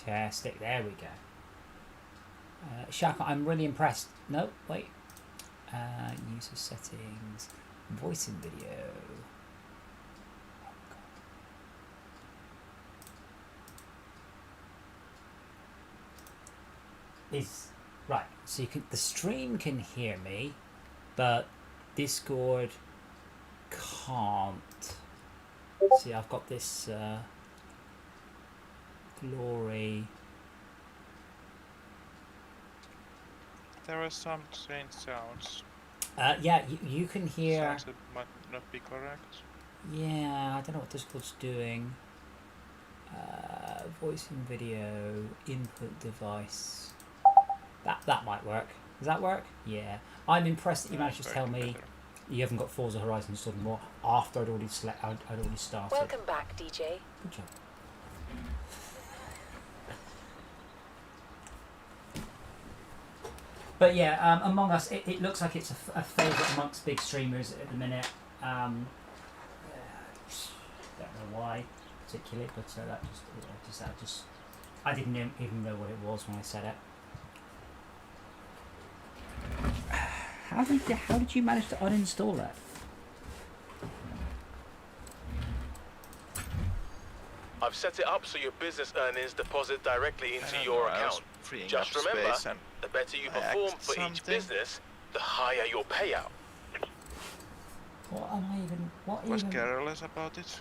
Fantastic. There we go. Shaka, I'm really impressed. No, wait. User settings. Voice in video. Is right. So you can. The stream can hear me, but Discord can't. See, I've got this glory. There are some strange sounds. Yeah, you can hear. Sounds that might not be correct. Yeah, I don't know what Discord's doing. Voice and video, input device. That might work. Does that work? Yeah. I'm impressed that you managed to tell me you haven't got Forza Horizon installed anymore after I'd already started. Welcome back, DJ. Good job. But yeah, Among Us, it looks like it's a favourite amongst big streamers at the minute. Don't know why particularly, but I didn't even know what it was when I said it. How did you manage to uninstall it? I've set it up so your business earnings deposit directly into your account. Just remember, the better you perform for each business, the higher your payout. What was careless about it.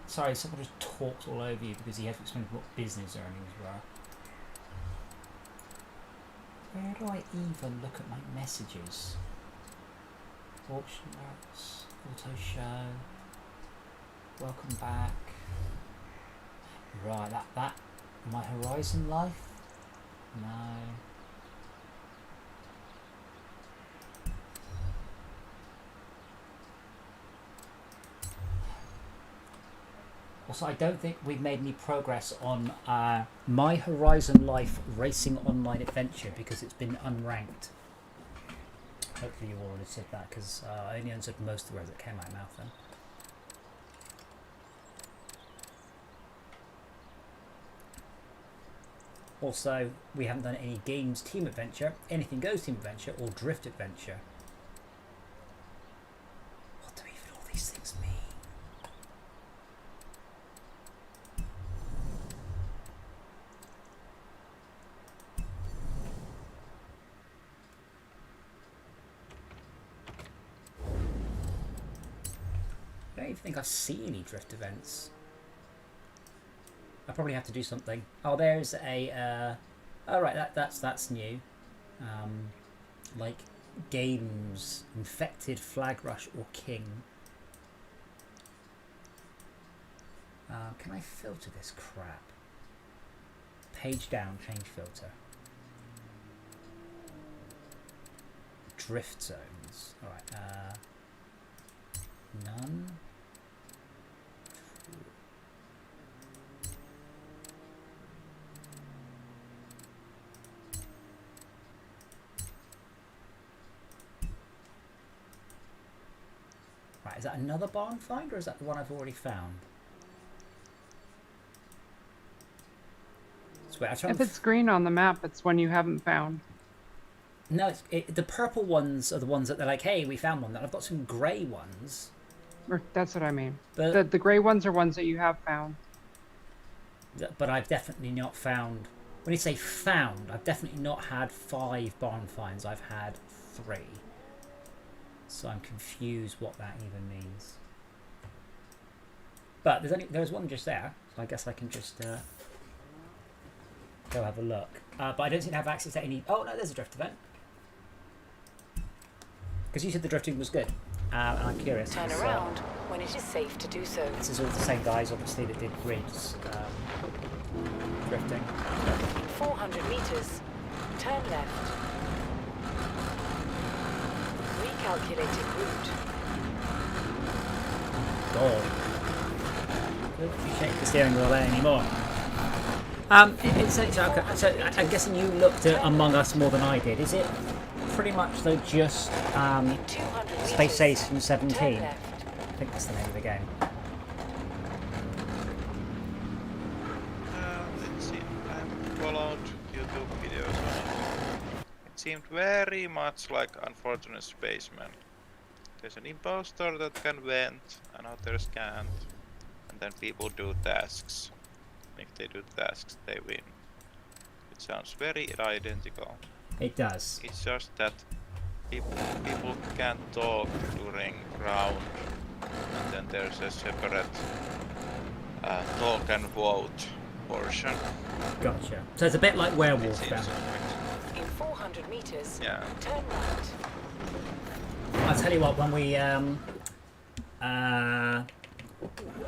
Sorry, someone just talked all over you because he had to explain what business earnings were. Where do I even look at my messages? Auction alerts, auto show. Welcome back. Right, that my Horizon life? No. Also, I don't think we've made any progress on my Horizon Life Racing Online Adventure because it's been unranked. Hopefully you already said that because I only answered most of the words that came out of my mouth then. Also, we haven't done any games team adventure, anything goes team adventure, or drift adventure. What do even all these things mean? I don't even think I see any drift events. I probably have to do something. Oh, there's a. Oh, right, that's new. Like games, infected, flag rush, or king. Can I filter this crap? Page down, change filter. Drift zones. All right. None. Right, is that another barn find or is that the one I've already found? So wait, if it's green on the map, it's one you haven't found. No, the purple ones are the ones that they're like, hey, we found one. Then I've got some grey ones. That's what I mean. But the grey ones are ones that you have found. But I've definitely not found... When you say found, I've definitely not had 5 barn finds. I've had 3. So I'm confused what that even means. But there's one just there, so I guess I can just go have a look. But I don't seem to have access to any... Oh, no, there's a drift event. Because you said the drifting was good. And I'm curious. Turn around when it is safe to do so. This is all the same guys, obviously, that did grids. Drifting. 400 meters. Turn left. Recalculating route. God. Don't you shake the steering wheel there anymore. So I'm guessing you looked at Among Us more than I did. Is it pretty much though just Space Station 17? I think that's the name of the game. seemed very much like Unfortunate Spaceman. There's an imposter that can vent and others can't. And then people do tasks. If they do tasks, they win. It sounds very identical. It does. It's just that people can't talk during round. And then there's a separate talk and vote portion. Gotcha. So it's a bit like Werewolf then. In 400 meters, Yeah. turn right. I'll tell you what, when we I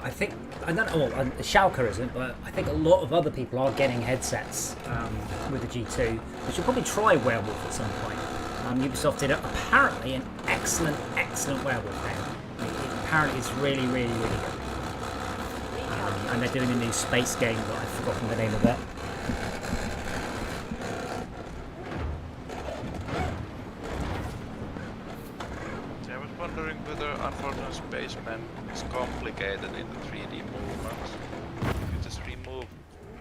think I don't know. Well, Schalke isn't, but I think a lot of other people are getting headsets with the G2. We should probably try Werewolf at some point. Ubisoft did apparently an excellent Werewolf game. Apparently, it's really good. And they're doing a new space game, but I've forgotten the name of it. I was wondering whether Unfortunate Spaceman is complicated in the 3D movements. If you just remove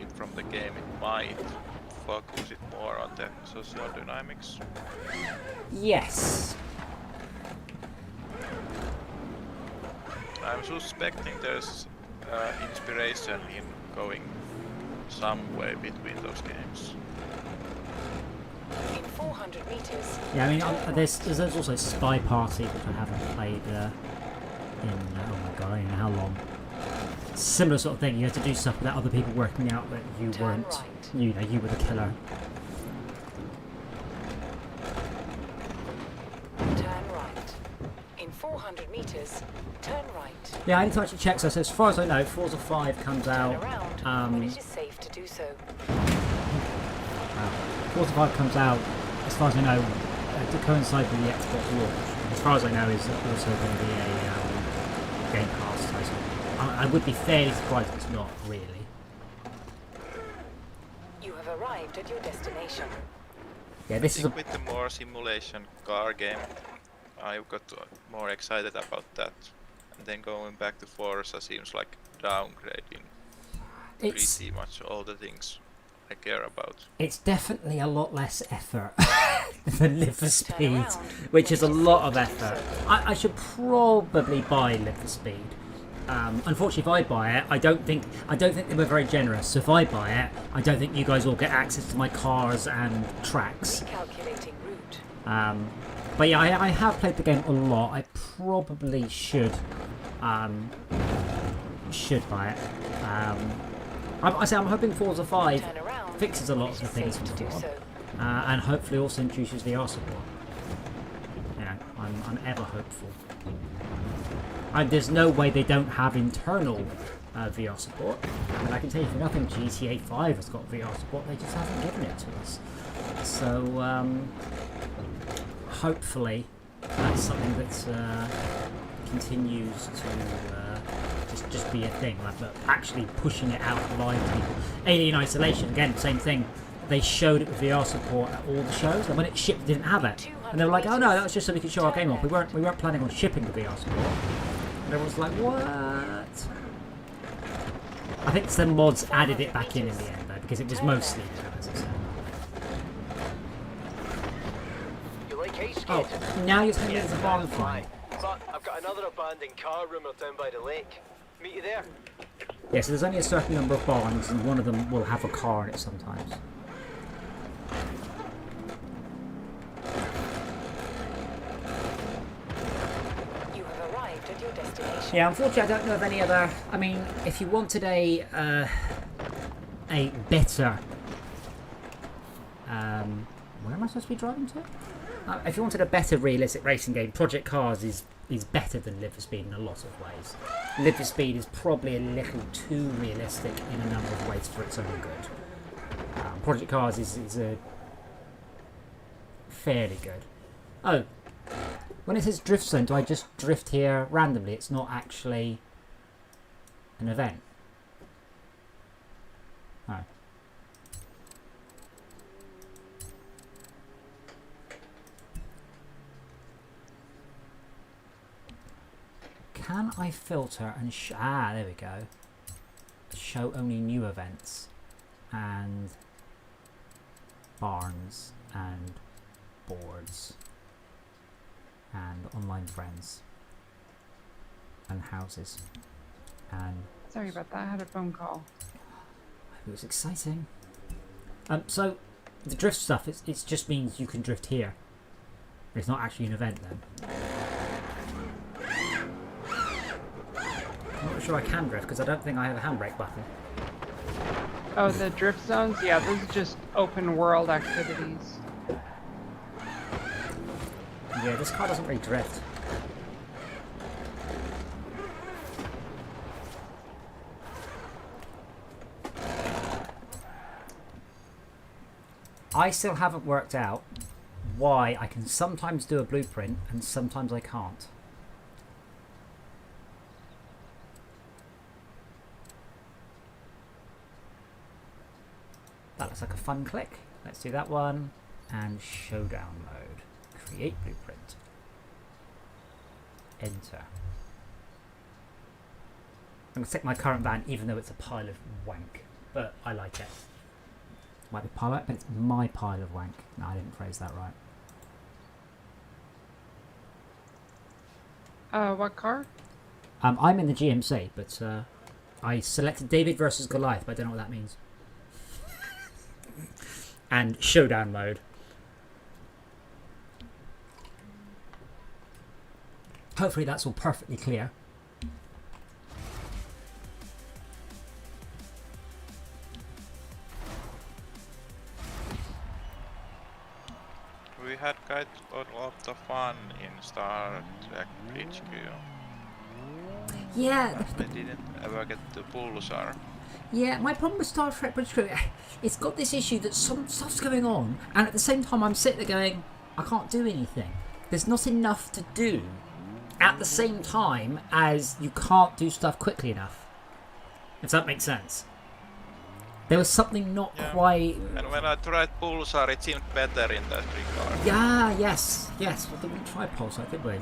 it from the game, it might focus it more on the social dynamics. Yes. I'm suspecting there's inspiration in going some way between those games. In 400 meters. Yeah, I mean, there's also Spy Party, which I haven't played in, oh my god, I don't know how long. Similar sort of thing, you had to do stuff without other people working out that you Turn weren't, right. you know, you were the killer. Turn right. In 400 meters, turn right. Yeah, I need to actually check, so as far as I know, Forza 5 comes Turn out, around when it is safe to do so. Forza 5 comes out, as far as I know, to coincide with the Xbox launch. As far as I know, is also going to be a Game Pass title. I would be fairly surprised if it's not, really. You have arrived at your destination. Yeah, this I is a... think with the more simulation car game, I got more excited about that. And then going back to Forza seems like downgrading It's, pretty much all the things I care about. it's definitely a lot less effort than Live for Speed, around which is a when it is lot of safe to do effort. so. I should probably buy Live for Speed. Unfortunately, if I buy it, I don't think they were very generous. So if I buy it, I don't think you guys will get access to my cars and tracks. Recalculating route. But yeah, I have played the game a lot. I probably should buy it. I'm hoping Forza 5 Turn around fixes a lot when of it the is things safe to do before, so. and hopefully also introduces VR support. You know, I'm ever hopeful. There's no way they don't have internal VR support. And I can tell you for nothing, GTA 5 has got VR support. They just haven't given it to us. So hopefully that's something that continues to just be a thing. But actually pushing it out live to people. Alien Isolation, again, same thing. They showed it with VR support at all the shows, and when it shipped, it didn't have it. And they were like, "Oh no, that was just so we could show our game off. We weren't planning on shipping the VR support." And everyone's like, "What?" I think some mods added it back in the end though, because it was mostly as I said. You like ice Oh, skating? now you're telling me Yeah, there's a bar in fine. front. But I've got another abandoned car rumoured down by the lake. Meet you there. Yeah, so there's only a certain number of barns, and one of them will have a car in it sometimes. You have arrived at your destination. Yeah, unfortunately, I don't know of any other. I mean, if you wanted a better, where am I supposed to be driving to? If you wanted a better realistic racing game, Project Cars is better than Live for Speed in a lot of ways. Live for Speed is probably a little too realistic in a number of ways for its own good. Project Cars is a fairly good. Oh, when it says drift zone, do I just drift here randomly? It's not actually an event. Oh. Can I filter and there we go. Show only new events and barns and boards and online friends and houses and Sorry about that. I had a phone call. it was exciting. So the drift stuff, it just means you can drift here. It's not actually an event then. I'm not sure I can drift because I don't think I have a handbrake button. Oh, the drift zones? Yeah, those are just open world activities. Yeah, this car doesn't really drift. I still haven't worked out why I can sometimes do a blueprint and sometimes I can't. That looks like a fun click. Let's do that one. And showdown mode. Create blueprint. Enter. I'm going to take my current van even though it's a pile of wank. But I like it. Might be pile, but it's my pile of wank. No, I didn't phrase that right. What car? I'm in the GMC, but I selected David versus Goliath, but I don't know what that means. And showdown mode. Hopefully that's all perfectly clear. We had quite a lot of fun in Star Trek HQ. Yeah. I didn't ever get the Pulsar. Yeah, my problem with Star Trek Bridge Crew, it's got this issue that some stuff's going on, and at the same time I'm sitting there going, I can't do anything. There's not enough to do at the same time as you can't do stuff quickly enough. If that makes sense. There was something not quite... And when I tried Pulsar, it seemed better in that regard. Yeah, yes. Well, we didn't try Pulsar, did we?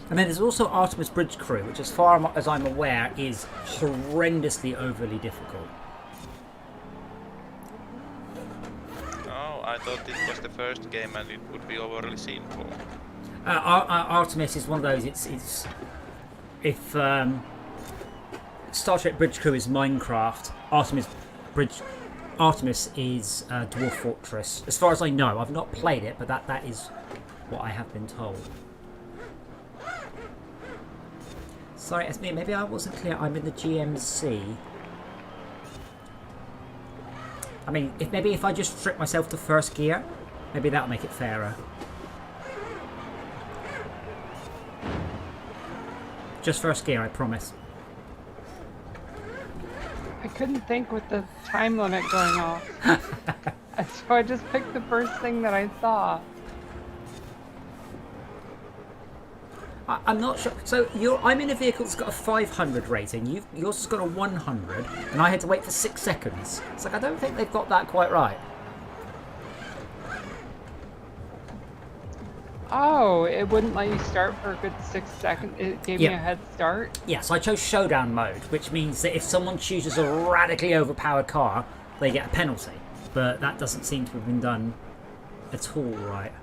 And then there's also Artemis Bridge Crew, which as far as I'm aware is horrendously overly difficult. Oh, I thought it was the first game and it would be overly simple. Artemis is one of those, it's if Star Trek Bridge Crew is Minecraft, Artemis is Dwarf Fortress. As far as I know, I've not played it, but that is what I have been told. Sorry, it's me. Maybe I wasn't clear. I'm in the GMC. I mean, if I just strip myself to first gear, maybe that'll make it fairer. Just first gear, I promise. I couldn't think with the time limit going off. So I just picked the first thing that I saw. I'm not sure. So I'm in a vehicle that's got a 500 rating. Yours has got a 100, and I had to wait for 6 seconds. It's like I don't think they've got that quite right. Oh, it wouldn't let you start for a good 6 seconds. It gave me a head start. Yeah, so I chose showdown mode, which means that if someone chooses a radically overpowered car, they get a penalty. But that doesn't seem to have been done at all right.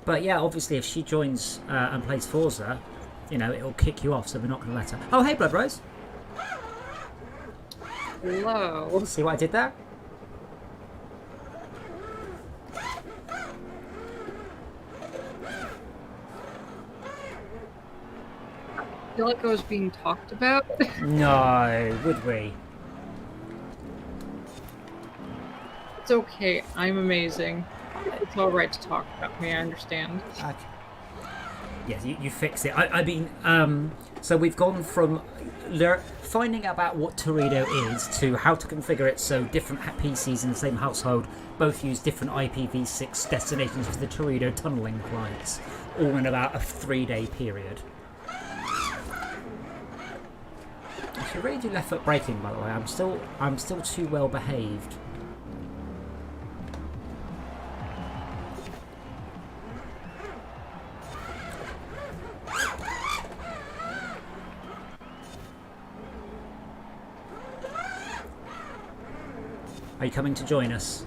But yeah, obviously if she joins and plays Forza, it'll kick you off, so we're not going to let her. Oh, hey, Blood Rose. Hello. See what I did there? I feel like I was being talked about. No, would we? It's okay. I'm amazing. It's all right to talk about me. I understand. Okay. Yes, you fix it. I mean, so we've gone from finding out about what Torino is to how to configure it so different PCs in the same household both use different IPv6 destinations for the Torino tunneling clients, all in about a 3-day period. I should really do left foot braking, by the way. I'm still too well behaved. Are you coming to join us?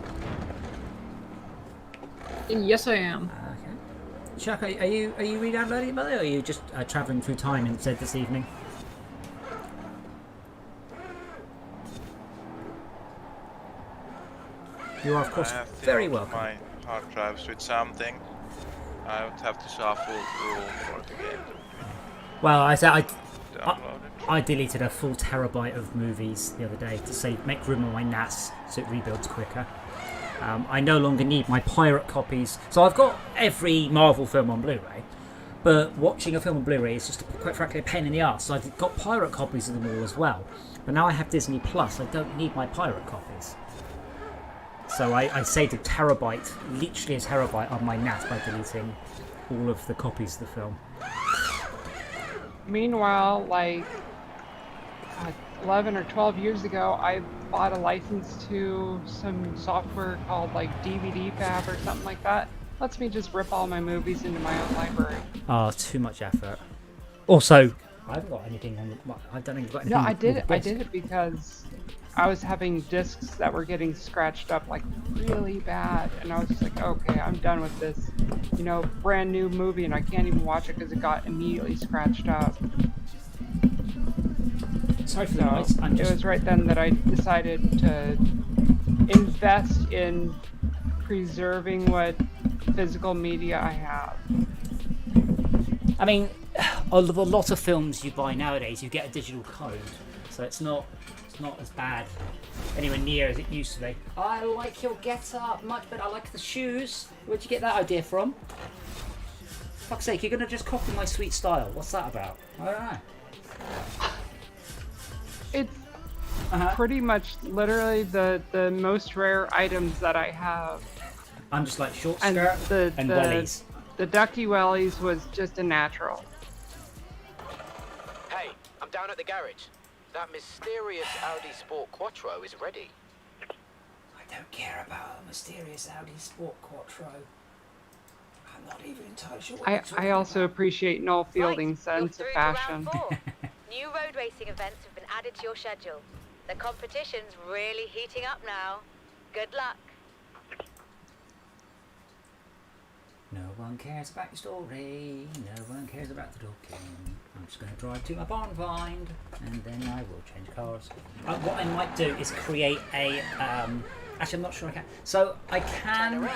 Yes, I am. Okay. Chuck, are you re-downloading it, or are you just travelling through time instead this evening? You are, of course, very welcome. My hard drives with something. I would have to shuffle room for the game to Well, download it. I deleted a full terabyte of movies the other day to make room on my NAS so it rebuilds quicker. I no longer need my pirate copies. So I've got every Marvel film on Blu-ray, but watching a film on Blu-ray is just, quite frankly, a pain in the arse. So I've got pirate copies of them all as well. But now I have Disney Plus, I don't need my pirate copies. So I saved literally a terabyte on my NAS by deleting all of the copies of the film. Meanwhile, like 11 or 12 years ago, I bought a license to some software called like DVD Fab or something like that. Lets me just rip all my movies into my own library. Oh, too much effort. Also, I haven't got anything on the... I don't think I've got anything No, I did on the disc. it because I was having discs that were getting scratched up like really bad, and I was just like, okay, I'm done with this, you know, brand new movie, and I can't even watch it because it got immediately scratched up. Sorry for the noise. It was right then that I decided to invest in preserving what physical media I have. I mean, a lot of films you buy nowadays, you get a digital code, so it's not as bad anywhere near as it used to be. I like your get-up much better. I like the shoes. Where'd you get that idea from? Fuck's sake, you're gonna just copy my sweet style. What's that about? I don't know. It's pretty much literally the most rare items that I have. I'm just like short And skirt and wellies. The Ducky Wellies was just a natural. Hey, I'm down at the garage. That mysterious Audi Sport Quattro is ready. I don't care about a mysterious Audi Sport Quattro. I'm not even entirely sure what I also appreciate Noel Fielding's sense of fashion. New road racing events have been added to your schedule. The competition's really heating up now. Good luck. No one cares about your story. No one cares about the talking. I'm just going to drive to my barn find, and then I will change cars. What I might do is create a... actually, I'm not sure I can. So I can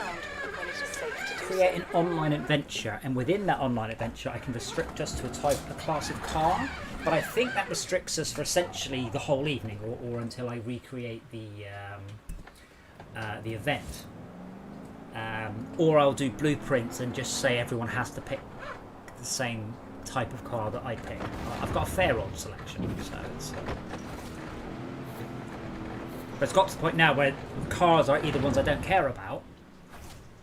create an online adventure, and within that online adventure, I can restrict us to a class of car. But I think that restricts us for essentially the whole evening, or until I recreate the event. Or I'll do blueprints and just say everyone has to pick the same type of car that I pick. I've got a fair old selection, so it's... But it's got to the point now where cars are either ones I don't care about,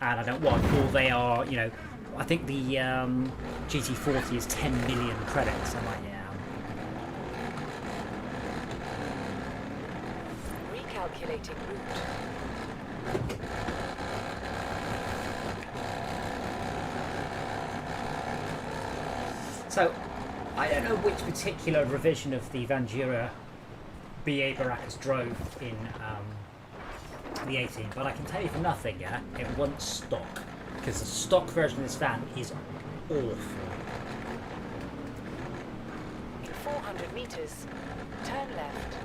and I don't want, or they are, you know, I think the GT40 is 10 million credits. I'm like, yeah. Recalculating route. So, I don't know which particular revision of the Vandura BA Baracus drove in the 18, but I can tell you for nothing, yeah, it wasn't stock, because the stock version of this van is awful. In 400 meters, turn left.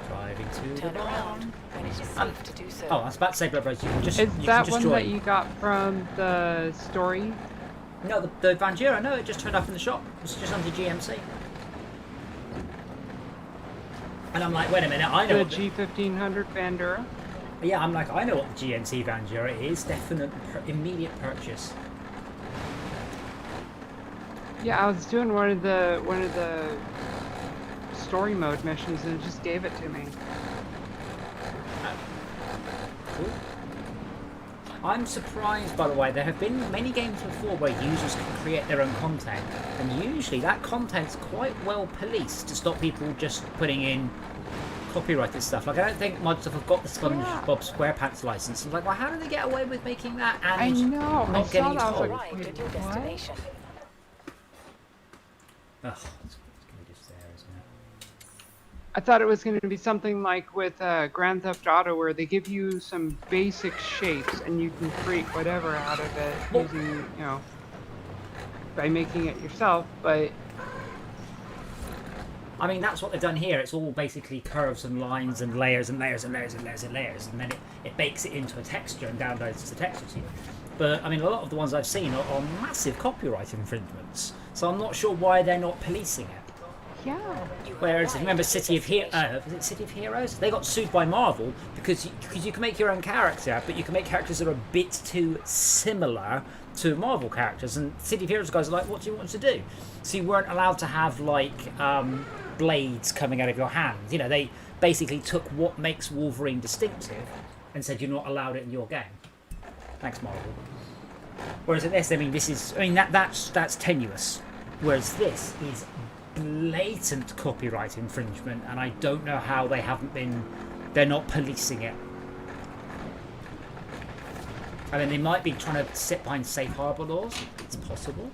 Driving to Turn the around barn. when it is safe to do so. Oh, I was about to say, Blood Rose, you can just, Is you that can just one join. that you got from the story? No, the Vandura, no, it just turned up in the shop. It's just under GMC. And I'm like, wait a minute, I know The what G1500 Vandura? Yeah, I'm like, I know what the GMC Vandura is. Definite immediate purchase. Yeah, I was doing one of the story mode missions and it just gave it to me. Cool. I'm surprised, by the way, there have been many games before where users can create their own content, and usually that content's quite well policed to stop people just putting in copyrighted stuff. Like, I don't think Microsoft have got the SpongeBob SquarePants license. I'm like, well, how do they get away with making that and I know. not getting I saw that. told? I was like, Arrived at your destination. Ugh, it's gonna be just there, isn't it? I thought it was going to be something like with Grand Theft Auto, where they give you some basic shapes and you can create whatever out of it using, you know, by making it yourself. But I mean, that's what they've done here. It's all basically curves and lines and layers and layers and layers and layers and layers, and then it bakes it into a texture and downloads the texture to you. But I mean, a lot of the ones I've seen are massive copyright infringements, so I'm not sure why they're not policing it. yeah, Whereas, remember City of Heroes? Was it City of Heroes? They got sued by Marvel because you can make your own character, but you can make characters that are a bit too similar to Marvel characters. And City of Heroes guys are like, what do you want to do? So you weren't allowed to have like blades coming out of your hands. You know, they basically took what makes Wolverine distinctive and said you're not allowed it in your game. Thanks, Marvel. Whereas in this, I mean, that's tenuous. Whereas this is blatant copyright infringement, and I don't know how they're not policing it. I mean, they might be trying to sit behind safe harbour laws. It's possible.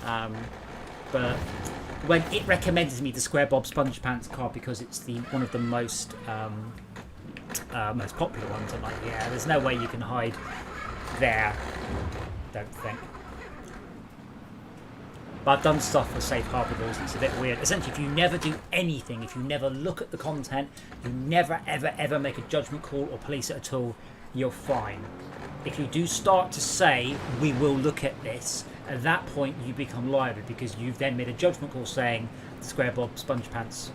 But when it recommended me the Square Bob SpongePants card because it's one of the most popular ones, I'm like, yeah, there's no way you can hide there. Don't think. But I've done stuff with safe harbour laws. It's a bit weird. Essentially, if you never do anything, if you never look at the content, you never, ever, ever make a judgment call or police it at all, you're fine. If you do start to say, we will look at this, at that point you become liable because you've then made a judgment call saying SpongeBob SquarePants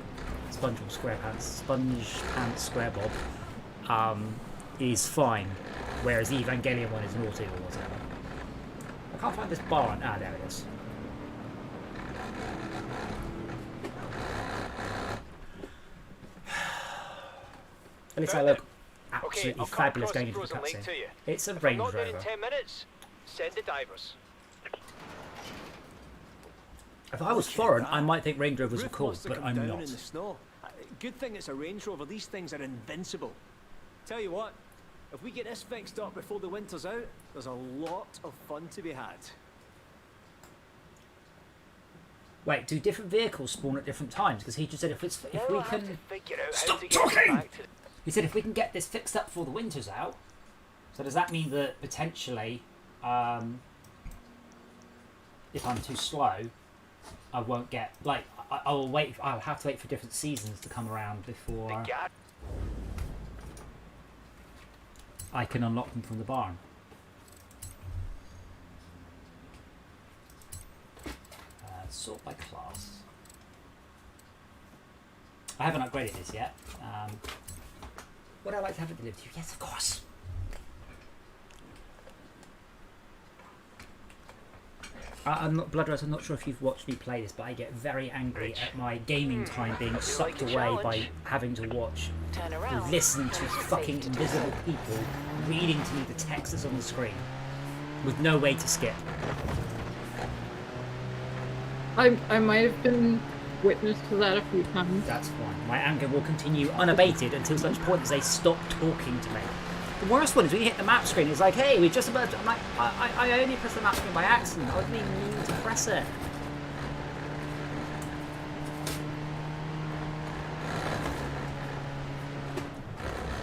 is fine, whereas the Evangelion one is naughty or whatever. I can't find this barn. Ah, there it is. At least I look absolutely fabulous going into the cutscene. It's a Range Rover. In 10 minutes, send the divers. If I was foreign, I might think Range Rovers were cool, but I'm not. In the snow. Good thing it's a Range Rover. These things are invincible. Tell you what, if we get this fixed up before the winter's out, there's a lot of fun to be had. Wait, do different vehicles spawn at different times? Because he just said if we can stop talking. He said if we can get this fixed up before the winter's out. So does that mean that potentially, if I'm too slow, I won't get like I'll have to wait for different seasons to come around before I can unlock them from the barn. Sort by class. I haven't upgraded this yet. Would I like to have it delivered to you? Yes, of course. I'm not Bloodrose. I'm not sure if you've watched me play this, but I get very angry at my gaming time being sucked away by having to watch, listen to fucking invisible people reading to me the text that's on the screen with no way to skip. I might have been witness to that a few times. That's fine. My anger will continue unabated until such point as they stop talking to me. The worst one is when you hit the map screen, it's like, hey, we're just about to... I'm like, I only pressed the map screen by accident. I didn't even mean to press it.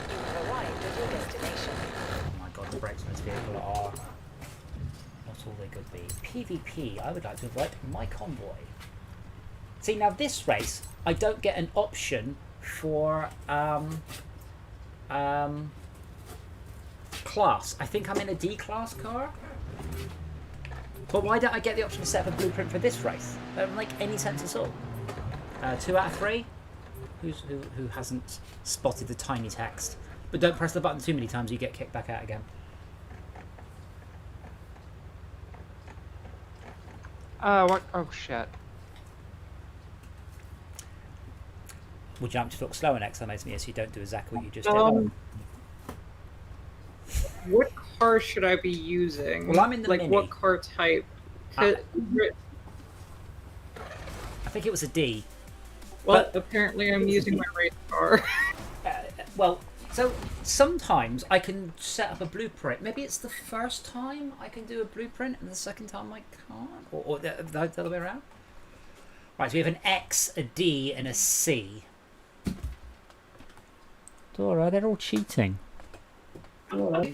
You've arrived at your destination. Oh my god, the brakes on this vehicle are not all they could be. PvP, I would like to invite my convoy. See, now this race, I don't get an option for class. I think I'm in a D-class car. But why don't I get the option to set up a blueprint for this race? That doesn't make any sense at all. 2 out of 3? Who hasn't spotted the tiny text? But don't press the button too many times, you get kicked back out again. What? Oh, shit. Would you like to talk slower next time, Esme, so you don't do exactly what you just did? What car should I be using? Well, I'm in the like, Mini. what car type? I think it was a D. Well, apparently I'm using my race car. Well, so sometimes I can set up a blueprint. Maybe it's the first time I can do a blueprint and the second time I can't? Or the other way around? Right, so we have an X, a D, and a C. Dora, they're all cheating.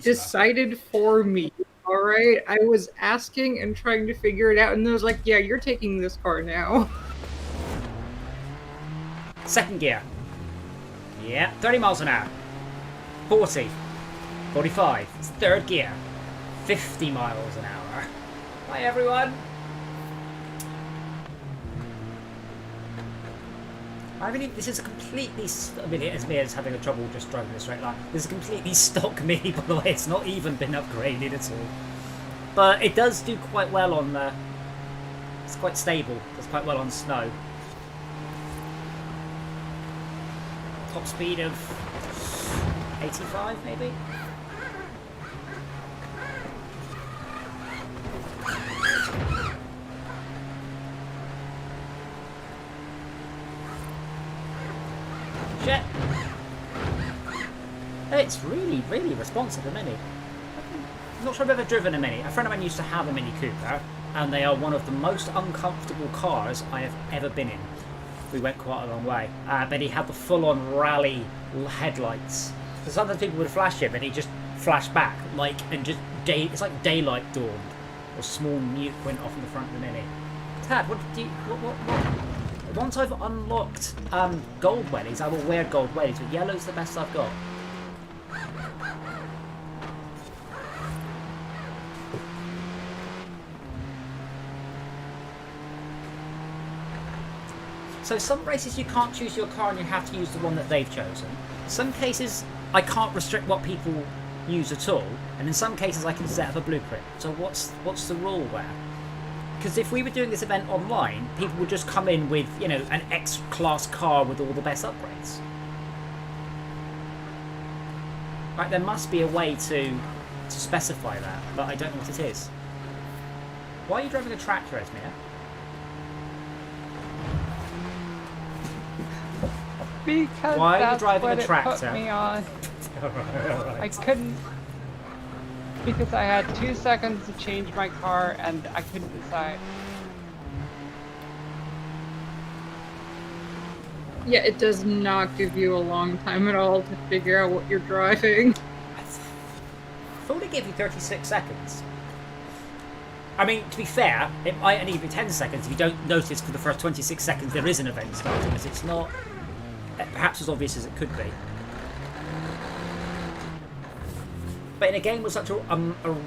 Decided for me. Alright? I was asking and trying to figure it out, and it was like, yeah, you're taking this car now. Second gear. Yeah, 30 miles an hour. 40. 45. It's third gear. 50 miles an hour. Hi, everyone. I mean, this is a completely... I mean, it's me as having a trouble just driving a straight line. This is a completely stock Mini, by the way. It's not even been upgraded at all. But it does do quite well on... it's quite stable. It does quite well on snow. Top speed of 85, maybe? Shit! It's really, really responsive, a Mini. I'm not sure I've ever driven a Mini. A friend of mine used to have a Mini Cooper, and they are one of the most uncomfortable cars I have ever been in. We went quite a long way. But he had the full-on rally headlights. So sometimes people would flash him and he'd just flash back, it's like daylight dawned. Or small nuke went off in the front of the Mini. Tad, what? Once I've unlocked gold wellies, I will wear gold wellies, but yellow's the best I've got. So some races you can't choose your car and you have to use the one that they've chosen. Some cases I can't restrict what people use at all, and in some cases I can set up a blueprint. So what's the rule there? Because if we were doing this event online, people would just come in with, you know, an X-class car with all the best upgrades. Right, there must be a way to specify that, but I don't know what it is. Why are you driving a tractor, Esmea? Because why are you that's driving what a tractor? It put me on. Alright. I couldn't, because I had 2 seconds to change my car and I couldn't decide. Yeah, it does not give you a long time at all to figure out what you're driving. I thought it gave you 36 seconds. I mean, to be fair, it might only give you 10 seconds if you don't notice for the first 26 seconds there is an event starting, as it's not perhaps as obvious as it could be. But in a game with such a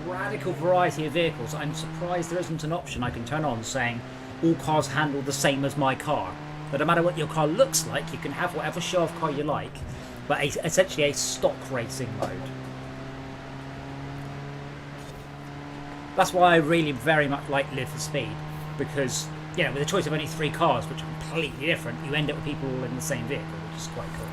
radical variety of vehicles, I'm surprised there isn't an option I can turn on saying all cars handle the same as my car. That no matter what your car looks like, you can have whatever show-off car you like, but essentially a stock racing mode. That's why I really very much like Live for Speed, because, you know, with a choice of only 3 cars, which are completely different, you end up with people all in the same vehicle, which is quite cool.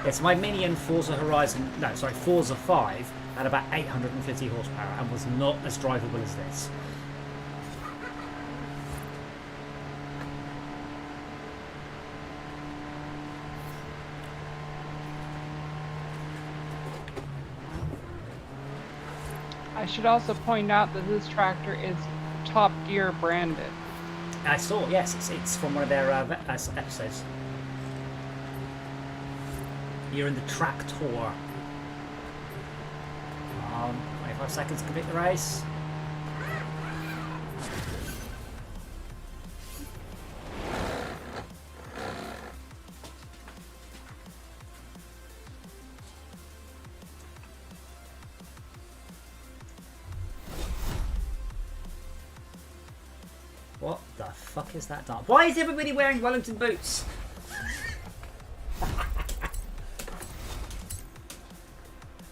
Yes, my Mini in Forza 5 had about 850 horsepower and was not as drivable as this. I should also point out that this tractor is Top Gear branded. I saw, yes, it's from one of their episodes. You're in the tractor. 25 seconds to complete the race. What the fuck is that done? Why is everybody wearing Wellington boots?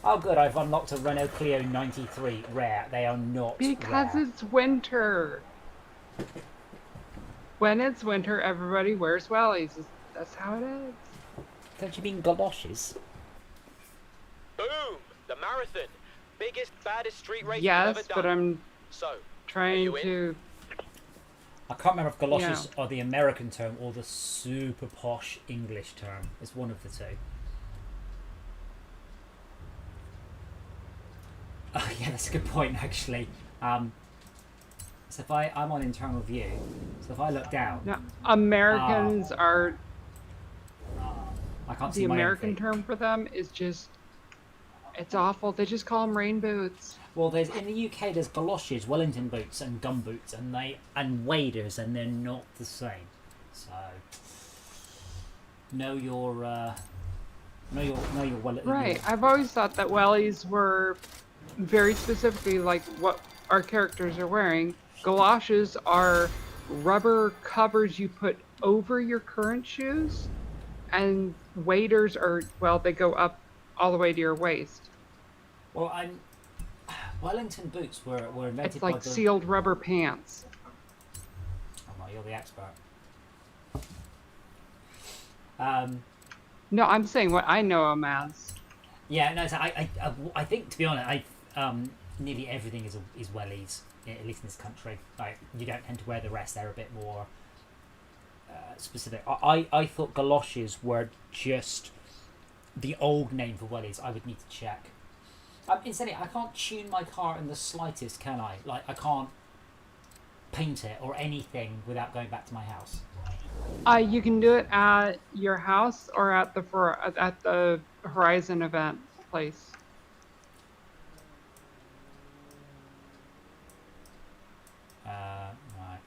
Oh good, I've unlocked a Renault Clio 93 rare. They are not because rare. It's winter. When it's winter, everybody wears wellies. That's how it is. Don't you mean galoshes? Boom! Marathon. Biggest, baddest street race we've Yes, ever done. but I'm So, trying you in? to. I can't remember if galoshes are the American term or the super posh English term. It's one of the two. Oh, yeah, that's a good point, actually. So if I'm on internal view, so if I look down... No, Americans are... I can't the see my American own feet. term for them is just... It's awful. They just call them rain boots. Well, there's in the UK there's galoshes, Wellington boots, and gum boots, and waders, and they're not the same. So know your well. Right. I've always thought that wellies were very specifically like what our characters are wearing. Galoshes are rubber covers you put over your current shoes, and waders are, well, they go up all the way to your waist. Well, Wellington boots were invented It's like by the... sealed rubber pants. Oh no, you're the expert. No, I'm saying what I know them as. Yeah, no. So I think, to be honest, nearly everything is wellies, at least in this country. Like, you don't tend to wear the rest; they're a bit more specific. I thought galoshes were just the old name for wellies. I would need to check. Incidentally, I can't tune my car in the slightest, can I? Like, I can't paint it or anything without going back to my house. You can do it at your house or at the Horizon event place. Right.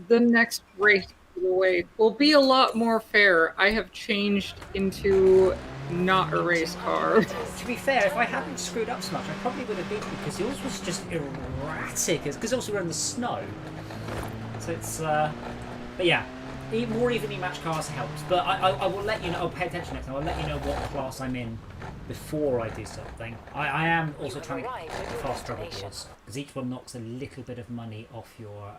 The next race, by the way, will be a lot more fair. I have changed into not a race car. To be fair, if I hadn't screwed up so much, I probably would have beaten you, because yours was just erratic. Because also we're in the snow, so it's. But yeah, more evenly matched cars helps. But I will let you know. I'll pay attention next time. I'll let you know what class I'm in before I do something. I am also trying to get fast travel boards, because each one knocks a little bit of money off your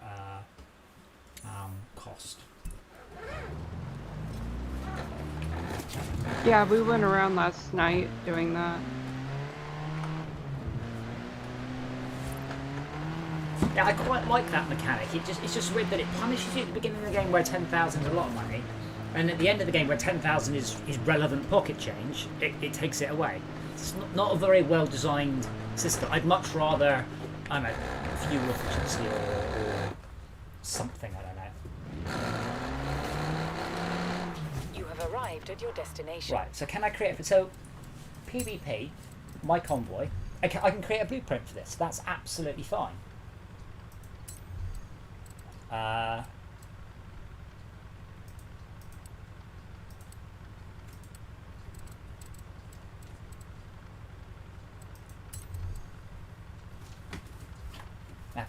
cost. Yeah, we went around last night doing that. Yeah, I quite like that mechanic. It's just weird that it punishes you at the beginning of the game where 10,000 is a lot of money, and at the end of the game where 10,000 is relevant pocket change, it takes it away. It's not a very well designed system. I'd much rather, I don't know, fuel efficiency or something. I don't know. You have arrived at your destination. Right. So can I create? So PvP, my convoy. I can create a blueprint for this. That's absolutely fine. Now,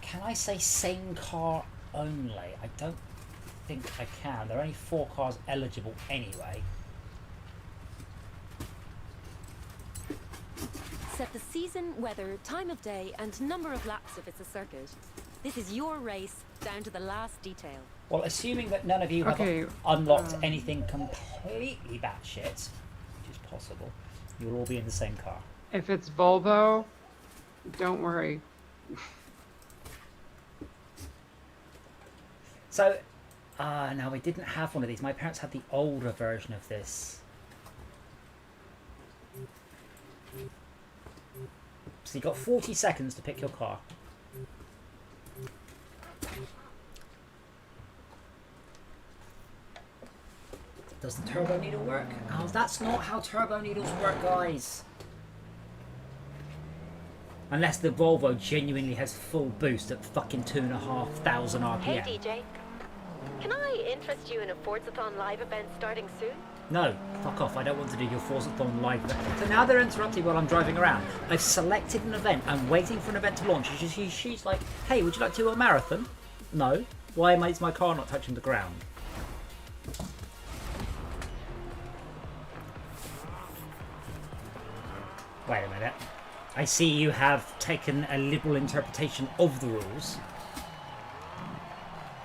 can I say same car only? I don't think I can. There are only 4 cars eligible anyway. Set the season, weather, time of day, and number of laps if it's a circuit. This is your race, down to the last detail. Well, assuming that none of you have unlocked anything completely batshit, which is possible, you'll all be in the same car. If it's Volvo, don't worry. So, no, we didn't have one of these. My parents had the older version of this. So you've got 40 seconds to pick your car. Does the turbo needle work? Oh, that's not how turbo needles work, guys. Unless the Volvo genuinely has full boost at fucking 2,500 RPM. Hey DJ, can I interest you in a Forzathon live event starting soon? No, fuck off. I don't want to do your Forzathon live event. So now they're interrupting while I'm driving around. I've selected an event. I'm waiting for an event to launch. She's like, hey, would you like to do a marathon? No. Why is my car not touching the ground? Wait a minute. I see you have taken a liberal interpretation of the rules.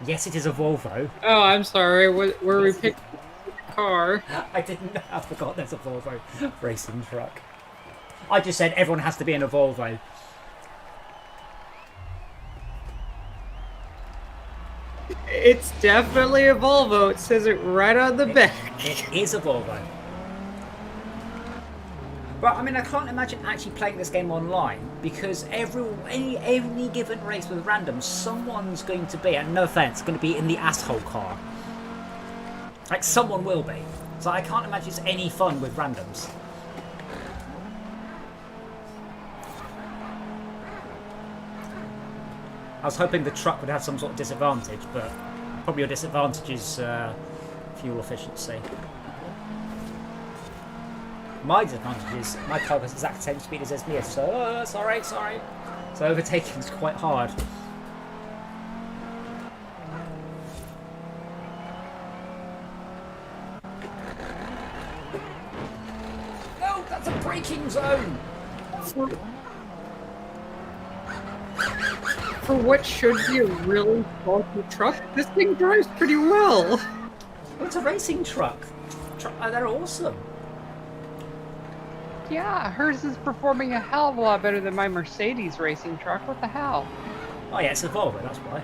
Yes, it is a Volvo. Oh, I'm sorry. Were we picking a car? I didn't know. I forgot there's a Volvo racing truck. I just said everyone has to be in a Volvo. It's definitely a Volvo. It says it right on the back. It is a Volvo. But I mean, I can't imagine actually playing this game online because any given race with random, someone's going to be, and no offense, going to be in the asshole car. Like someone will be. So I can't imagine it's any fun with randoms. I was hoping the truck would have some sort of disadvantage, but probably your disadvantage is fuel efficiency. My disadvantage is my car has the exact same speed as Esmir, so sorry. So overtaking is quite hard. No, that's a braking zone! For what should be a really bulky truck, this thing drives pretty well. Well, it's a racing truck. They're awesome. Yeah, hers is performing a hell of a lot better than my Mercedes racing truck. What the hell? Oh yeah, it's a Volvo, that's why.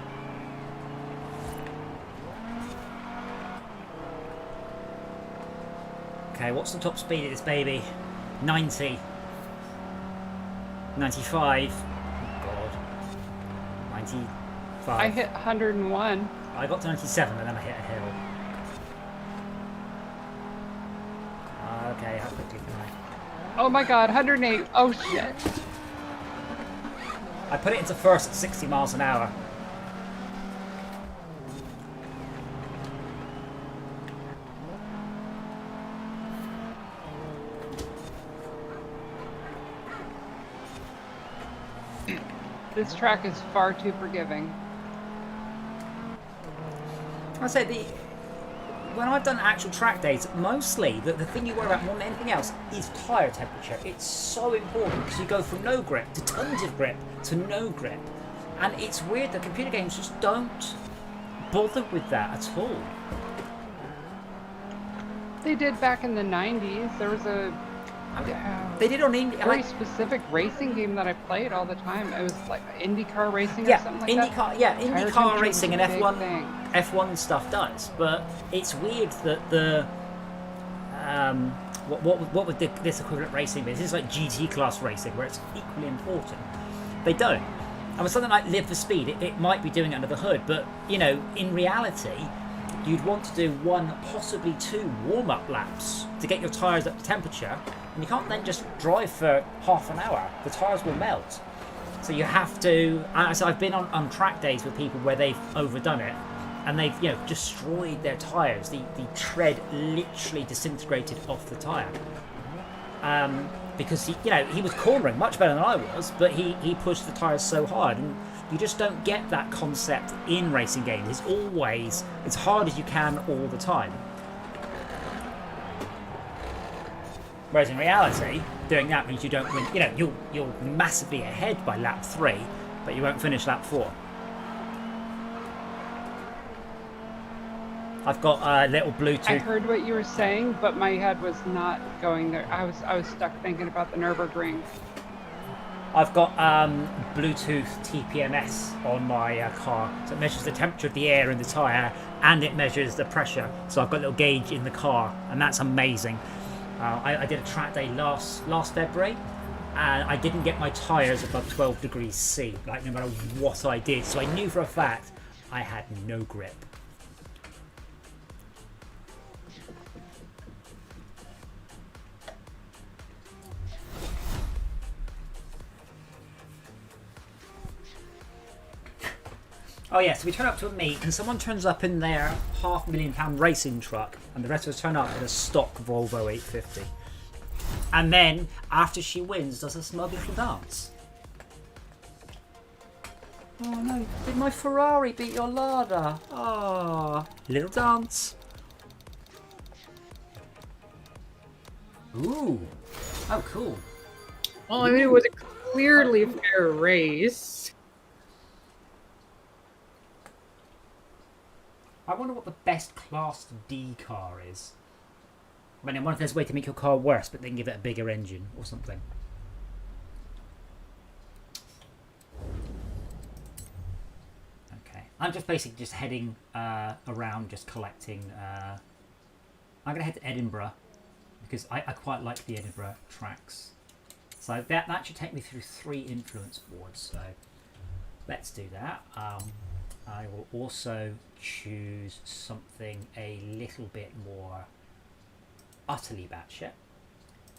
Okay, what's the top speed of this baby? 90. 95. Oh god. 95. I hit 101. I got to 97 and then I hit a hill. Okay, how quickly can I? Oh my god, 108. Oh shit. I put it into first at 60 miles an hour. This track is far too forgiving. I say when I've done actual track days, mostly the thing you worry about more than anything else is tyre temperature. It's so important because you go from no grip to tons of grip to no grip. And it's weird that computer games just don't bother with that at all. They did back in the 90s. There was a they did on very specific racing game that I played all the time. It was like IndyCar racing or something like that. IndyCar racing and F1 stuff does, but it's weird that the what would this equivalent racing be? This is like GT class racing where it's equally important. They don't. And with something like Live for Speed, it might be doing it under the hood, but you know, in reality, you'd want to do 1, possibly 2 warm-up laps to get your tyres up to temperature, and you can't then just drive for half an hour. The tyres will melt. So you have to... So I've been on track days with people where they've overdone it, and they've destroyed their tyres. The tread literally disintegrated off the tyre. Because he was cornering much better than I was, but he pushed the tyres so hard, and you just don't get that concept in racing games. It's always as hard as you can all the time. Whereas in reality, doing that means you don't win. You're massively ahead by lap 3, but you won't finish lap 4. I've got a little Bluetooth. I heard what you were saying, but my head was not going there. I was stuck thinking about the Nürburgring. I've got Bluetooth TPMS on my car, so it measures the temperature of the air in the tyre and it measures the pressure. So I've got a little gauge in the car, and that's amazing. I did a track day last February, and I didn't get my tyres above 12 degrees C, like no matter what I did. So I knew for a fact I had no grip. Oh yeah, so we turn up to a meet and someone turns up in their £500,000 racing truck and the rest of us turn up in a stock Volvo 850. And then, after she wins, does a smug little dance. Oh no, did my Ferrari beat your Lada? Ah, little dance. Ooh, oh cool. Well, I mean, it was a clearly fair race. I wonder what the best Class D car is. I mean, I wonder if there's a way to make your car worse, but then give it a bigger engine or something. I'm just basically just heading around, just collecting. I'm going to head to Edinburgh because I quite like the Edinburgh tracks. So that should take me through 3 influence boards. So let's do that. I will also choose something a little bit more utterly batshit.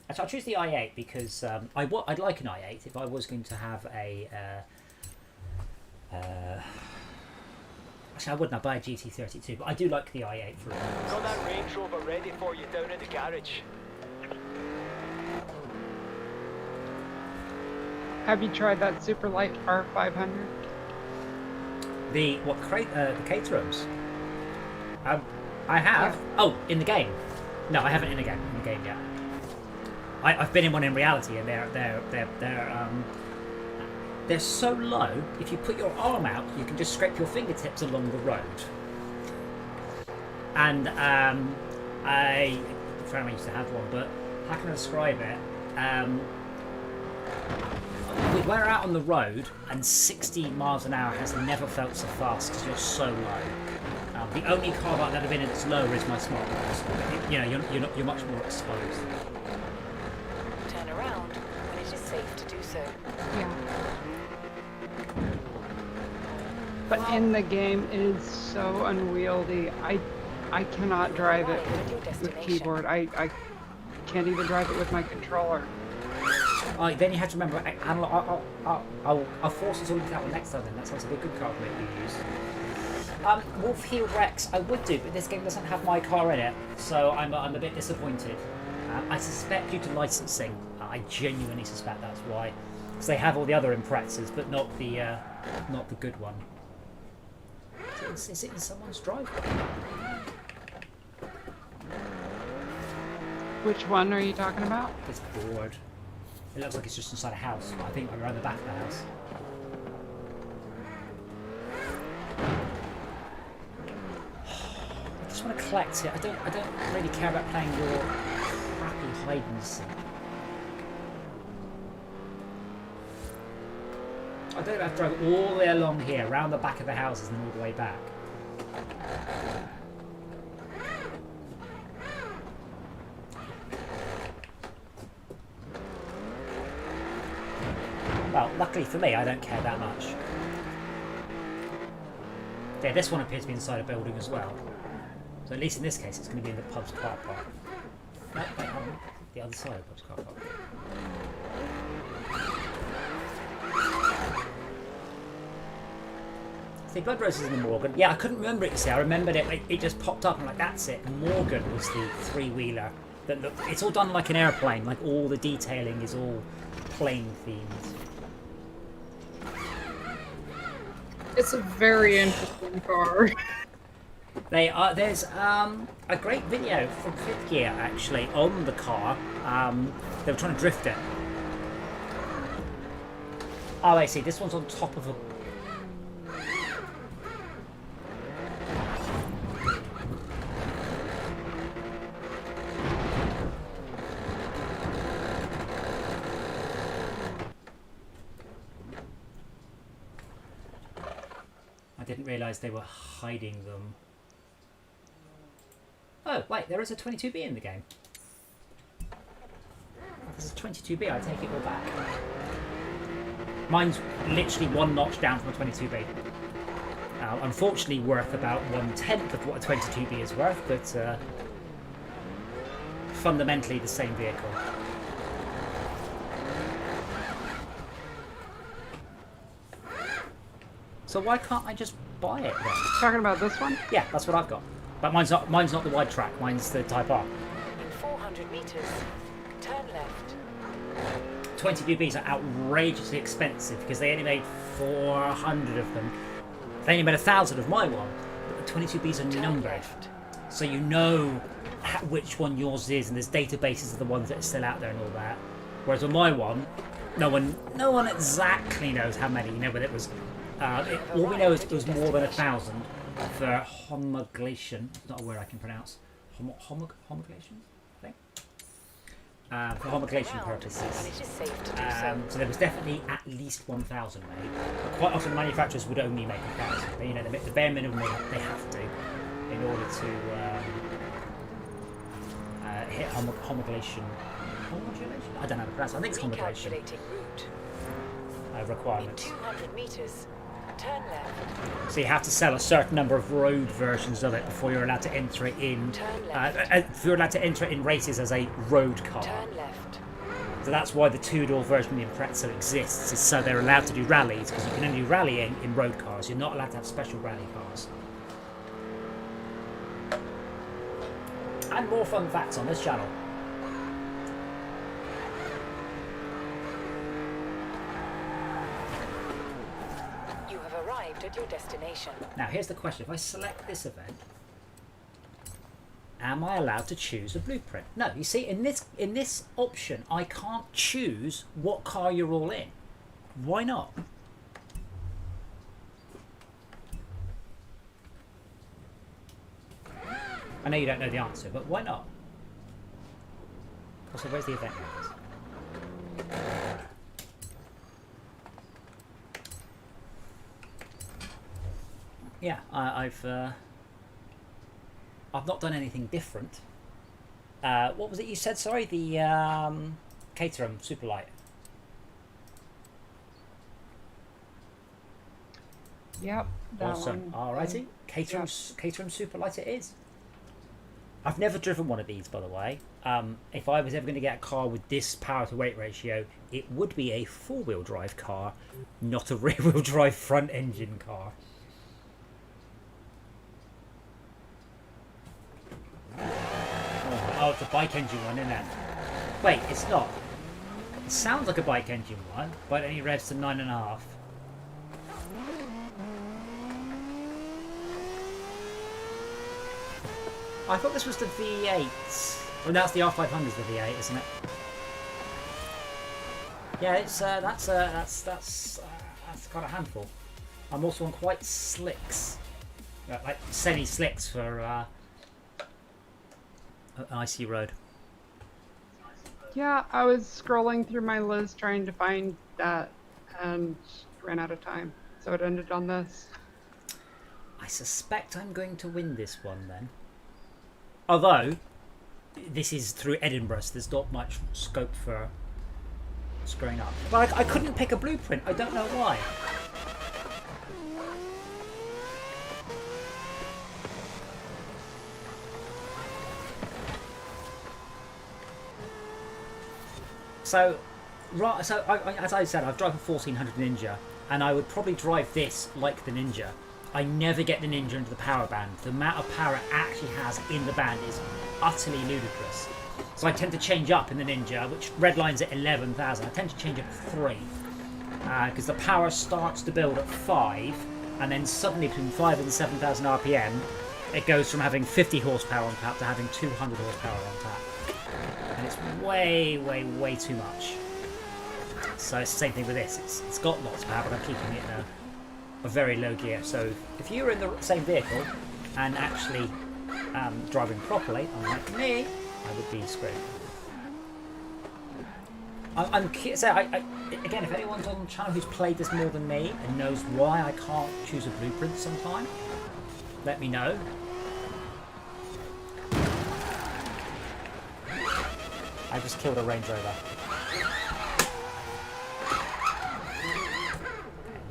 Actually, I'll choose the i8 because I'd like an i8 if I was going to have a. Actually, I wouldn't. I'd buy a GT32, but I do like the i8 for it. Got that Range Rover ready for you down in the garage. Have you tried that super light R500? The Caterhams? I have. Yeah. Oh, in the game? No, I haven't in the game yet. I've been in one in reality, and they're so low. If you put your arm out, you can just scrape your fingertips along the road. And a friend of mine used to have one, but how can I describe it? We were out on the road, and 60 miles an hour has never felt so fast because you're so low. The only car that I've ever been in that's lower is my smart one. You know, you're much more exposed. Turn around when it is safe to do so. Yeah. But in the game, it is so unwieldy. I cannot drive it with keyboard. I can't even drive it with my controller. Then you have to remember, I'll force us all into that one next time then. That sounds like a good car that you use. Wolf Heel Rex, I would do, but this game doesn't have my car in it, so I'm a bit disappointed. I suspect due to licensing, I genuinely suspect that's why. Because they have all the other Imprezas, but not the good one. Is it in someone's driveway? Which one are you talking about? It's bored. It looks like it's just inside a house. I think I'm around the back of the house. I just want to collect it. I don't really care about playing your crappy hide and seek. I don't have to drive all the way along here, around the back of the houses, and all the way back. Well, luckily for me, I don't care that much. Yeah, this one appears to be inside a building as well. So at least in this case, it's going to be in the pub's car park. No, wait, hold on. The other side of the pub's car park. See, Blood Roses in the Morgan. Yeah, I couldn't remember it, see. I remembered it. It just popped up. I'm like, that's it. Morgan was the 3-wheeler. It's all done like an airplane. Like, all the detailing is all plane themed. It's a very interesting car. There's a great video from Fifth Gear, actually, on the car. They were trying to drift it. Oh, I see. This one's on top of a... I didn't realise they were hiding them. Oh, wait, there is a 22B in the game. There's a 22B, I take it all back. Mine's literally one notch down from a 22B. Unfortunately worth about 1/10 of what a 22B is worth, but fundamentally the same vehicle. So why can't I just buy it then? Talking about this one? Yeah, that's what I've got. But mine's not the wide track, mine's the Type R. In 400 meters, turn left. 22Bs are outrageously expensive because they only made 400 of them. They only made 1,000 of my one, but the 22Bs are numbered. So you know which one yours is, and there's databases of the ones that are still out there and all that. Whereas on my one, no one exactly knows how many, you know, but it was... all we know is it was more than 1,000 for homologation. It's not a word I can pronounce. Homologation, I think. for homologation purposes. And it is safe to do so. So there was definitely at least 1,000 made. But quite often manufacturers would only make 1,000. You know, the bare minimum they have to in order to hit homologation. I don't know how to pronounce it. I think it's homologation Recalculating route. In requirements. 200 meters, turn left. So you have to sell a certain number of road versions of it before you're allowed to enter it in. Turn left. If you're allowed to enter it in races as a road car. Turn left. So that's why the two-door version of the Impreza exists. Is so they're allowed to do rallies, because you can only do rallying in road cars. You're not allowed to have special rally cars. And more fun facts on this channel. You have arrived at your destination. Now here's the question. If I select this event, am I allowed to choose a blueprint? No, you see, in this option, I can't choose what car you're all in. Why not? I know you don't know the answer, but why not? Also, where's the event numbers? Yeah, I've not done anything different. What was it you said? Sorry, the Caterham Superlight. Yep. That Awesome. one. Alrighty, Caterham Superlight it is. I've never driven one of these, by the way. If I was ever going to get a car with this power to weight ratio, it would be a four-wheel drive car, not a rear-wheel drive front engine car. Oh, it's a bike engine one, isn't it? Wait, it's not. It sounds like a bike engine one, but it only revs to 9.5. I thought this was the V8. Well, that's the R500's the V8, isn't it? Yeah, it's that's got a handful. I'm also on quite slicks, like semi-slicks for an icy road. Yeah, I was scrolling through my list trying to find that and ran out of time, so it ended on this. I suspect I'm going to win this one then. Although, this is through Edinburgh, so there's not much scope for screwing up. But I couldn't pick a blueprint. I don't know why. So, as I said, I've driven a 1400 Ninja, and I would probably drive this like the Ninja. I never get the Ninja into the power band. The amount of power it actually has in the band is utterly ludicrous. So I tend to change up in the Ninja, which redlines at 11,000. I tend to change up at 3. Because the power starts to build at 5, and then suddenly between 5 and 7,000 RPM, it goes from having 50 horsepower on tap to having 200 horsepower on tap. And it's way, way, way too much. So it's the same thing with this. It's got lots of power, but I'm keeping it in a very low gear. So if you were in the same vehicle and actually driving properly, unlike me, I would be screwed. I'm curious. Again, if anyone's on the channel who's played this more than me and knows why I can't choose a blueprint sometime, let me know. I just killed a Range Rover.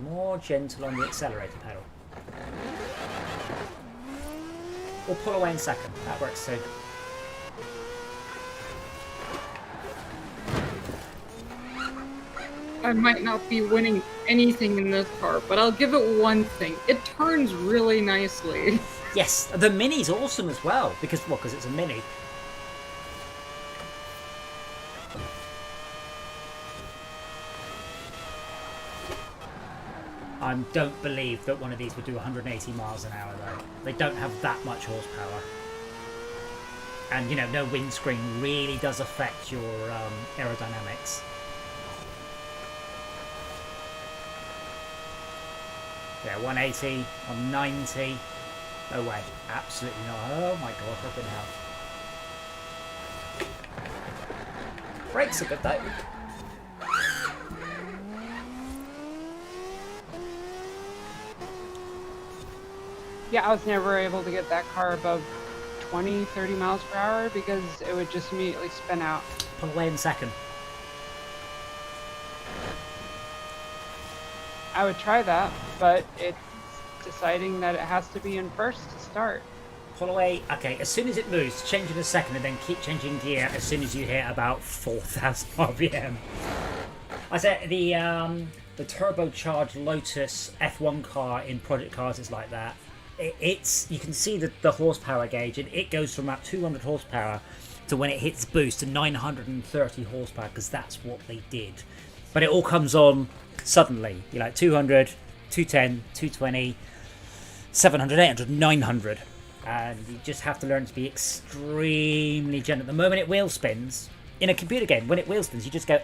More gentle on the accelerator pedal. Or pull away in second. That works too. I might not be winning anything in this car, but I'll give it one thing. It turns really nicely. Yes, the Mini's awesome as well. Because it's a Mini. I don't believe that one of these would do 180 miles an hour though. They don't have that much horsepower. And you know, no windscreen really does affect your aerodynamics. Yeah, 180, 190. No way. Absolutely not. Oh my god, flipping hell. Brakes are good though. Yeah, I was never able to get that car above 20, 30 miles per hour because it would just immediately spin out. Pull away in second. I would try that, but it's deciding that it has to be in first to start. Pull away. Okay, as soon as it moves, change in a second and then keep changing gear as soon as you hit about 4,000 RPM. I said the turbocharged Lotus F1 car in Project Cars is like that. It's you can see the horsepower gauge, and it goes from about 200 horsepower to when it hits boost to 930 horsepower, because that's what they did. But it all comes on suddenly. You're like 200, 210, 220, 700, 800, 900. And you just have to learn to be extremely gentle. The moment it wheel spins, in a computer game, when it wheel spins, you just go,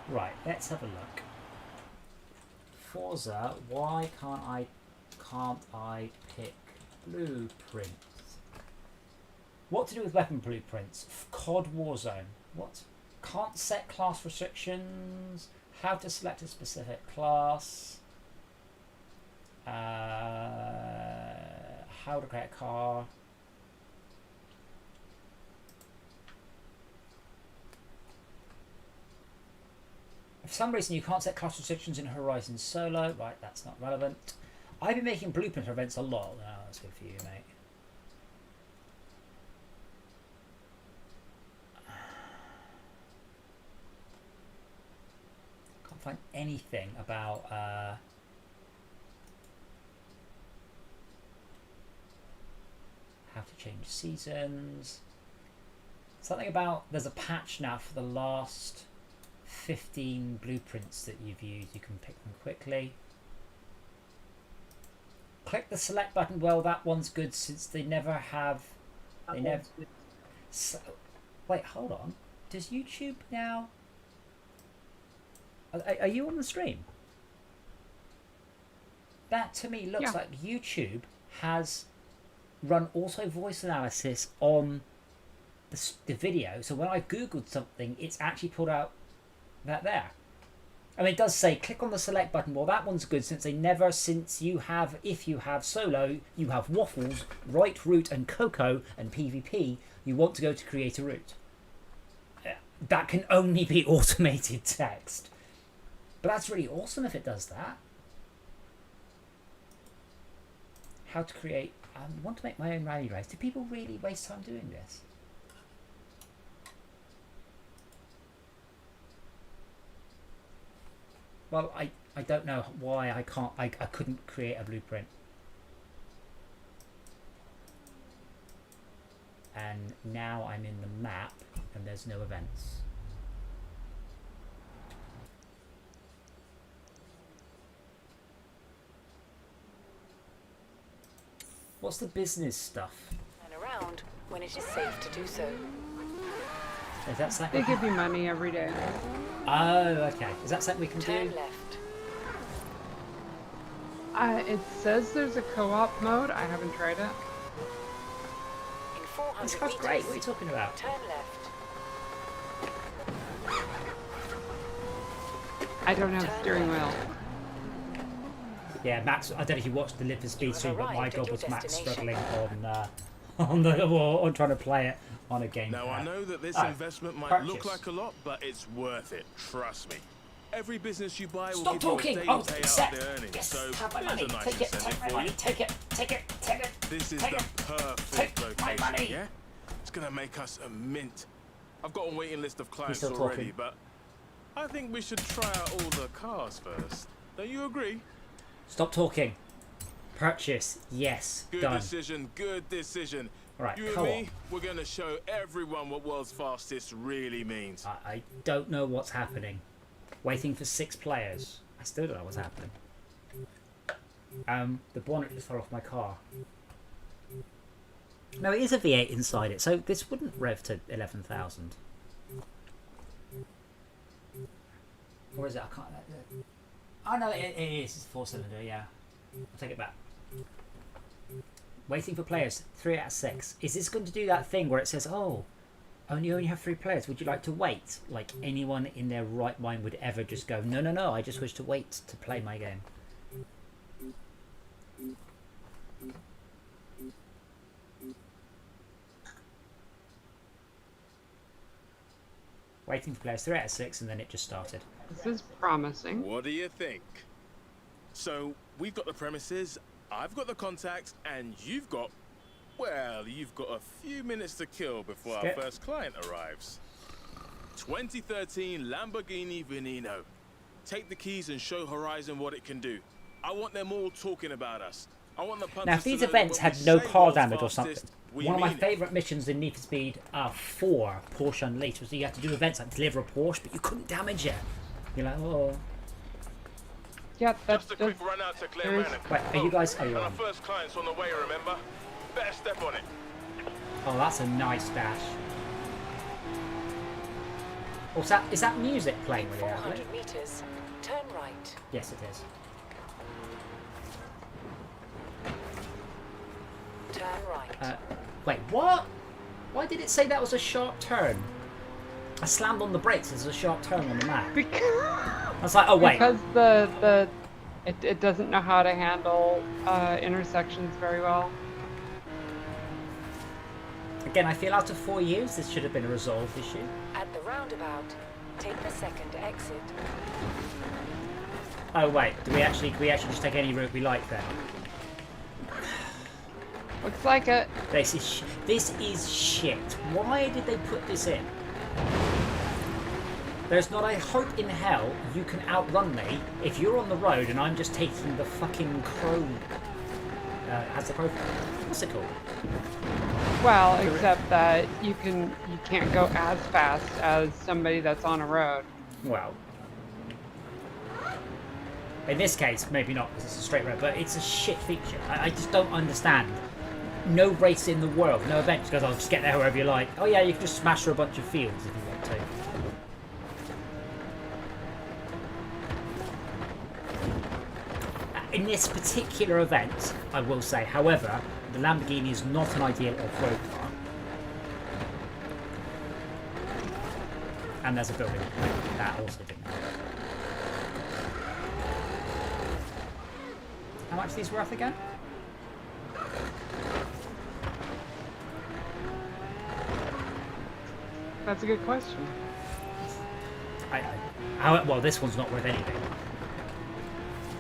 Right, let's have a look. Forza, why can't I pick blueprints? What to do with weapon blueprints? COD Warzone. What? Can't set class restrictions. How to select a specific class. How to create a car. For some reason you can't set class restrictions in Horizon Solo. Right, that's not relevant. I've been making blueprint events a lot. Oh, that's good for you, mate. Can't find anything about how to change seasons. Something about there's a patch now for the last 15 blueprints that you've used. You can pick them quickly. Click the select button. Well, that one's good since they never have. They never. So, wait, hold on. Does YouTube now? Are you on the stream? That to me looks like YouTube has run auto voice analysis on the video. So when I googled something, it's actually pulled out that there. I mean, it does say click on the select button. Well, that one's good since if you have solo, you have waffles, right route and cocoa and PvP, you want to go to create a route. That can only be automated text. But that's really awesome if it does that. How to create, I want to make my own rally race. Do people really waste time doing this? Well, I don't know why I couldn't create a blueprint. And now I'm in the map and there's no events. What's the business stuff? And around when it is safe to do so. Is that something? They give you money every day. Oh, okay. Is that something we can Turn do? left. It says there's a co-op mode. I haven't tried it. In 400 This car's meters, great. What are you talking about? turn left. I don't have a steering wheel. Yeah, Max. I don't know if you watched the Live for Speed stream, but my arrived at god your was Max destination. struggling on trying to play it on a game. Now I know that this Oh, investment might purchase. look like a lot, but it's worth it. Trust me. Every business you buy will Stop give talking! you a Oh, daily payout accept! of their earnings. Yes, So have my there's money. a nice Take it, incentive take my for money. you. Take it, take it, take it. This is take the it. perfect Take my location, money. yeah? It's gonna make us a mint. I've got a waiting list of clients still already, talking. but I think we should try out all the cars first. Don't you agree? Stop talking. Purchase. Yes. Good Done. decision, good decision. Right, You and co-op. me, we're gonna show everyone what world's fastest really means. I don't know what's happening. Waiting for 6 players. I still don't know what's happening. The bonnet just fell off my car. No, it is a V8 inside it, so this wouldn't rev to 11,000. Or is it? I can't. Oh no, it is. It's 4-cylinder. Yeah, I'll take it back. Waiting for players. 3 out of 6. Is this going to do that thing where it says, "Oh, only have 3 players. Would you like to wait?" Like anyone in their right mind would ever just go, "No, no, no. I just wish to wait to play my game." Waiting for players. 3 out of 6, and then it just started. This is promising. What do you think? So, we've got the premises, I've got the contacts, and you've got... Well, you've got a few minutes to kill before our first client arrives. 2013 Lamborghini Veneno. Take the keys and show Horizon what it can do. I want them all talking about us. I want the now, if these events had no car damage or something, one of my favourite missions in Need for Speed 4 Porsche Unleashed was that you had to do events like deliver a Porsche, but you couldn't damage it. You're like, oh. Yeah, that's just a quick run out to Glen Rannoch. Wait, are you guys? Are you on? Our first client's on the way, remember? Better step on it. Oh, that's a nice dash. Oh, is that music playing really loudly? 400 meters, turn right. Yes, it is. Turn right. Wait, what? Why did it say that was a sharp turn? I slammed on the brakes as a sharp turn on the map. I was like, oh wait. Because it doesn't know how to handle intersections very well. Again, I feel after 4 years this should have been a resolved issue. At the roundabout, take the second exit. Oh wait, do we actually just take any route we like then? Looks like it. This is shit. Why did they put this in? There's not a hope in hell you can outrun me if you're on the road and I'm just taking the fucking crow. Has the crow? What's it called? Well, except that you can't go as fast as somebody that's on a road. Well, in this case, maybe not because it's a straight road, but it's a shit feature. I just don't understand. No race in the world, no event just goes, I'll just get there wherever you like. Oh yeah, you can just smash through a bunch of fields if you want to. In this particular event, I will say, however, the Lamborghini is not an ideal off-road car. And there's a building. That also didn't help. How much are these worth again? That's a good question. Well, this one's not worth anything.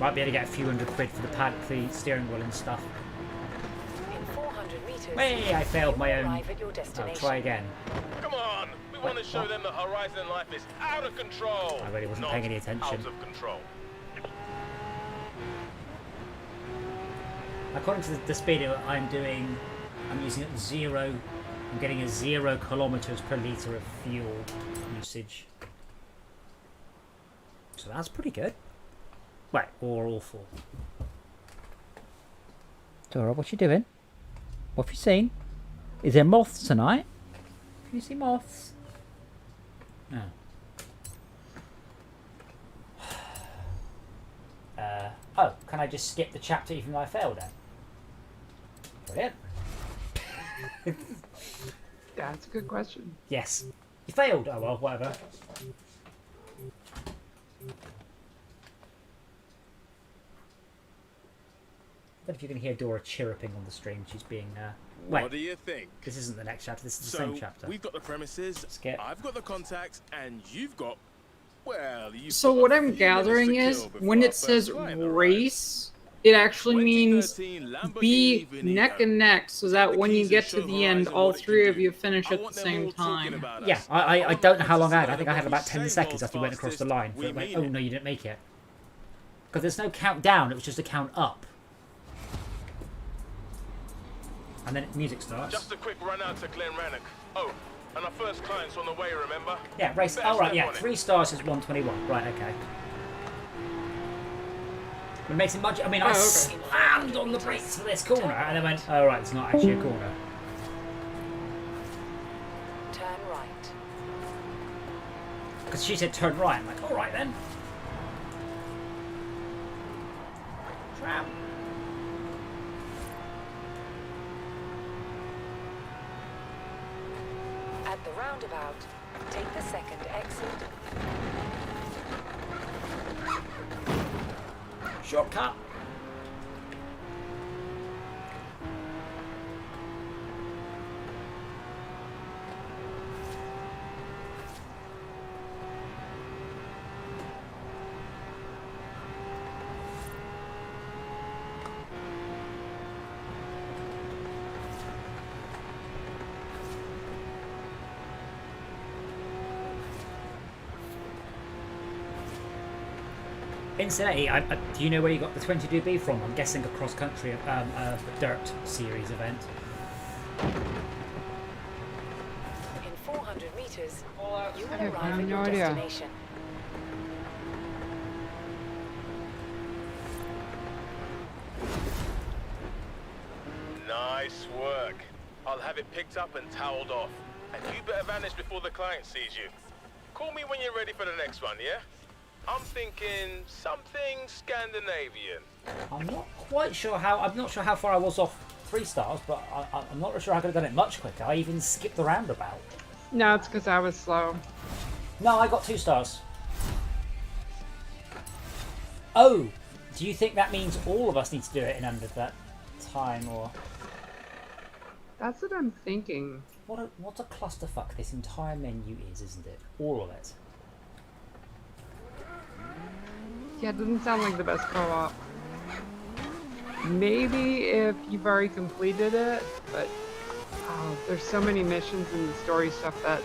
Might be able to get a few £100 for the steering wheel and stuff. In 400 meters, Hey, I failed my own. I'll try again. Come on, we want to show them that Horizon life is out of control. I really wasn't paying any attention. Out of control. According to the speed I'm using it 0. I'm getting a 0 kilometers per litre of fuel usage. So that's pretty good. Wait, or awful. Dora, what you doing? What have you seen? Is there moths tonight? Can you see moths? No. Oh, can I just skip the chapter even though I failed it? Brilliant. That's a good question. Yes. You failed. Oh well, whatever. I bet if you can hear Dora chirruping on the stream, she's being wait, what do you think? This isn't the next chapter, this is the same chapter. We've got the premises, skip. I've got the contacts, and you've got... Well, so what I'm gathering is, when it says race, it actually means be neck and neck, so that when you get to the end, all 3 of you finish at the same time. Yeah, I don't know how long I had. I think I had about 10 seconds after we went across the line. For it went, oh no, you didn't make it. Because there's no countdown, it was just a count up. And then music starts. Just a quick run out to Glen Rannoch. Oh, and our first client's on the way, remember? Yeah, race. Oh, right, yeah. 3 stars is 121. Right, okay. It makes it much. I mean, I slammed on the brakes for this corner, and then went, oh, right, it's not actually a corner. Turn right. Because she said turn right. I'm like, all right then. Ram. At the roundabout, take the second exit. Shortcut. Incidentally, do you know where you got the 22B from? I'm guessing a cross-country dirt series event. In 400 meters, you will I have arrive at no your idea. destination. Nice work. I'll have it picked up and toweled off. And you better vanish before the client sees you. Call me when you're ready for the next one, yeah? I'm thinking something Scandinavian. I'm not quite sure how. I'm not sure how far I was off 3 stars, but I'm not sure I could have done it much quicker. I even skipped the roundabout. No, it's because I was slow. No, I got 2 stars. Oh, do you think that means all of us need to do it in under that time, or That's what I'm thinking. what a clusterfuck this entire menu is, isn't it? All of it. Yeah, it doesn't sound like the best co-op. Maybe if you've already completed it, but there's so many missions and story stuff that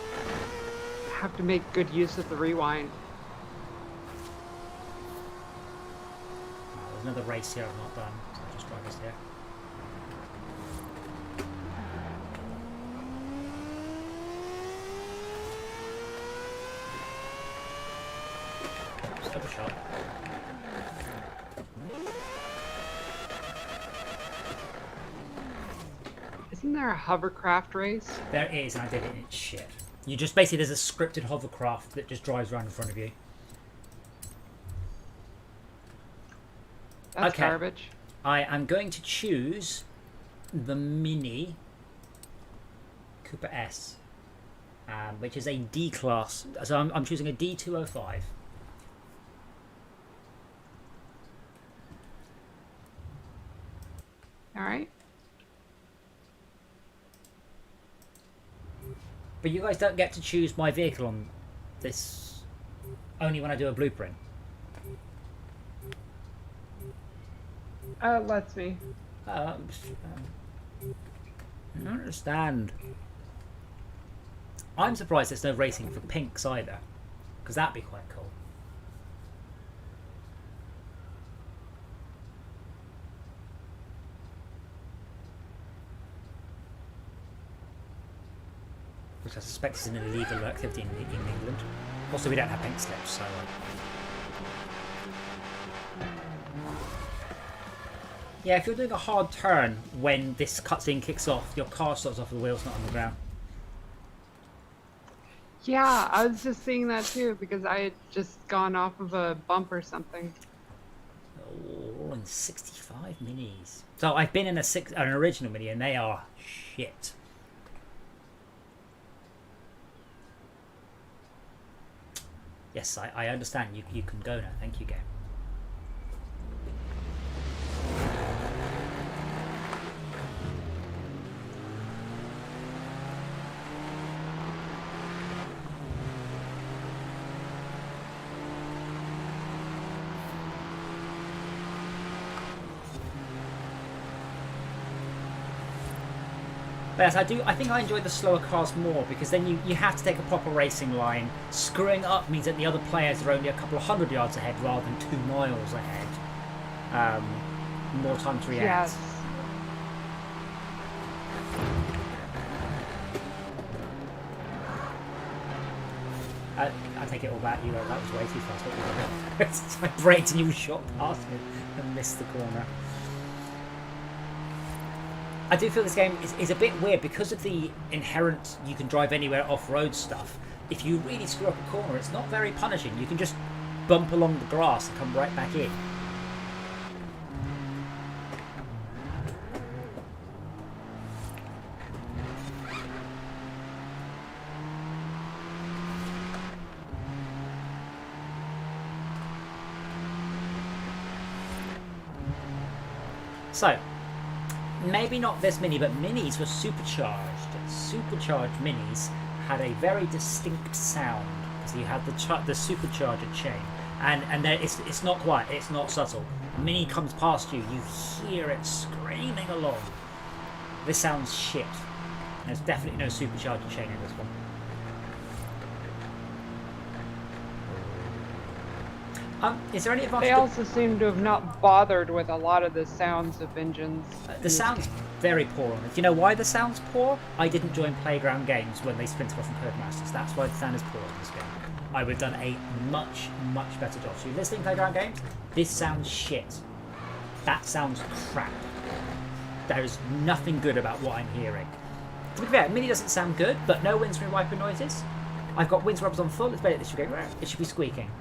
have to make good use of the rewind. There's another race here I've not done, so I'll just drive us here. Just have a shot. Isn't there a hovercraft race? There is, and I did it, and it's shit. You just basically, there's a scripted hovercraft that just drives around in front of you. That's Okay. garbage. I am going to choose the Mini Cooper S, which is a D class. So I'm choosing a D205. All right. But you guys don't get to choose my vehicle on this, only when I do a blueprint. Lets me. I don't understand. I'm surprised there's no racing for pinks either, because that'd be quite cool. Which I suspect is an illegal activity in England. Also, we don't have pink slips, so... Yeah, if you're doing a hard turn when this cutscene kicks off, your car starts off with the wheels not on the ground. Yeah, I was just seeing that too because I had just gone off of a bump or something. Oh, and 65 minis. So I've been in an original mini and they are shit. Yes, I understand. You can go now. Thank you, game. But yes, I think I enjoy the slower cars more because then you have to take a proper racing line. Screwing up means that the other players are only a couple of 100 yards ahead rather than 2 miles ahead. More time to react. Yes. I take it all back. That was way too fast. What was it? I braked and you shot past me and missed the corner. I do feel this game is a bit weird because of the inherent you can drive anywhere off-road stuff. If you really screw up a corner, it's not very punishing. You can just bump along the grass and come right back in. So, maybe not this Mini, but Minis were supercharged. Supercharged Minis had a very distinct sound because you had the supercharger chain, and there, it's not quiet, it's not subtle. Mini comes past you, you hear it screaming along. This sounds shit. There's definitely no supercharger chain in this one. Is there any advantage? They also seem to have not bothered with a lot of the sounds of engines. The sound's very poor on it. Do you know why the sound's poor? I didn't join Playground Games when they splintered off from Codemasters. That's why the sound is poor in this game. I would have done a much, much better job. So you're listening to Playground Games? This sounds shit. That sounds crap. There is nothing good about what I'm hearing. To be fair, Mini doesn't sound good, but no windscreen wiper noises. I've got windscreen wipers on full. It's better. It should be squeaking.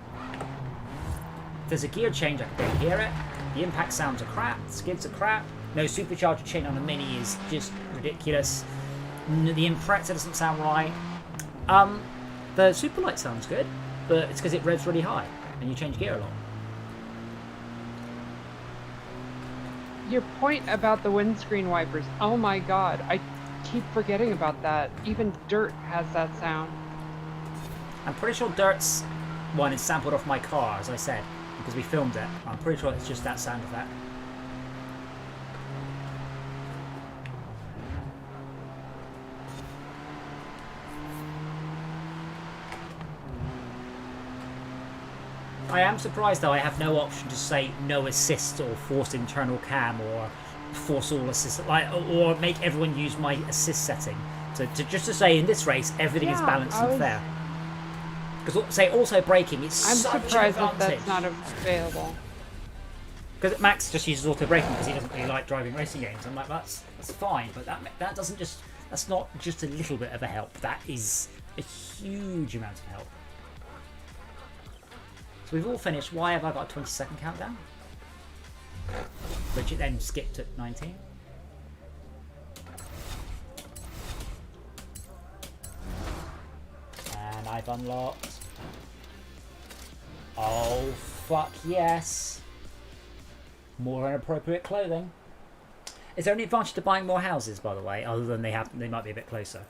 There's a gear change, I can barely hear it. The impact sounds are crap, the skids are crap. No supercharger chain on a Mini is just ridiculous. The impressor doesn't sound right. The Superlight sounds good, but it's because it revs really high and you change gear a lot. Your point about the windscreen wipers, oh my god, I keep forgetting about that. Even Dirt has that sound. I'm pretty sure Dirt's one is sampled off my car, as I said, because we filmed it. I'm pretty sure it's just that sound effect. I am surprised though I have no option to say no assist or force internal cam or force all assist, or make everyone use my assist setting. So just to say in this race everything is balanced and fair. Because say also braking, it's such an advantage. I'm surprised that that's not available. Because Max just uses auto braking because he doesn't really like driving racing games. I'm like, that's fine, but that doesn't just, that's not just a little bit of a help. That is a huge amount of help. So we've all finished. Why have I got a 20-second countdown? Which it then skipped at 19. And I've unlocked. Oh, fuck yes. More inappropriate clothing. Is there any advantage to buying more houses, by the way, other than they might be a bit closer?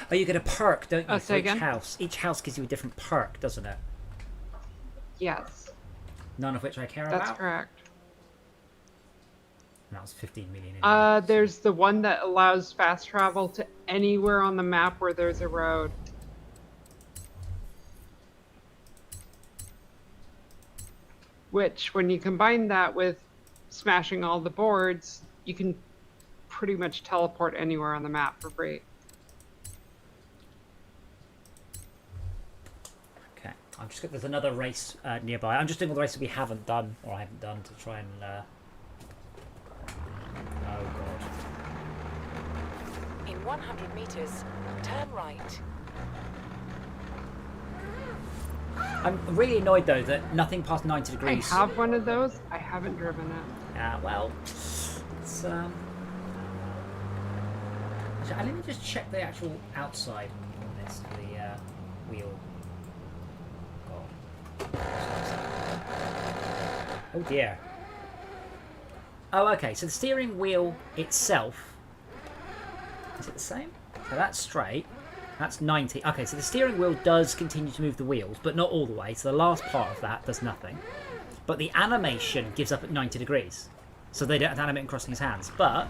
Oh, you get a perk, don't you, for each house? Each house gives you a different perk, doesn't it? Yes. None of which I care about? That's correct. And that was 15 million. There's the one that allows fast travel to anywhere on the map where there's a road. Which, when you combine that with smashing all the boards, you can pretty much teleport anywhere on the map for free. Okay, I'm just there's another race nearby. I'm just doing all the races we haven't done, or I haven't done, to try and. Oh god. In 100 meters, turn right. I'm really annoyed though that nothing past 90 degrees. I have one of those. I haven't driven it. Yeah, well, it's actually, let me just check the actual outside on this for the wheel. God. Oh dear. Oh, okay. So the steering wheel itself, is it the same? So that's straight. That's 90. Okay, so the steering wheel does continue to move the wheels, but not all the way. So the last part of that does nothing. But the animation gives up at 90 degrees. So they don't have to animate and crossing his hands. But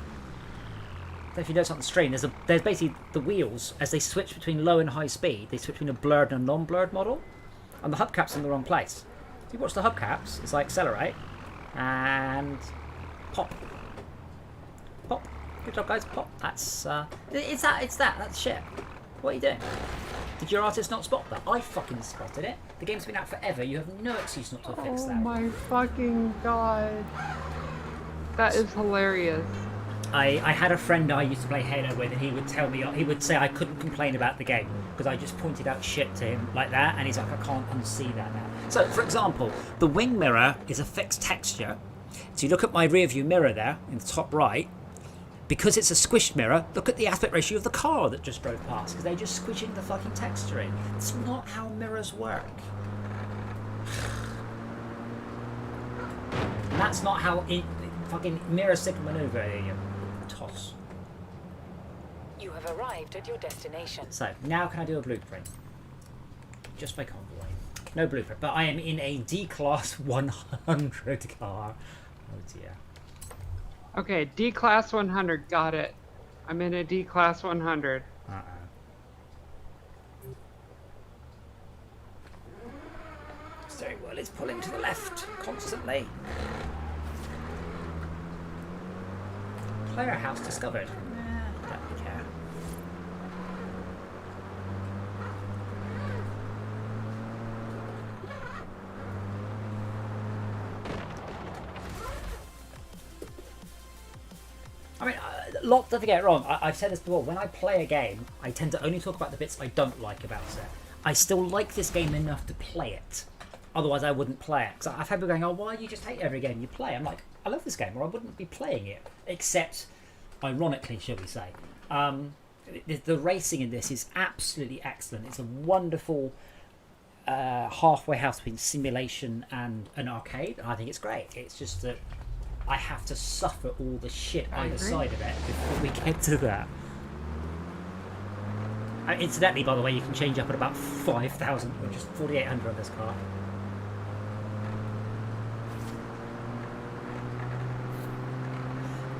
if you notice on the screen, there's basically the wheels, as they switch between low and high speed, they switch between a blurred and a non-blurred model. And the hubcap's in the wrong place. If you watch the hubcaps, it's like accelerate and pop. Pop. Good job, guys. Pop. That's that's shit. What are you doing? Did your artist not spot that? I fucking spotted it. The game's been out forever. You have no excuse not to have fixed that. Oh my fucking god. That is hilarious. I had a friend I used to play Halo with, and he would tell me, he would say I couldn't complain about the game because I just pointed out shit to him like that, and he's like, I can't unsee that now. So, for example, the wing mirror is a fixed texture. So you look at my rear view mirror there in the top right. Because it's a squished mirror, look at the aspect ratio of the car that just drove past, because they're just squishing the fucking texture in. It's not how mirrors work. That's not how fucking mirror stick maneuver, you toss. You have arrived at your destination. So, now can I do a blueprint? Just by convoy. No blueprint, but I am in a D-Class 100 car. Oh dear. Okay, D-Class 100, got it. I'm in a D-Class 100. Steering wheel is pulling to the left constantly. Player house discovered. Don't really care. I mean, don't get it wrong. I've said this before. When I play a game, I tend to only talk about the bits I don't like about it. I still like this game enough to play it. Otherwise, I wouldn't play it. Because I've had people going, oh, why do you just hate every game you play? I'm like, I love this game, or I wouldn't be playing it. Except, ironically, shall we say. The racing in this is absolutely excellent. It's a wonderful halfway house between simulation and an arcade. I think it's great. It's just that I have to suffer all the shit either side of it before we get to that. Incidentally, by the way, you can change up at about 5,000, or just 4,800 on this car.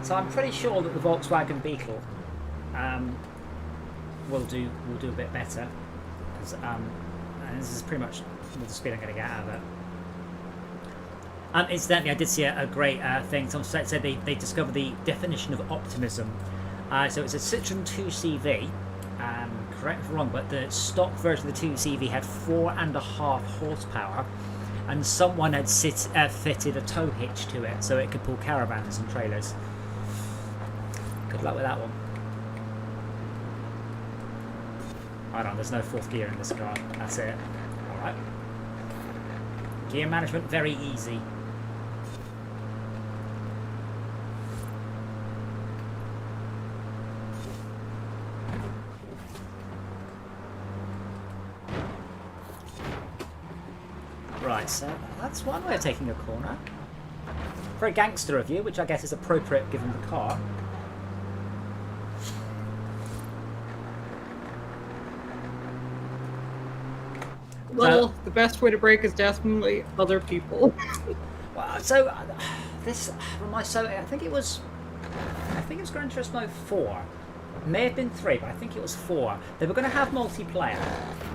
So I'm pretty sure that the Volkswagen Beetle will do a bit better, because and this is pretty much the speed I'm going to get out of it. Incidentally, I did see a great thing. Someone said they discovered the definition of optimism. So it's a Citroen 2CV. Correct me if I'm wrong, but the stock version of the 2CV had 4.5 horsepower, and someone had fitted a tow hitch to it so it could pull caravans and trailers. Good luck with that one. Hold on, there's no fourth gear in this car. That's it. Alright. Gear management, very easy. Right, so that's one way of taking a corner. Very gangster of you, which I guess is appropriate given the car. Well, the best way to break is definitely other people. Well, so this reminds. So I think it was Gran Turismo 4. It may have been 3, but I think it was 4. They were going to have multiplayer,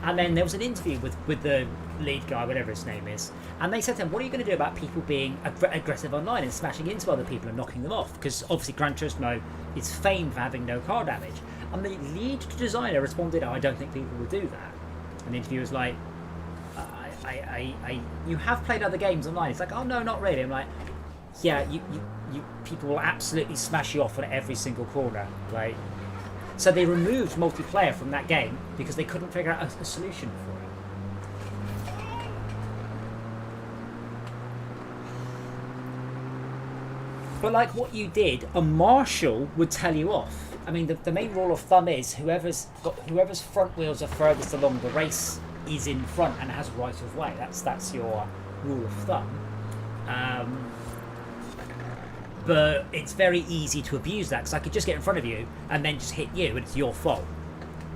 and then there was an interview with the lead guy, whatever his name is, and they said to him, "What are you going to do about people being aggressive online and smashing into other people and knocking them off?" Because obviously Gran Turismo is famed for having no car damage. And the lead designer responded, "Oh, I don't think people will do that." And the interviewer was like, you have played other games online. It's like, oh no, not really. I'm like, yeah, you people will absolutely smash you off on every single corner. Like, so they removed multiplayer from that game because they couldn't figure out a solution for it. But like what you did, a marshal would tell you off. I mean, the main rule of thumb is whoever's front wheels are furthest along the race is in front and has right of way. That's your rule of thumb. But it's very easy to abuse that, because I could just get in front of you and then just hit you and it's your fault.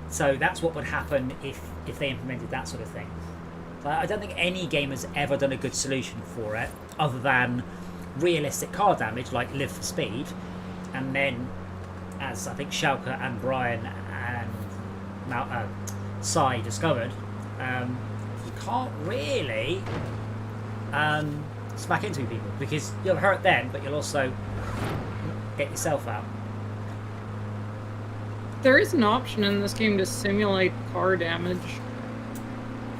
So that's what would happen if they implemented that sort of thing. So I don't think any game has ever done a good solution for it, other than realistic car damage like Live for Speed, and then, as I think Schalke and Brian and Sai discovered, you can't really smack into people, because you'll hurt them, but you'll also get yourself out. There is an option in this game to simulate car damage.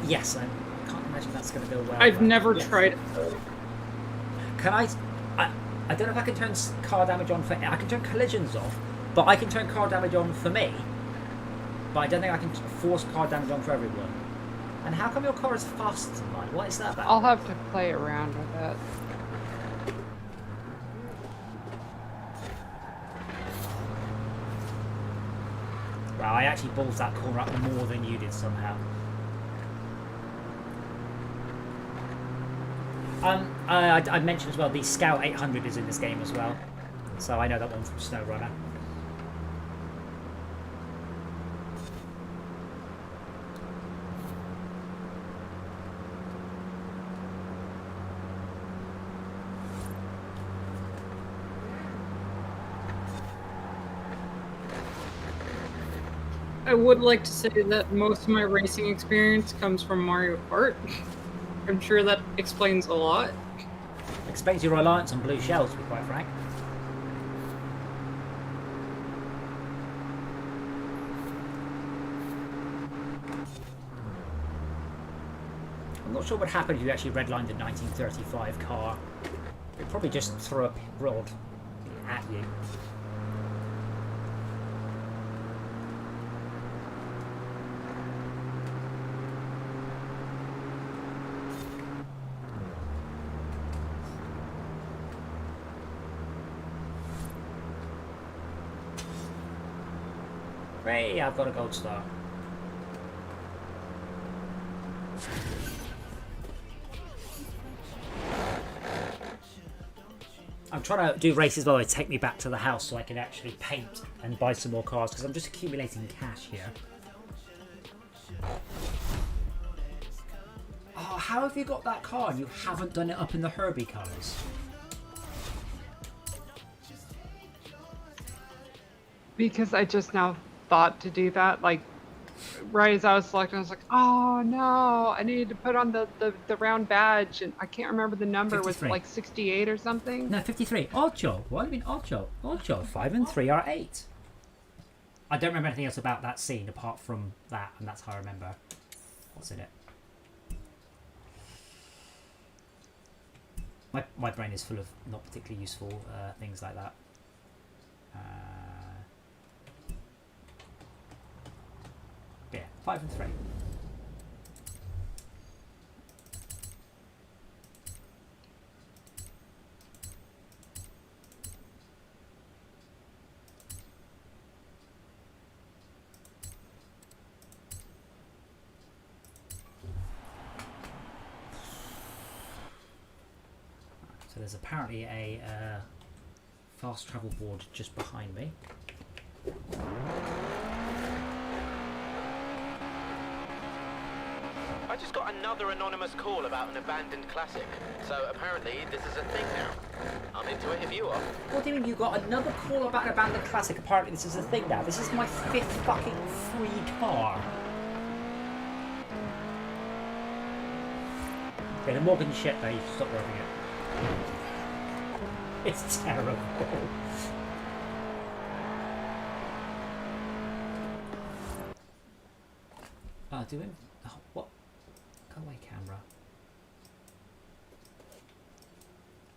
Yes, I can't imagine that's going to go well. I've never tried it. Can I don't know if I can turn car damage on for... I can turn collisions off, but I can turn car damage on for me. But I don't think I can force car damage on for everyone. And how come your car is faster than mine? What is that about? I'll have to play around with that. Well, I actually balls that corner up more than you did somehow. I mentioned as well the Scout 800 is in this game as well, so I know that one from SnowRunner. I would like to say that most of my racing experience comes from Mario Kart. I'm sure that explains a lot. Explains your reliance on blue shells, to be quite frank. I'm not sure what happened if you actually redlined a 1935 car. It probably just threw a rod at you. Hey, I've got a gold star. I'm trying to do races where they take me back to the house so I can actually paint and buy some more cars because I'm just accumulating cash here. Oh, how have you got that car and you haven't done it up in the Herbie colours? Because I just now thought to do that, like right as I was selecting, I was like, oh no, I needed to put on the round badge, and I can't remember the number. 53. Was like 68 or something? No, 53. Ocho. What do you mean Ocho? Ocho. 5 and 3 are 8. I don't remember anything else about that scene apart from that, and that's how I remember what's in it. My brain is full of not particularly useful things like that. Yeah, 5 and 3. So there's apparently a fast travel board just behind me. I just got another anonymous call about an abandoned classic. So apparently this is a thing now. I'm into it if you are. What do you mean you got another call about an abandoned classic? Apparently this is a thing now. This is my 5th fucking free car. Okay, the Morgan shit though, you should stop rubbing it. It's terrible. Oh, do him? Oh, what? Go away, camera.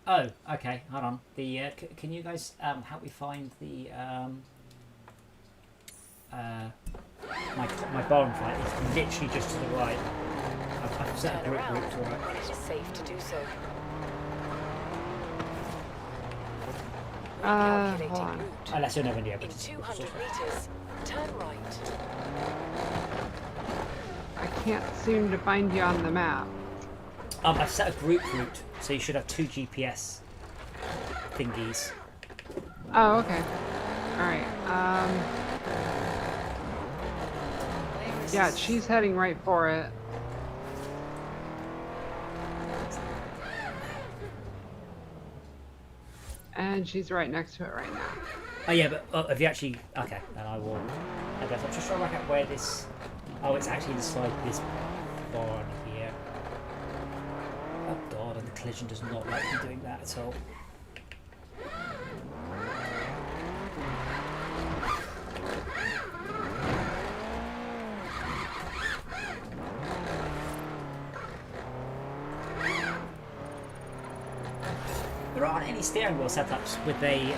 Oh, okay. Hold on. The can you guys help me find the my bonfire? It's literally just to the right. I've set a group route to it. When it is safe to do so. Hold on. Unless you're never near. In 200 meters, turn right. I can't seem to find you on the map. I've set a group route, so you should have 2 GPS thingies. Oh, okay. Alright, yeah, she's heading right for it. And she's right next to it right now. Oh yeah, but have you actually... Okay, then I will... I guess I'm just trying to work out where this... Oh, it's actually inside this barn here. Oh god, and the collision does not like me doing that at all. There aren't any steering wheel setups with a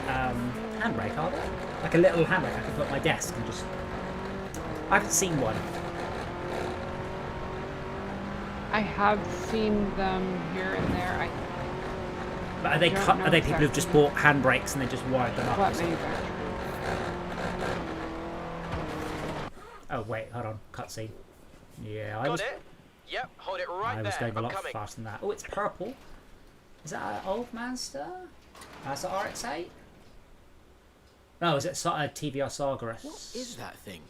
handbrake, are there? Like a little handbrake I can put on my desk and just... I haven't seen one. I have seen them here and there. But are they Are they people who've just bought handbrakes and they just wired them up? What manufacturer? Oh wait, hold on, cutscene. Yeah, Got it? Yep, hold it right there. I was going a I'm lot coming. faster than that. Oh, it's purple. Is that an old Manster? That's an RX-8? No, is it a TVR Sargeras? What is that thing?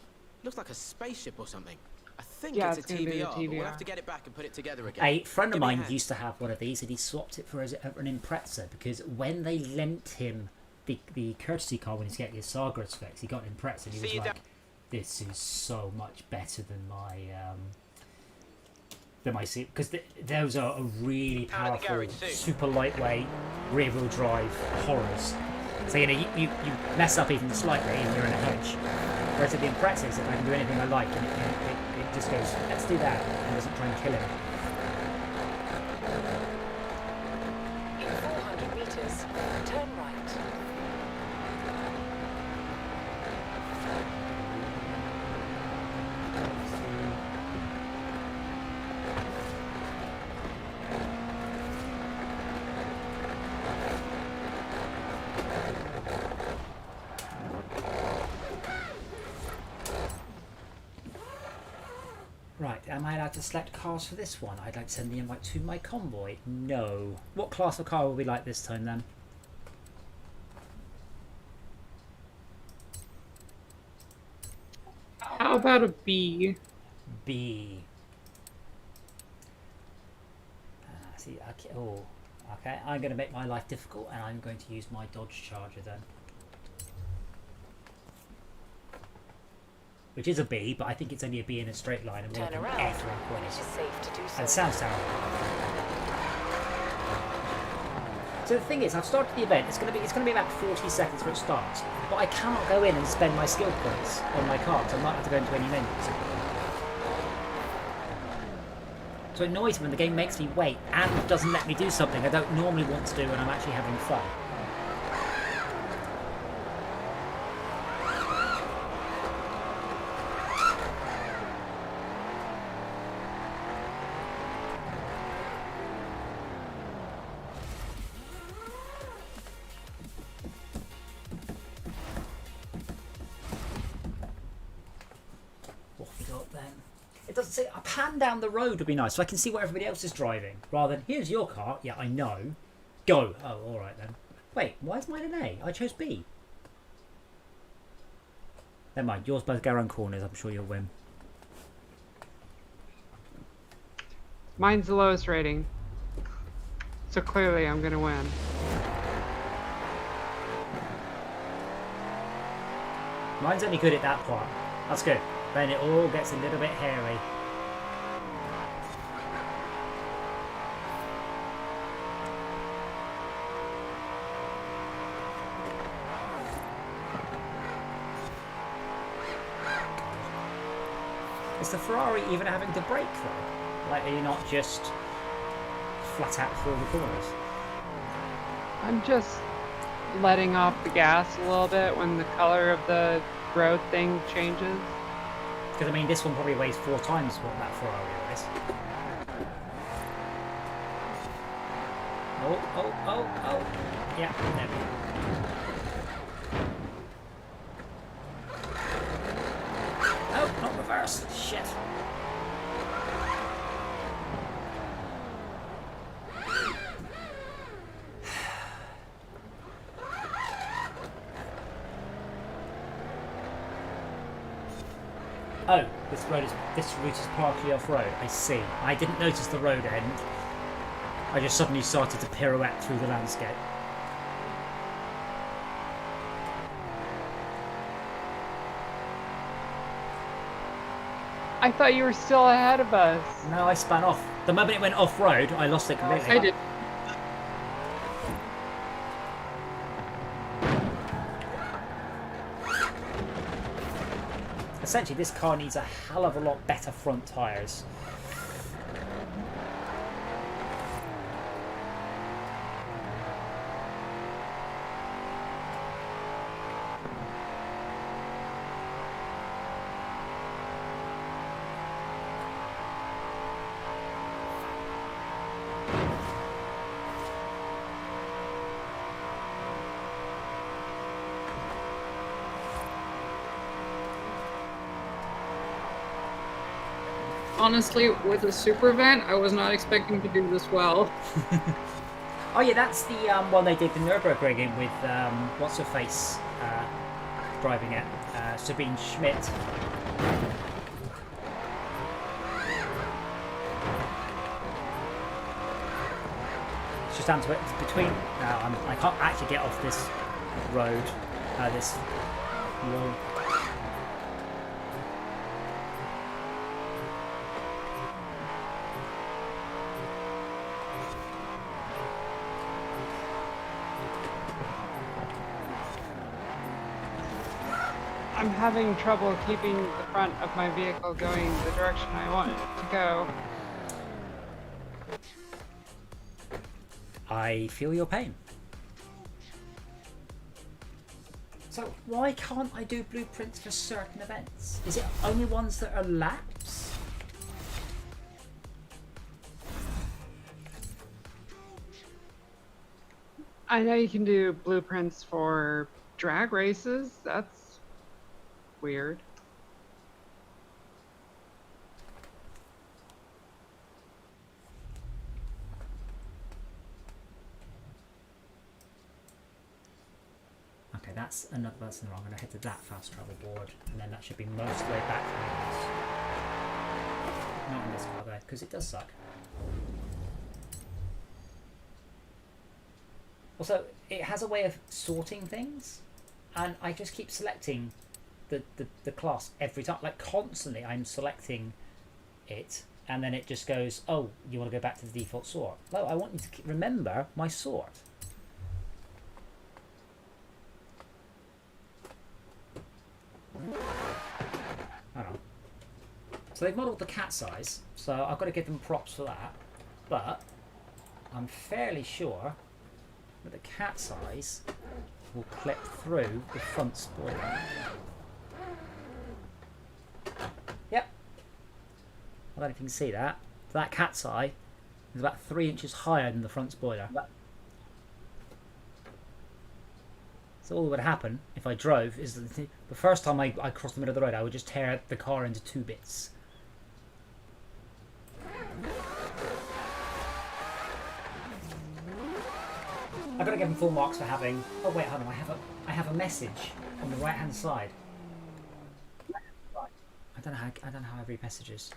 Looks like a spaceship or something. I think Yeah, it's it's a gonna be the TVR, but we'll TVR. have to get it back and put it together again. A friend of Give me a mine hand. used to have one of these and he swapped it for an Impreza because when they lent him the courtesy car when he's getting his Sargeras specs, he got an Impreza and he was See you like, this is so much better than my seat, because those are a really Out of the powerful, garage soon. super lightweight rear-wheel drive horrors. So you mess up even slightly and you're in a hedge. Whereas with the Imprezas, if I can do anything I like, and it just goes, let's do that, and doesn't try and kill him. In 400 meters, turn right. Right, am I allowed to select cars for this one? I'd like to send the invite to my convoy. No. What class of car will we like this time then? How about a B? B. See, okay, okay. I'm going to make my life difficult, and I'm going to use my Dodge Charger then. Which is a B, but I think it's only a B in a straight line. And Turn we're around F in when it corners. is safe to do so. And sounds terrible. So the thing is, I've started the event. It's going to be about 40 seconds before it starts. But I cannot go in and spend my skill points on my car, so I might have to go into any menus. So it annoys me when the game makes me wait and doesn't let me do something I don't normally want to do when I'm actually having fun. What have we got then? It doesn't say a pan down the road would be nice so I can see what everybody else is driving rather than here's your car. Yeah, I know. Go. Oh, all right then. Wait, why is mine an A? I chose B. Never mind. Yours both go around corners. I'm sure you'll win. Mine's the lowest rating. So clearly I'm gonna win. Mine's only good at that part. That's good. Then it all gets a little bit hairy. Is the Ferrari even having to brake though? Like, are you not just flat out through the corners? I'm just letting off the gas a little bit when the color of the road thing changes. Because I mean, this one probably weighs 4 times what that Ferrari weighs. Oh. Yeah, there we go. Oh, not reverse. Shit. Oh, this route is partly off-road. I see. I didn't notice the road end. I just suddenly started to pirouette through the landscape. I thought you were still ahead of us. No, I spun off. The moment it went off-road, I lost it completely. I did. Essentially, this car needs a hell of a lot better front tyres. Honestly, with a super event, I was not expecting to do this well. Oh yeah, that's the one they did the Nürburgring with what's her face driving it, Sabine Schmidt. It's just down to it between. I can't actually get off this road, this wall. I'm having trouble keeping the front of my vehicle going the direction I want it to go. I feel your pain. So why can't I do blueprints for certain events? Is it only ones that are laps? I know you can do blueprints for drag races. That's weird. Okay, that's another. That's the wrong. I'm gonna head to that fast travel board, and then that should be most of the way back from the house. Not in this car though, because it does suck. Also, it has a way of sorting things, and I just keep selecting the class every time. Like constantly, I'm selecting it, and then it just goes, "Oh, you want to go back to the default sort?" No, I want you to remember my sort. Hold on. So they've modelled the cat size, so I've got to give them props for that. But I'm fairly sure that the cat size will clip through the front spoiler. Yep. I don't know if you can see that. That cat's eye is about 3 inches higher than the front spoiler. So all that would happen if I drove is that the first time I crossed the middle of the road, I would just tear the car into 2 bits. I've got to give them full marks for having. Oh wait, hold on. I have a message on the right hand side. I don't know how I read messages.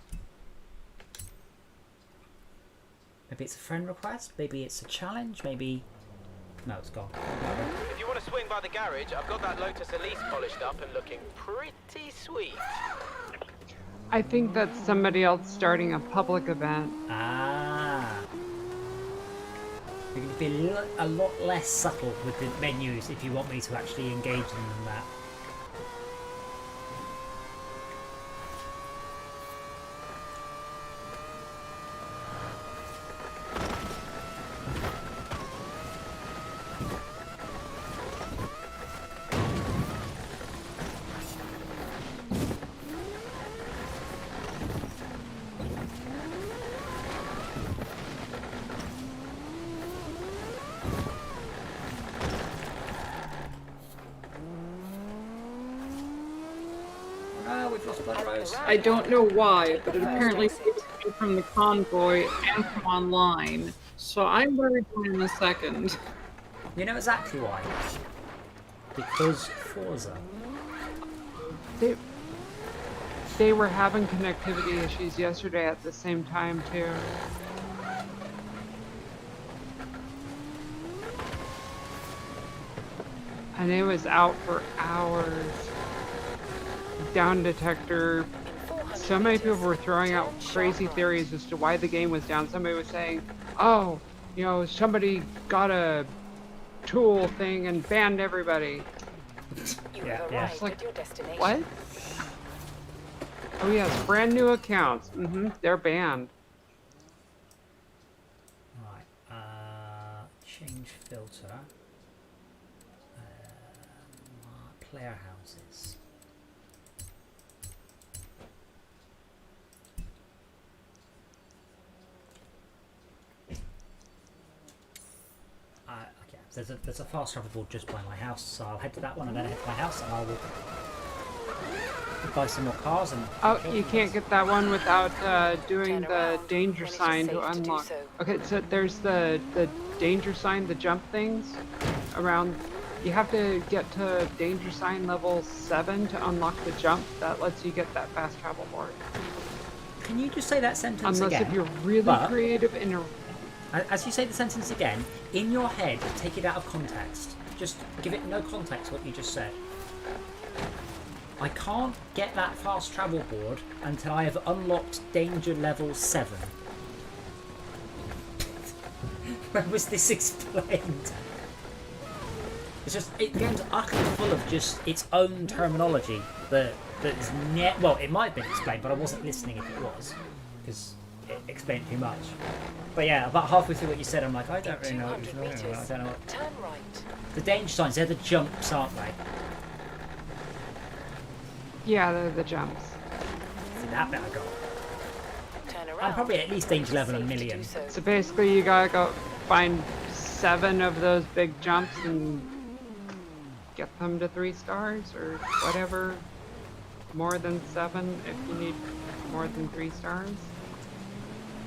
Maybe it's a friend request. Maybe it's a challenge. Maybe. No, it's gone. If you want to swing by the garage, I've got that Lotus Elise polished up and looking pretty sweet. I think that's somebody else starting a public event. Ah. You can be a lot less subtle with the menus if you want me to actually engage them in that. I don't know why, but it apparently saves me from the convoy and from online. So I'm worried in a second. You know exactly why? Because Forza. They were having connectivity issues yesterday at the same time too. And it was out for hours. Down detector. So many people were throwing out crazy theories as to why the game was down. Somebody was saying, oh, you know, somebody got a tool thing and banned everybody. Yeah. It's like, what? Oh yes, brand new accounts. They're banned. Right. Change filter. Player houses. Okay, there's a fast travel board just by my house, so I'll head to that one and then head to my house and I will buy some more cars and. Oh, you can't get that one without doing the danger sign to unlock. Okay, so there's the danger sign, the jump things, around. You have to get to danger sign level 7 to unlock the jump. That lets you get that fast travel board. Can you just say that sentence Unless again? if you're really creative in a... As you say the sentence again, in your head, take it out of context. Just give it no context what you just said. I can't get that fast travel board until I have unlocked danger level 7. Where was this explained? It's just, the game's utterly full of just its own terminology that is well, it might have been explained, but I wasn't listening if it was, because it explained too much. But yeah, about halfway through what you said, I'm like, I don't really know what you're talking about. I don't know what... Turn right. The danger signs, they're the jumps, aren't they? Yeah, they're the jumps. See, that bit I got. Turn around. I'm probably at least danger level a Safe to million. do so. So basically you gotta go find 7 of those big jumps and get them to 3 stars or whatever. More than 7 if you need more than 3 stars.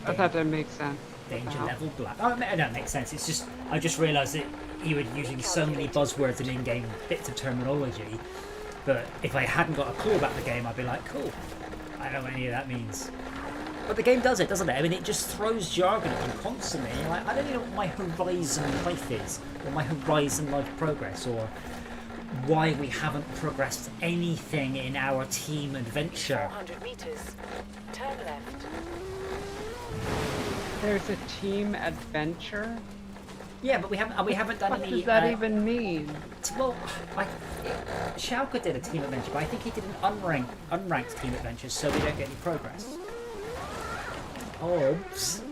I thought that makes sense. Danger level black. Oh, no, it makes sense. It's just, I just realised that you were using so many buzzwords and in-game bits of terminology that if I hadn't got a clue about the game, I'd be like, cool, I don't know what any of that means. But the game does it, doesn't it? I mean, it just throws jargon at you constantly. You're like, I don't even know what my Horizon life is, or my Horizon life progress, or why we haven't progressed anything in our team adventure. 400 meters. Turn left. There's a team adventure? Yeah, but we haven't done What any. does that even mean? Well, Schalke did a team adventure, but I think he did an unranked team adventure, so we don't get any progress. Oops.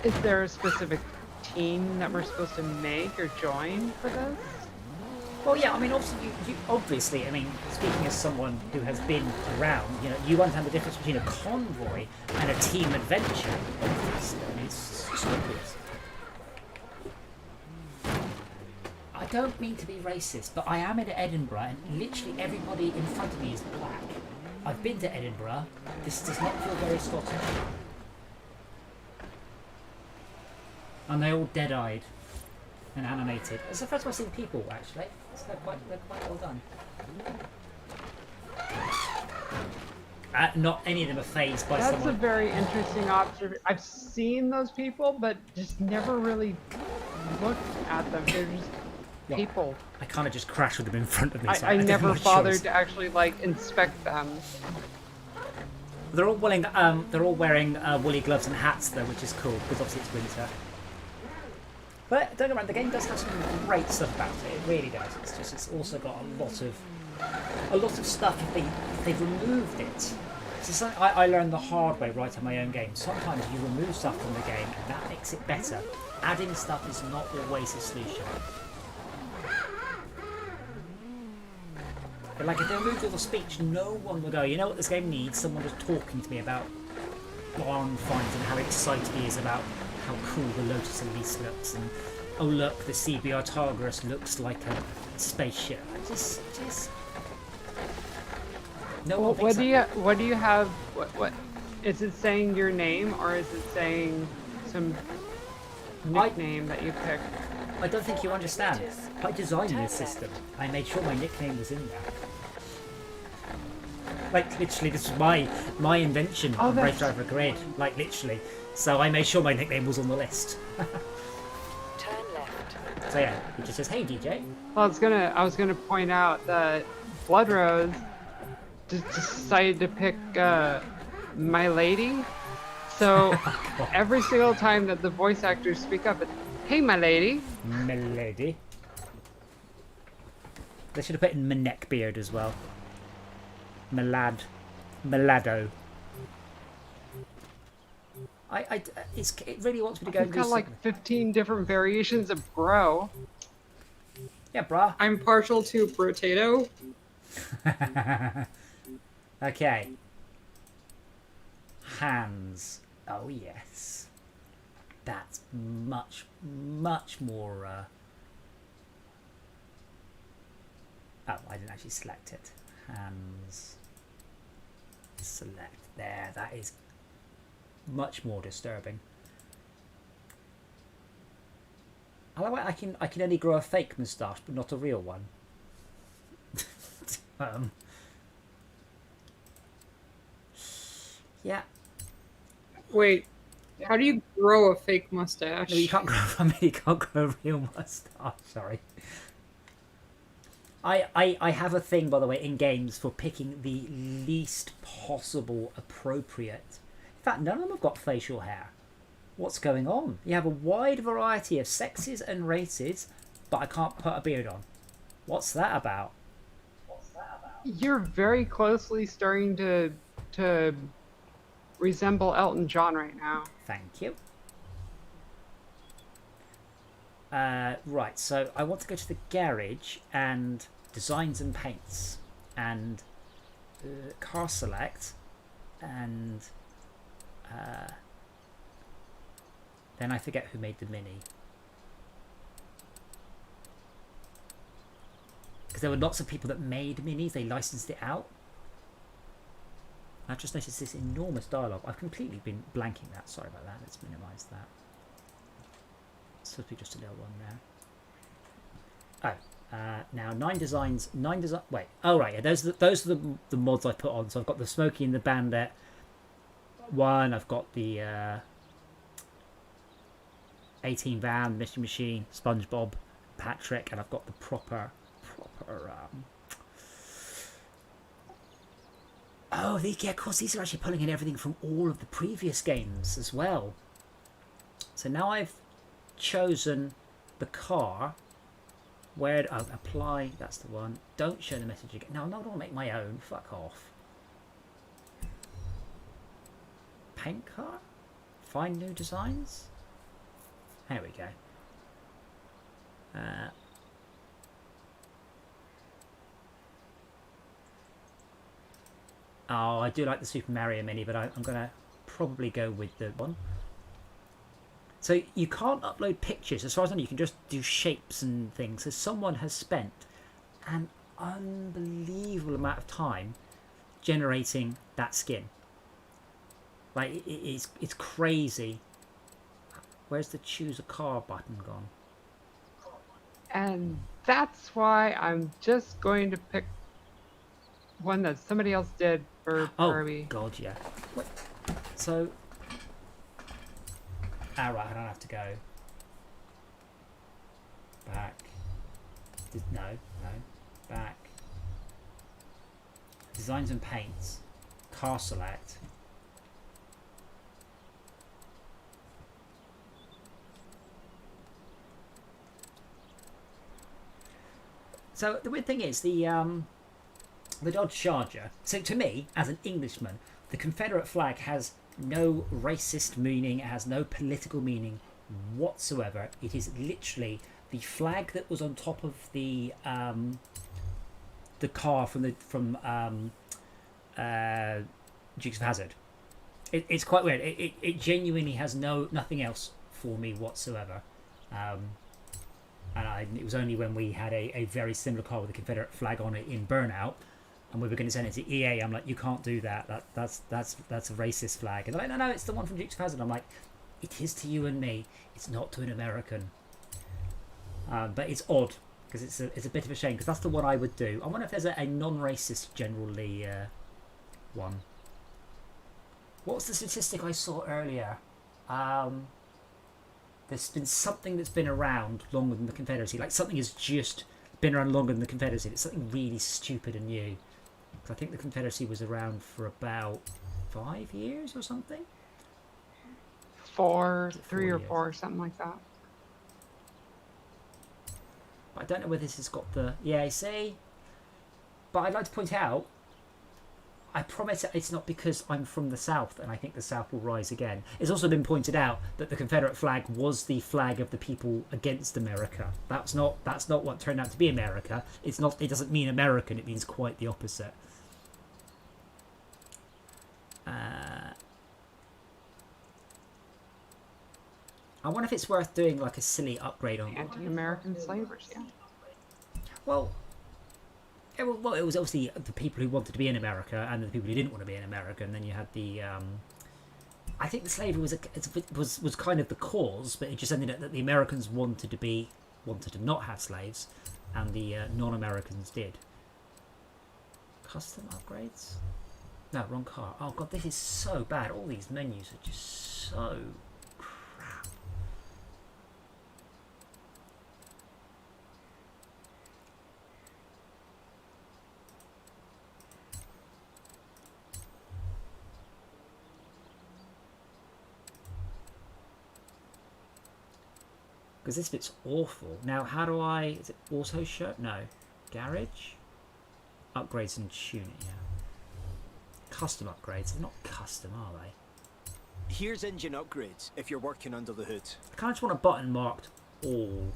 Is there a specific team that we're supposed to make or join for this? Well, yeah, I mean, obviously, I mean, speaking as someone who has been around, you know, you understand the difference between a convoy and a team adventure. Obviously, I mean, it's just obvious. I don't mean to be racist, but I am in Edinburgh, and literally everybody in front of me is black. I've been to Edinburgh. This does not feel very Scottish. And they're all dead-eyed and animated. It's the first time I've seen people, actually. So they're quite well done. Not any of them are phased by someone. That's a very interesting observation. I've seen those people, but just never really looked at them. They're just people. I kind of just crashed with them in front of me. So I didn't never have a bothered choice. to actually like inspect them. They're all wearing woolly gloves and hats though, which is cool because obviously it's winter. But don't get me wrong, the game does have some great stuff about it. It really does. It's just it's also got a lot of stuff if they've removed it. So something I learned the hard way writing my own game. Sometimes you remove stuff from the game and that makes it better. Adding stuff is not always a solution. But like if they removed all the speech, no one would go, you know what this game needs? Someone just talking to me about barn finds and how excited he is about how cool the Lotus Elise looks, and oh look, the CBR Tartarus looks like a spaceship. Just no one thinks that. What do you have? What is it saying? Your name, or is it saying some nickname that you picked? I don't think you understand. I designed this system. I made sure my nickname was in there. Like literally, this was my invention of Race Driver Grid. Like literally. So I made sure my nickname was on the list. Turn left. So yeah, it just says, "Hey DJ." Well, I was gonna point out that Blood Rose just decided to pick My Lady. So every single time that the voice actors speak up, it's, "Hey, my lady." My lady. They should have put in my neckbeard as well. Malado. It really wants me to go and You've do got like something. 15 different variations of bro. Yeah, brah. I'm partial to potato. Okay. Hands. Oh yes. That's much more. Oh, I didn't actually select it. Hands. Select. There. That is much more disturbing. I can only grow a fake moustache, but not a real one. Yeah. Wait, how do you grow a fake mustache? No, you can't grow. I mean, you can't grow a real moustache. Sorry. I have a thing, by the way, in games for picking the least possible appropriate. In fact, none of them have got facial hair. What's going on? You have a wide variety of sexes and races, but I can't put a beard on. What's that about? You're very closely starting to resemble Elton John right now. Thank you. Right, so I want to go to the garage and designs and paints and car select and then I forget who made the Mini. Because there were lots of people that made Minis, they licensed it out. I've just noticed this enormous dialogue. I've completely been blanking that. Sorry about that. Let's minimise that. It's supposed to be just a little one there. Oh, now 9 designs. Wait. Oh right, yeah. Those are the mods I put on. So I've got the Smokey and the Bandit one. I've got the 18 Van, Mystery Machine, SpongeBob, Patrick, and I've got the proper. Oh, yeah, of course, these are actually pulling in everything from all of the previous games as well. So now I've chosen the car. Where apply? That's the one. Don't show the message again. No, I'm not going to make my own. Fuck off. Paint car? Find new designs? There we go. Oh, I do like the Super Mario Mini, but I'm going to probably go with the one. So you can't upload pictures. As far as I know, you can just do shapes and things. So someone has spent an unbelievable amount of time generating that skin. Like, it's crazy. Where's the choose a car button gone? And that's why I'm just going to pick one that somebody else did for Barbie. Oh, God, yeah. Wait. So... Ah, right, I don't have to go. Back. No. Back. Designs and paints. Car select. So the weird thing is the Dodge Charger. So to me, as an Englishman, the Confederate flag has no racist meaning. It has no political meaning whatsoever. It is literally the flag that was on top of the car from Dukes of Hazzard. It's quite weird. It genuinely has nothing else for me whatsoever. And it was only when we had a very similar car with a Confederate flag on it in Burnout, and we were going to send it to EA. I'm like, you can't do that. That's a racist flag. And they're like, no, it's the one from Dukes of Hazzard. I'm like, it is to you and me. It's not to an American. But it's odd because it's a bit of a shame because that's the one I would do. I wonder if there's a non-racist generally one. What was the statistic I saw earlier? There's been something that's been around longer than the Confederacy. Like something has just been around longer than the Confederacy. It's something really stupid and new. I think the Confederacy was around for about 5 years or something. 3 or 4, something like that. But I don't know whether this has got the EAC. But I'd like to point out, I promise it's not because I'm from the South and I think the South will rise again. It's also been pointed out that the Confederate flag was the flag of the people against America. That's not what turned out to be America. It doesn't mean American, it means quite the opposite. I wonder if it's worth doing like a silly upgrade on anti-American slavers, yeah. Well, it was obviously the people who wanted to be in America and the people who didn't want to be in America, and then you had the I think the slavery was kind of the cause, but it just ended up that the Americans wanted to not have slaves, and the non-Americans did. Custom upgrades? No, wrong car. Oh god, this is so bad. All these menus are just so crap. Because this bit's awful. Now, how do I... Is it auto show? No. Garage? Upgrades and tuning, yeah. Custom upgrades. They're not custom, are they? Here's engine upgrades if you're working under the hood. I kind of just want a button marked all.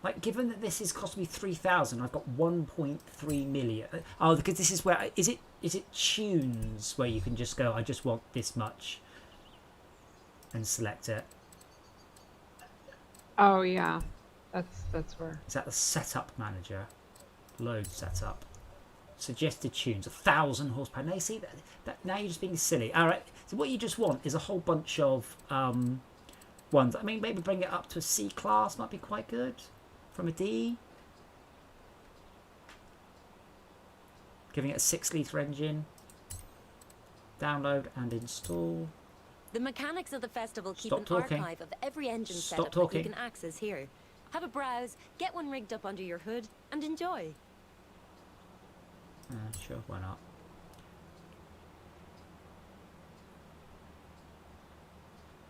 Like, given that this is cost me 3,000, I've got 1.3 million. Oh, because this is where... Is it tunes where you can just go, I just want this much, and select it? Oh yeah, that's where. Is that the setup manager? Load setup. Suggested tunes, 1,000 horsepower. Now you see that now you're just being silly. All right. So what you just want is a whole bunch of ones. I mean, maybe bring it up to a C class might be quite good. From a D. Giving it a 6-litre engine. Download and install. The mechanics of the festival keep Stop an talking. archive of every engine Stop setup talking. that you can access here. Have a browse, get one rigged up under your hood, and enjoy. Sure, why not?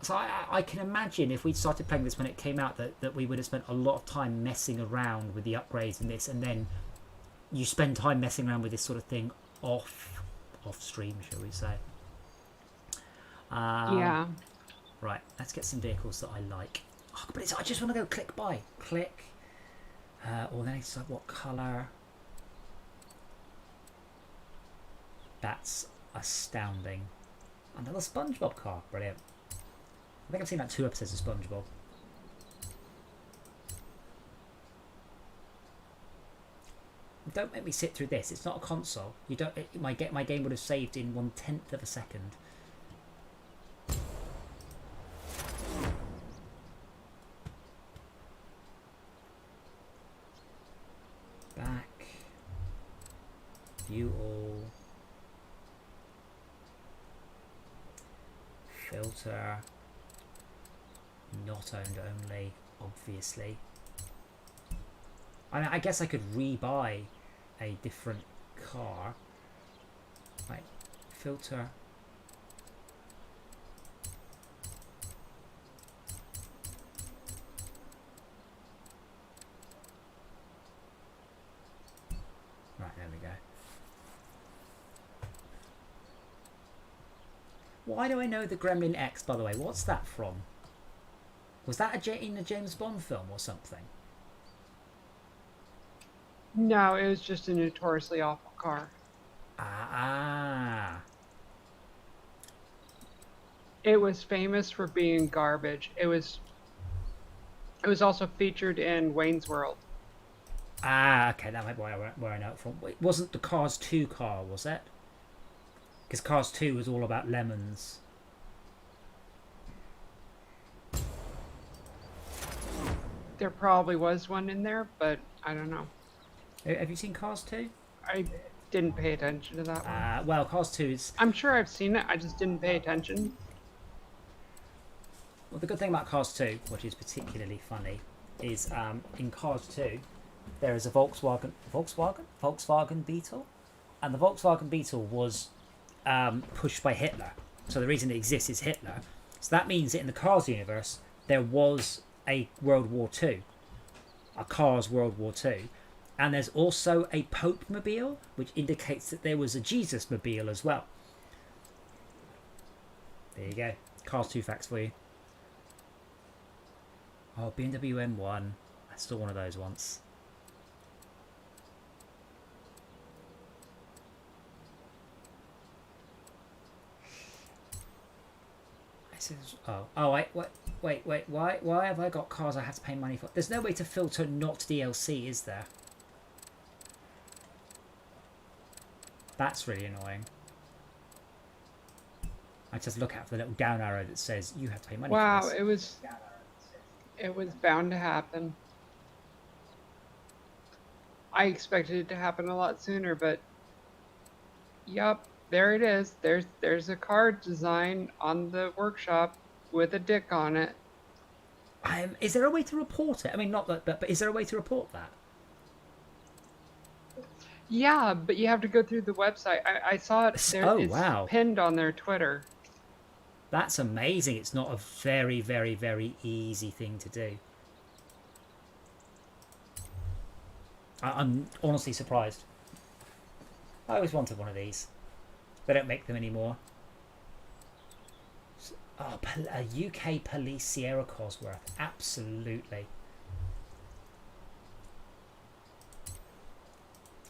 So I can imagine if we'd started playing this when it came out that we would have spent a lot of time messing around with the upgrades and this, and then you spend time messing around with this sort of thing off stream, shall we say. Yeah. Right, let's get some vehicles that I like. Oh, but I just want to go click buy. Click. Or then I decide what colour. That's astounding. Another SpongeBob car. Brilliant. I think I've seen like 2 episodes of SpongeBob. Don't make me sit through this. It's not a console. You don't. My game would have saved in 1/10 of a second. Back. View all. Filter. Not owned only, obviously. I guess I could rebuy a different car. Right, filter. Right, there we go. Why do I know the Gremlin X, by the way? What's that from? Was that in a James Bond film or something? No, it was just a notoriously awful car. Ah. It was famous for being garbage. It was also featured in Wayne's World. Ah, okay, that might be where I know it from. It wasn't the Cars 2 car, was it? Because Cars 2 was all about lemons. There probably was one in there, but I don't know. Have you seen Cars 2? I didn't pay attention to that one. Well, Cars 2 is... I'm sure I've seen it, I just didn't pay attention. Well, the good thing about Cars 2, which is particularly funny, is in Cars 2, there is a Volkswagen Beetle, and the Volkswagen Beetle was pushed by Hitler. So the reason it exists is Hitler. So that means that in the Cars universe, there was a World War II, a Cars World War II, and there's also a Pope Mobile, which indicates that there was a Jesus Mobile as well. There you go, Cars 2 facts for you. Oh, BMW M1, I saw one of those once. Wait, why have I got cars I have to pay money for? There's no way to filter not DLC, is there? That's really annoying. I just look out for the little down arrow that says you have to pay money Wow, for this. it was bound to happen. I expected it to happen a lot sooner, but yup, there it is. There's a card design on the workshop with a dick on it. Is there a way to report it? I mean, not that, but is there a way to report that? Yeah, but you have to go through the website. I saw it there. Oh, it's wow. pinned on their Twitter. That's amazing. It's not a very, very, very easy thing to do. I'm honestly surprised. I always wanted one of these. They don't make them anymore. Oh, a UK Police Sierra Cosworth. Absolutely.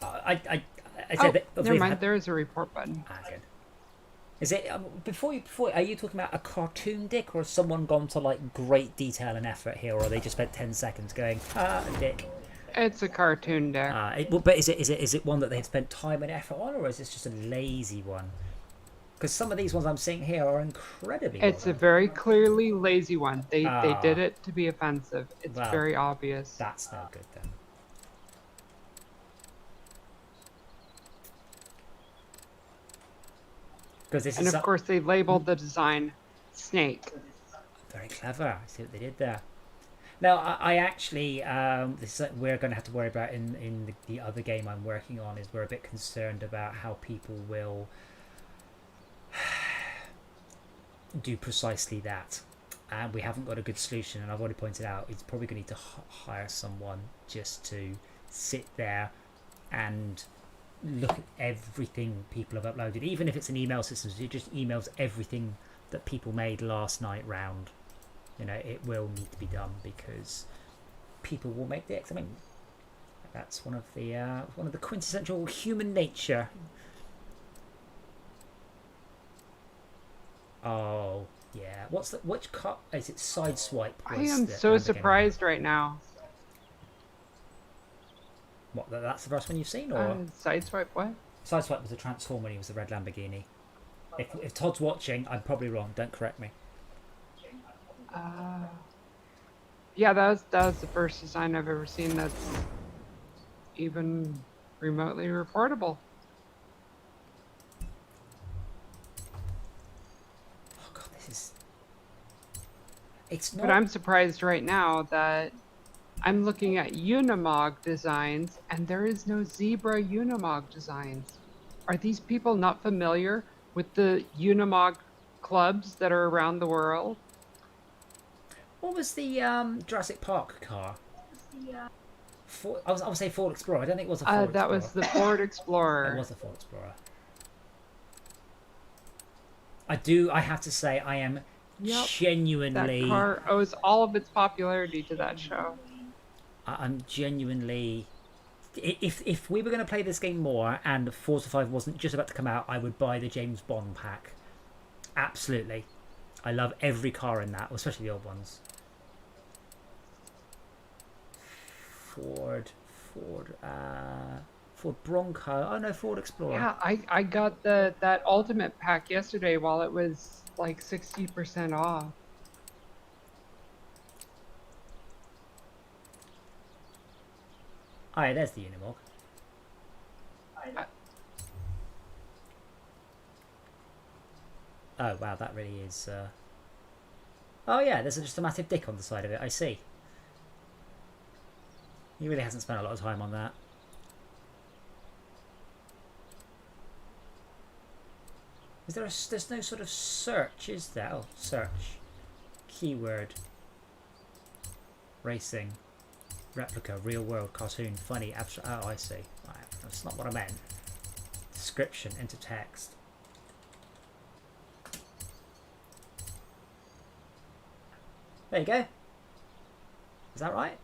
I said that. Never mind. There is a report button. Ah, good. Is it before? Are you talking about a cartoon dick, or has someone gone to like great detail and effort here, or they just spent 10 seconds going a dick? It's a cartoon dick. But is it one that they've spent time and effort on, or is this just a lazy one? Because some of these ones I'm seeing here are incredibly. It's a very clearly lazy one. They did it to be offensive. It's very obvious. That's no good then. And of course they labeled the design Snake. Very clever. I see what they did there. Now I actually this is, we're going to have to worry about in the other game I'm working on, is we're a bit concerned about how people will do precisely that, and we haven't got a good solution. And I've already pointed out it's probably going to need to hire someone just to sit there and look at everything people have uploaded, even if it's an email system. So it just emails everything that people made last night round. You know, it will need to be done because people will make dicks. I mean, that's one of the quintessential human nature. Oh yeah, which cut is it? Sideswipe. I am so surprised right now. What? That's the first one you've seen, or Sideswipe? What? Sideswipe was the Transformer. He was the red Lamborghini. If Todd's watching, I'm probably wrong. Don't correct me. Yeah, that was the first design I've ever seen that's even remotely reportable. Oh god, this is. It's not. But I'm surprised right now that I'm looking at Unimog designs and there is no zebra Unimog designs. Are these people not familiar with the Unimog clubs that are around the world? What was the Jurassic Park car? I would say Ford Explorer. I don't think it was a Ford Explorer. That was the Ford Explorer. It was a Ford Explorer. I have to say, I am genuinely... That car owes all of its popularity to that show. I'm genuinely... If we were going to play this game more and Forza 5 wasn't just about to come out, I would buy the James Bond pack. Absolutely. I love every car in that, especially the old ones. Ford Bronco. Oh no, Ford Explorer. Yeah, I got that Ultimate pack yesterday while it was like 60% off. Oh yeah, there's the Unimog. Oh wow, that really is... Oh yeah, there's just a massive dick on the side of it, I see. He really hasn't spent a lot of time on that. There's no sort of search, is there? Oh, search. Keyword. Racing. Replica, real world, cartoon, funny, abstract... Oh, I see. Right, that's not what I meant. Description, enter text. There you go. Is that right?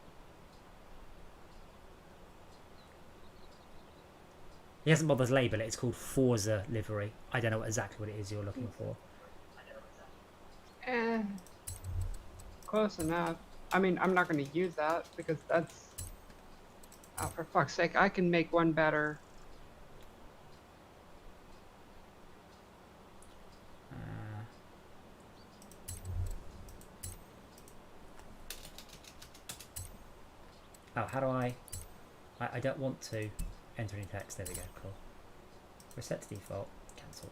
He hasn't bothered to label it. It's called Forza livery. I don't know exactly what it is you're looking for. Close enough. I mean, I'm not going to use that because that's... Oh, for fuck's sake, I can make one better. Oh, how do I don't want to enter any text. There we go. Cool. Reset to default. Cancel.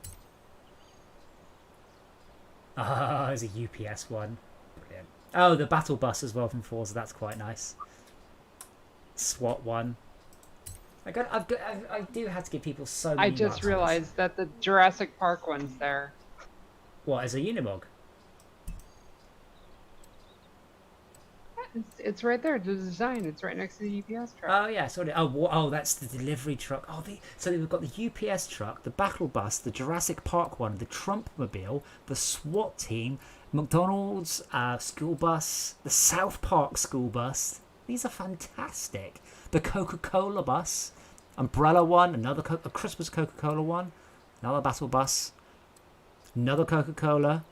Ah, there's a UPS one. Brilliant. Oh, the battle bus as well from Forza. That's quite nice. SWAT one. I do have to give people so many I just realized that the Jurassic Park one's there. What, as a Unimog? It's right there, the design. It's right next to the UPS truck. Oh yeah, sorry. Oh, that's the delivery truck. Oh, so we've got the UPS truck, the battle bus, the Jurassic Park one, the Trumpmobile, the SWAT team, McDonald's school bus, the South Park school bus. These are fantastic. The Coca-Cola bus, umbrella one, a Christmas Coca-Cola one, another battle bus, another Coca-Cola,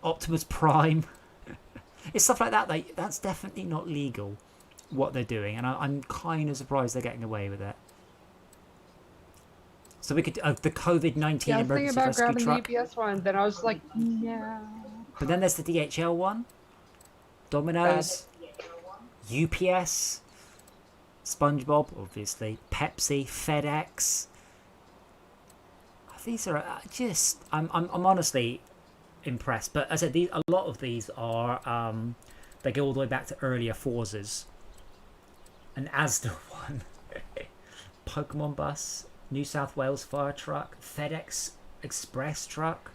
Optimus Prime. It's stuff like that. That's definitely not legal, what they're doing, and I'm kind of surprised they're getting away with it. So we could the COVID-19 yeah, I was thinking emergency about rescue grabbing truck. the UPS one, then I was like, no. But then there's the DHL one, Domino's, UPS, SpongeBob, obviously, Pepsi, FedEx. These are just I'm honestly impressed. But as I said, a lot of these are they go all the way back to earlier Forzas. An Asda one, Pokemon bus, New South Wales fire truck, FedEx express truck,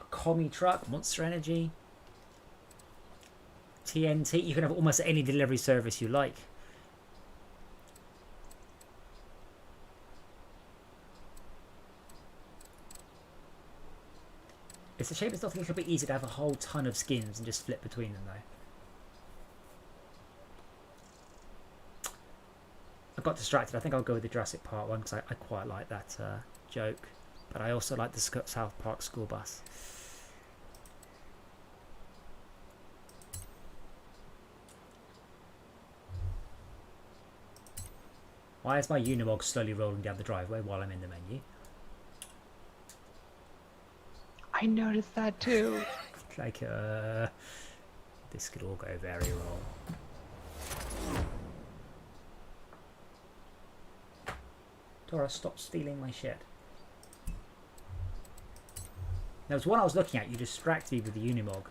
a commie truck, Monster Energy, TNT. You can have almost any delivery service you like. It's a shame it's not a little bit easy to have a whole ton of skins and just flip between them, though. I got distracted. I think I'll go with the Jurassic Park one because I quite like that joke. But I also like the South Park school bus. Why is my Unimog slowly rolling down the driveway while I'm in the menu? I noticed that too. Like, this could all go very wrong. Dora, stop stealing my shit. There was one I was looking at, you distracted me with the Unimog.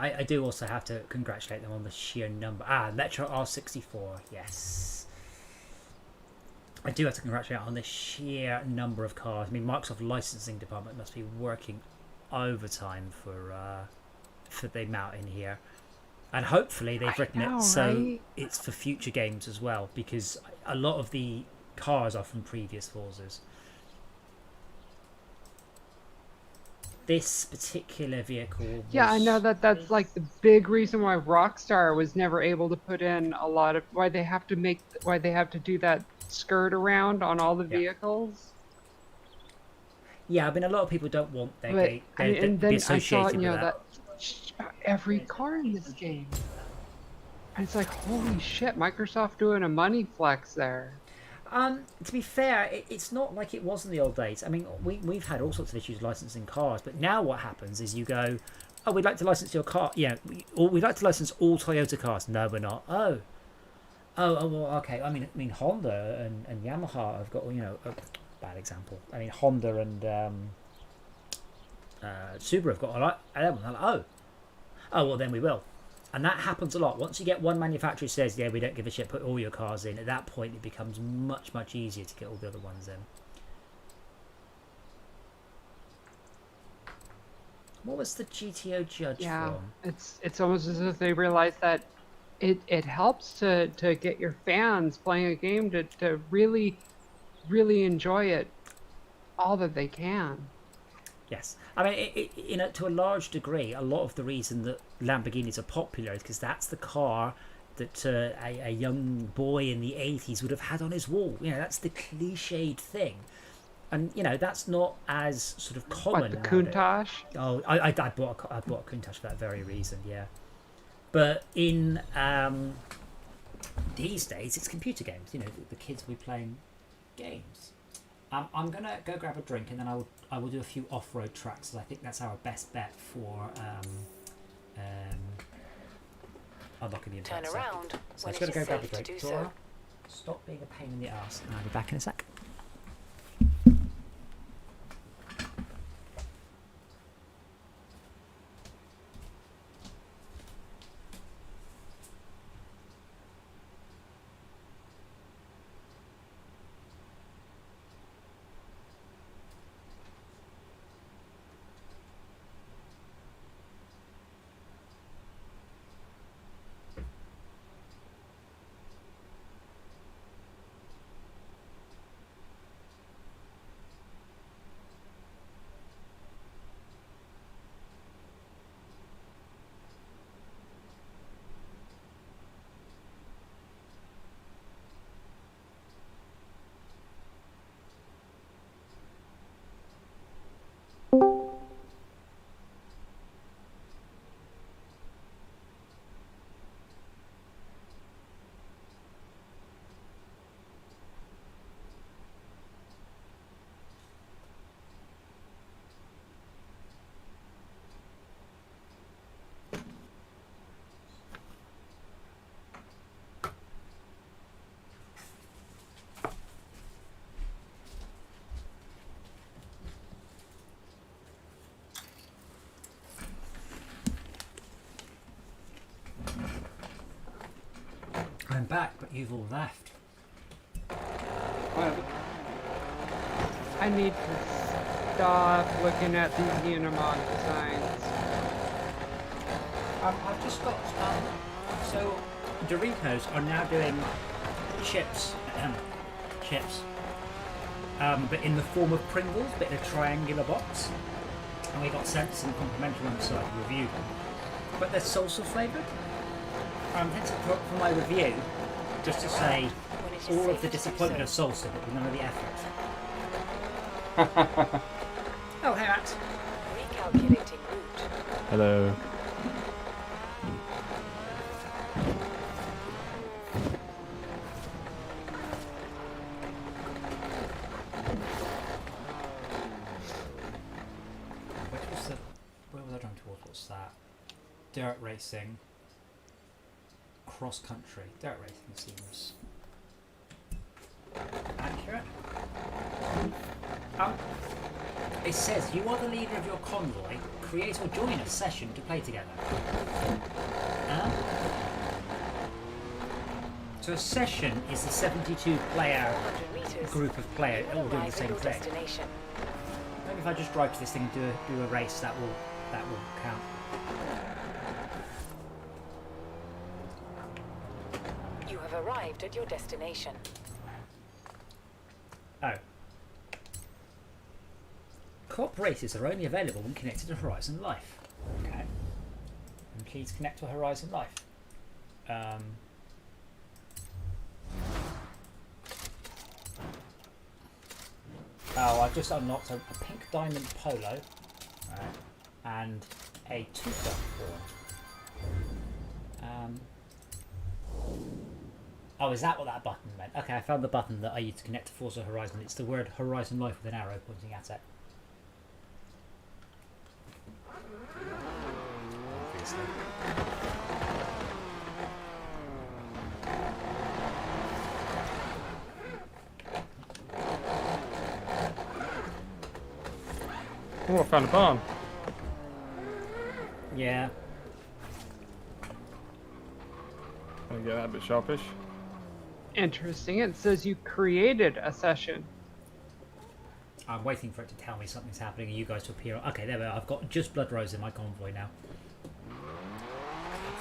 I do also have to congratulate them on the sheer number. Metro R64, yes. I do have to congratulate on the sheer number of cars. I mean, Microsoft licensing department must be working overtime for the amount in here. And hopefully they've written it so it's for future games as well, because a lot of the cars are from previous Forzas. This particular vehicle was... Yeah, I know that's like the big reason why Rockstar was never able to put in a lot of why they have to do that skirt around on all the vehicles. Yeah, I mean a lot of people don't want their and to then be associated I saw, with that every car in this game. And it's like, holy shit, Microsoft doing a money flex there. To be fair, it's not like it was in the old days. I mean, we've had all sorts of issues licensing cars, but now what happens is you go, oh, we'd like to license your car. Yeah, we'd like to license all Toyota cars. No, we're not. Oh, well, okay. I mean, Honda and Yamaha have got, a bad example. I mean, Honda and Subaru have got a lot. Like, oh, well, then we will. And that happens a lot. Once you get one manufacturer who says, yeah, we don't give a shit, put all your cars in, at that point it becomes much, much easier to get all the other ones in. What was the GTO judge from? It's almost as if they realize that it helps to get your fans playing a game to really, really enjoy it all that they can. Yes. I mean, to a large degree, a lot of the reason that Lamborghinis are popular is because that's the car that a young boy in the 80s would have had on his wall. You know, that's the cliched thing. And, you know, that's not as sort of common. What, the Countach? Oh, I bought a Countach for that very reason, yeah. But in these days, it's computer games. You know, the kids will be playing games. I'm going to go grab a drink, and then I will do a few off-road tracks, because I think that's our best bet for unlocking the internet. Turn around So when I'm just going to it is go grab a safe to drink. do so. Dora, stop being a pain in the ass, and I'll be back in a sec. I'm back, but you've all left. Well, I need to stop looking at these Unimog designs. I've just got so Doritos are now doing chips, but in the form of Pringles, but in a triangular box. And we got sent some complimentary ones so I could review them. But they're salsa flavoured. Hence for my review, just to say all of the disappointment of salsa, but none of the effort. Oh, hey Max. Recalculating route. Hello. Where was I driving towards? What's that? Dirt racing. Cross country. Dirt racing seems accurate. It says you are the leader of your convoy. Create or join a session to play together. So a session is the 72 player group of players all doing the same thing. Maybe if I just drive to this thing and do a race, that will count. You have arrived at your destination. Oh. Co-op races are only available when connected to Horizon Life. Okay. And please connect to Horizon Life. Oh, I've just unlocked a pink diamond polo. And a two-step horn. Oh, is that what that button meant? Okay, I found the button that I use to connect to Forza Horizon. It's the word Horizon Life with an arrow pointing at it. Obviously. Oh, I found a barn. Yeah. Gonna get that a bit sharpish. Interesting. It says you created a session. I'm waiting for it to tell me something's happening and you guys to appear. Okay, there we are. I've got just Blood Rose in my convoy now.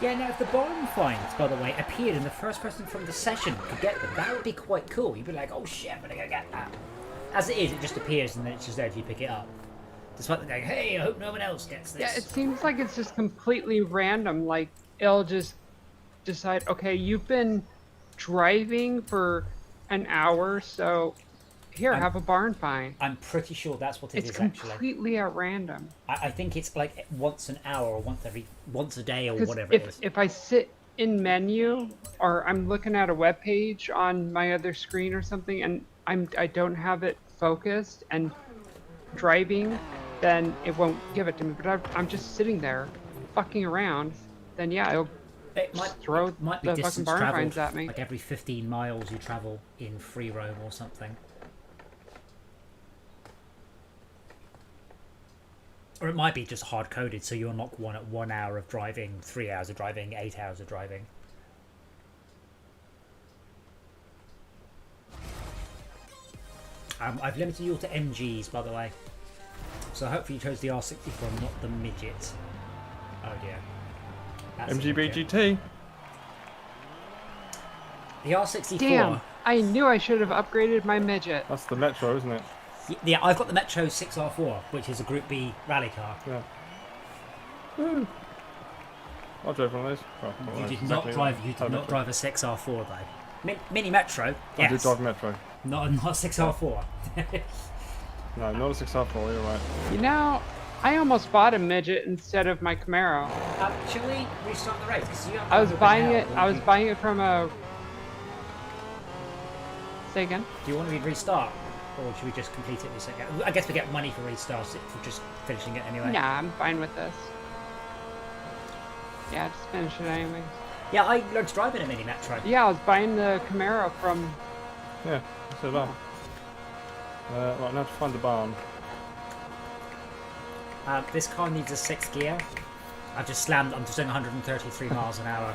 Yeah, now if the barn finds, by the way, appeared and the first person from the session could get them, that would be quite cool. You'd be like, oh shit, I'm gonna go get that. As it is, it just appears and then it's just there if you pick it up. Despite them going, hey, I hope no one else gets this. Yeah, it seems like it's just completely random. Like, it'll just decide, okay, you've been driving for an hour, so here, have a barn find. I'm pretty sure that's what it is It's actually. completely at random. I think it's like once an hour or once a day or 'Cause whatever it is. if I sit in menu or I'm looking at a web page on my other screen or something and I don't have it focused and driving, then it won't give it to me. But I'm just sitting there fucking around, then yeah, it'll throw Might be the fucking distance barn traveled, finds at me. like every 15 miles you travel in free roam or something. Or it might be just hard coded, so you unlock one at 1 hour of driving, 3 hours of driving, 8 hours of driving. I've limited you all to MGs, by the way. So hopefully you chose the R64, not the midget. Oh dear. That's MGBGT. The R64. Damn, I knew I should have upgraded my midget. That's the Metro, isn't it? Yeah, I've got the Metro 6R4, which is a Group B rally car. Yeah. Woo. I drove one of those. Well, You did exactly not drive. that. You did Oh, not Metro. drive a 6R4 though. Mini Metro. Yes. I did drive Metro. Not 6R4. No, not a 6R4. You're right. You know, I almost bought a midget instead of my Camaro. Should we restart the race? 'Cause you don't I was have buying now, it. or I was you- buying it from a. Say again. Do you want me to restart, or should we just complete it this second? I guess we get money for restarts for just finishing it anyway. Nah, I'm fine with this. Yeah, just finish it anyways. Yeah, I learned to drive in a Mini Metro. Yeah, I was buying the Camaro from. Yeah, so that. Right, now to find the barn. This car needs a 6th gear. I've just slammed. I'm just doing 133 miles an hour.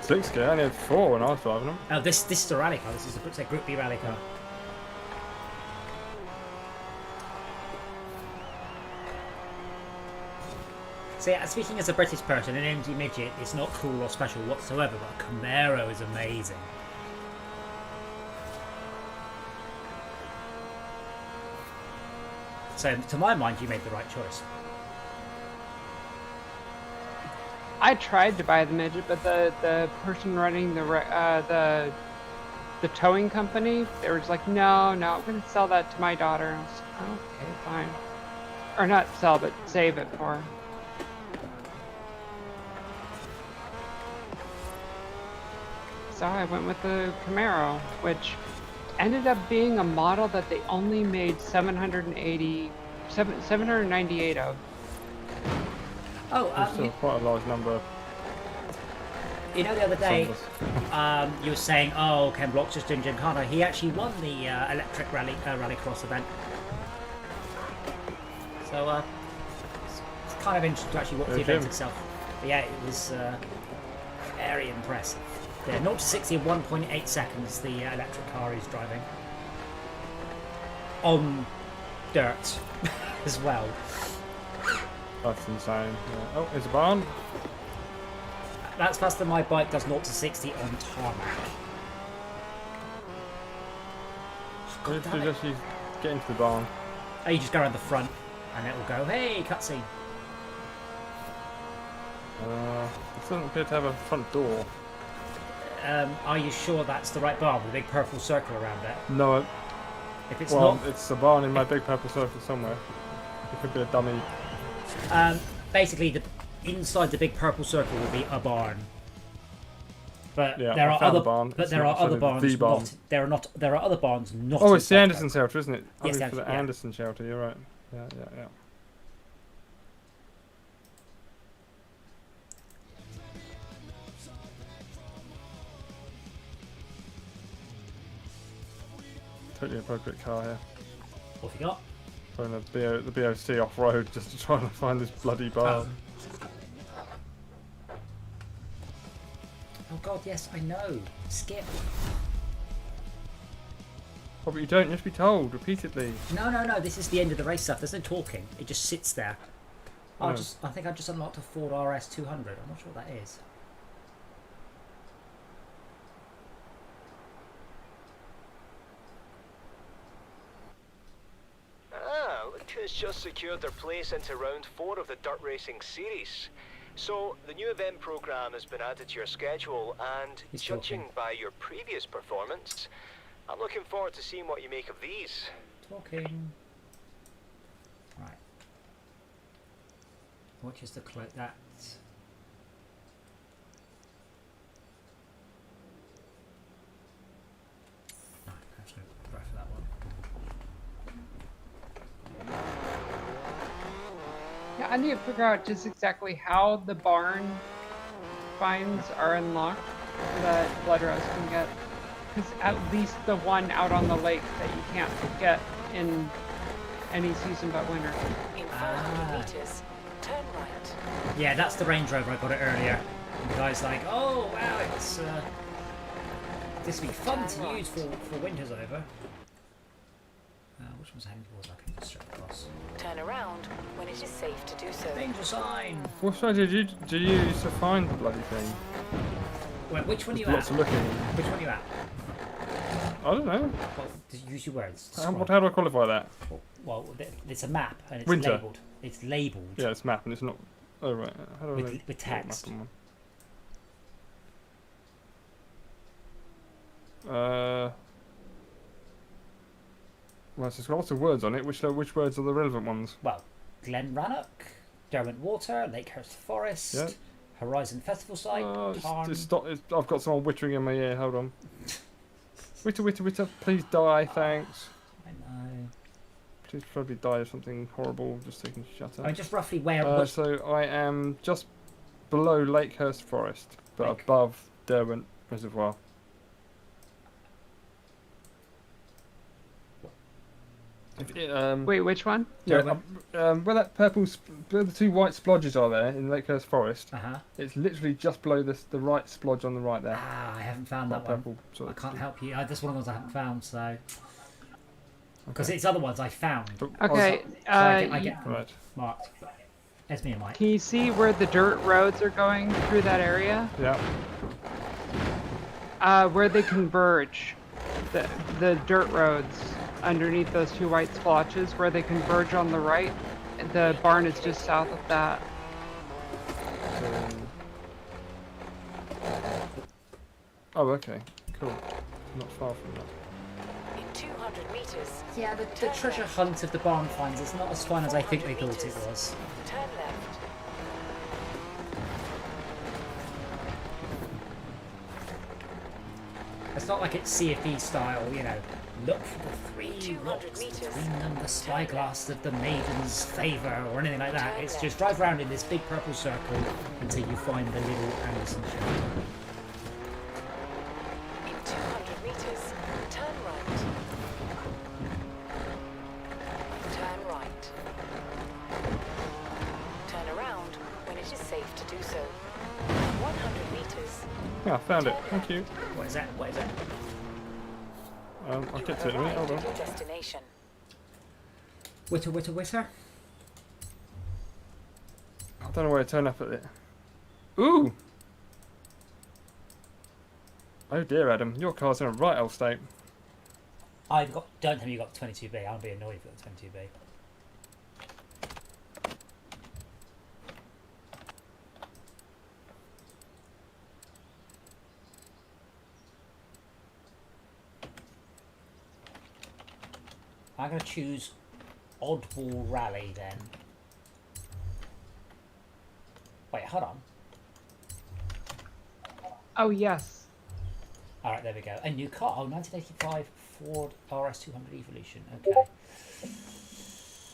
6 gear. I only had 4 when I was driving them. Oh, this is a rally car. This is a Group B rally car. So yeah, speaking as a British person, an MG midget is not cool or special whatsoever, but a Camaro is amazing. So, to my mind, you made the right choice. I tried to buy the midget, but the person running the towing company, they were just like, no, I'm gonna sell that to my daughter. And I was like, okay, fine. Or not sell, but save it for her. So I went with the Camaro, which ended up being a model that they only made 798 of. Oh, There's still quite a large number. You know, the other day, Some you were saying, "Oh, Ken Block's just doing Gymkhana." He actually won the electric rallycross event. So it's kind of interesting to actually watch the event itself. But yeah, it was very impressive. Yeah, 0 to 60 in 1.8 seconds. The electric car is driving on dirt as well. That's insane. Yeah. Oh, there's a barn. That's faster than my bike does 0 to 60 on tarmac. Let's actually get into the barn. Oh, you just go around the front and it will go, hey, cutscene. It doesn't appear to have a front door. Are you sure that's the right barn with a big purple circle around it? No. If it's Well, not, it's a barn in my big purple circle somewhere. It could be a dummy. basically, inside the big purple circle will be a barn. But Yeah, there I are found other a barn. But It's there not are other necessarily the barns. barn. There are other barns not. Oh, it's the inside Anderson shelter, isn't it? Yes, I mean, for the yeah. Anderson shelter. You're right. Yeah. Totally appropriate car here. What have you got? Throwing the BOC off road just to try and find this bloody barn. Oh god, yes, I know. Skip. Oh, but you don't. You have to be told repeatedly. No. This is the end of the race stuff. There's no talking. It just sits there. Oh. I think I just unlocked a Ford RS 200. I'm not sure what that is. Ah, look who's just secured their place into round 4 of the Dirt Racing Series. So, the new event program has been added to your schedule, and He's judging talking. by your previous performance, I'm looking forward to seeing what you make of these. Talking. Right. Which is the cloak that? Right, I'm just going to go for that one. Yeah, I need to figure out just exactly how the barn finds are unlocked so that Blood Rose can get. Because at least the one out on the lake that you can't get in any season but winter. In 400 meters, turn right. Yeah, that's the Range Rover. I got it earlier. And the guy's like, "Oh wow, it's this will be fun to use for winter's over." Which one's heading towards? I can just straight across. Turn around when it is safe to do so. Danger sign. What side did you use to find the bloody thing? Wait, which one are you There's lots at? of looking. Which one are you at? I don't know. Well, use your words. How do I qualify that? Well, it's a map and it's Winter. labelled. It's labelled. Yeah, it's map and it's not. Oh right. How do I With make text. map on one? Well, it's got lots of words on it. Which words are the relevant ones? Well, Glen Rannoch, Derwent Water, Lakehurst Forest, Yeah. Horizon Festival Site, Tarn. I've got someone whittering in my ear. Hold on. Witter, witter, witter. Please die, thanks. I know. Please probably die of something horrible. Just so you can shut up. I mean, just roughly where. So I am just below Lakehurst Forest, but above Derwent Reservoir. Wait, which one? Yeah, where that where the two white splodges are there in Lakehurst Forest. It's literally just below the right splodge on the right there. Ah, I haven't found that purple one. sort I of can't thing. help you. That's one of the ones I haven't found. So. Because it's other ones I found. Okay, So I get them right. marked. It's me and Mike. Can you see where the dirt roads are going through that area? Yeah. Where they converge, the dirt roads underneath those two white splotches, where they converge on the right. The barn is just south of that. Oh, okay. Cool. Not far from that. In 200 meters, Yeah, the treasure hunt of the barn finds is not as fun as I think they thought it was. turn left. It's not like it's CFE style, you know. Look for the three 200 rocks meters. between them, the spyglass of the maiden's favour, or anything like that. It's just drive around in this big purple circle until you find the little Anderson shelter. In 200 meters, turn right. Turn right. Turn around when it is safe to do so. 100 meters. Yeah, I found it. Thank you. What is that? What is that? I'll get to it in a minute. Hold on. Your destination. Witter, witter, witter. I don't know where to turn up at it. Ooh! Oh dear, Adam. Your car's in a right old state. I've got. Don't tell me you got 22B. I'll be annoyed if you got 22B. I'm going to choose Oddball Rally then. Wait, hold on. Oh, yes. Alright, there we go. A new car. Oh, 1985 Ford RS200 Evolution. Okay.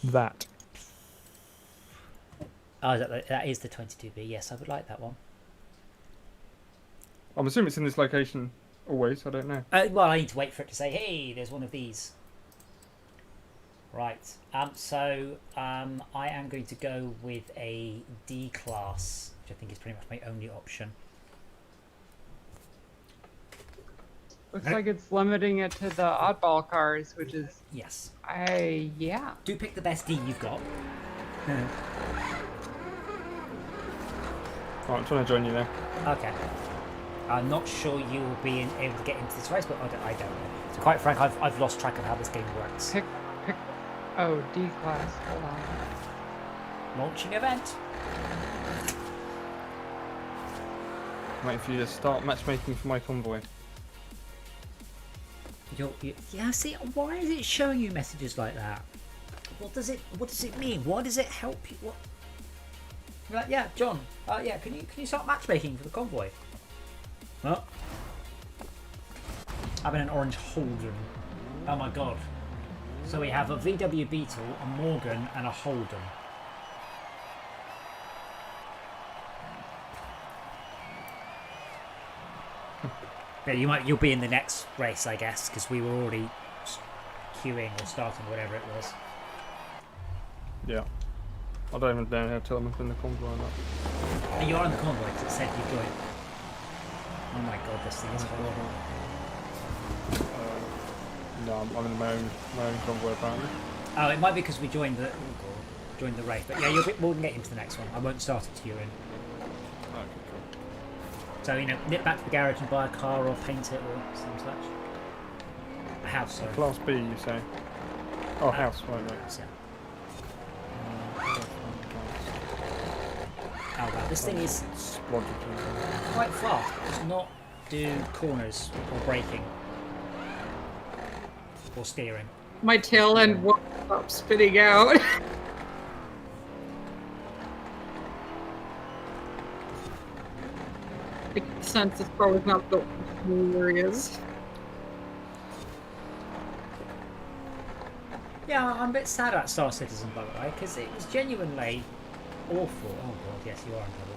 That. Oh, that is the 22B. Yes, I would like that one. I'm assuming it's in this location always. I don't know. Well, I need to wait for it to say, hey, there's one of these. Right. So I am going to go with a D class, which I think is pretty much my only option. Looks like it's limiting it to the oddball cars, which is... Yes. Yeah. Do pick the best D you've got. Right, I'm trying to join you now. Okay. I'm not sure you will be able to get into this race, but I don't know. To be quite frank, I've lost track of how this game works. Pick. Oh, D class. Hold on. Launching event. waiting for you to start matchmaking for my convoy. Yeah, see, why is it showing you messages like that? What does it mean? Why does it help you? What? Like, yeah, John. Yeah, can you start matchmaking for the convoy? Well, having an orange Holden. Oh my god. So we have a VW Beetle, a Morgan, and a Holden. Yeah, you'll be in the next race, I guess, because we were already queuing or starting, whatever it was. Yeah. I don't even know how to tell them if I'm in the convoy or not. And you're on the convoy because it said you joined. Oh my god, this thing is horrible. No, I'm in my own convoy apparently. Oh, it might be because we joined the race, but yeah, we'll get into the next one. I won't start it till you're in. Okay, cool. So nip back to the garage and buy a car or paint it or some such. A house, sorry. Class B, you say? Oh, house, right. Yeah. Oh wow, this thing is quite fast. It does not do corners or braking or steering. My tail end won't stop spitting out. I can sense this car was not built for small areas. Yeah, I'm a bit sad about Star Citizen, by the way, because it was genuinely awful. Oh god, yes, you are in trouble.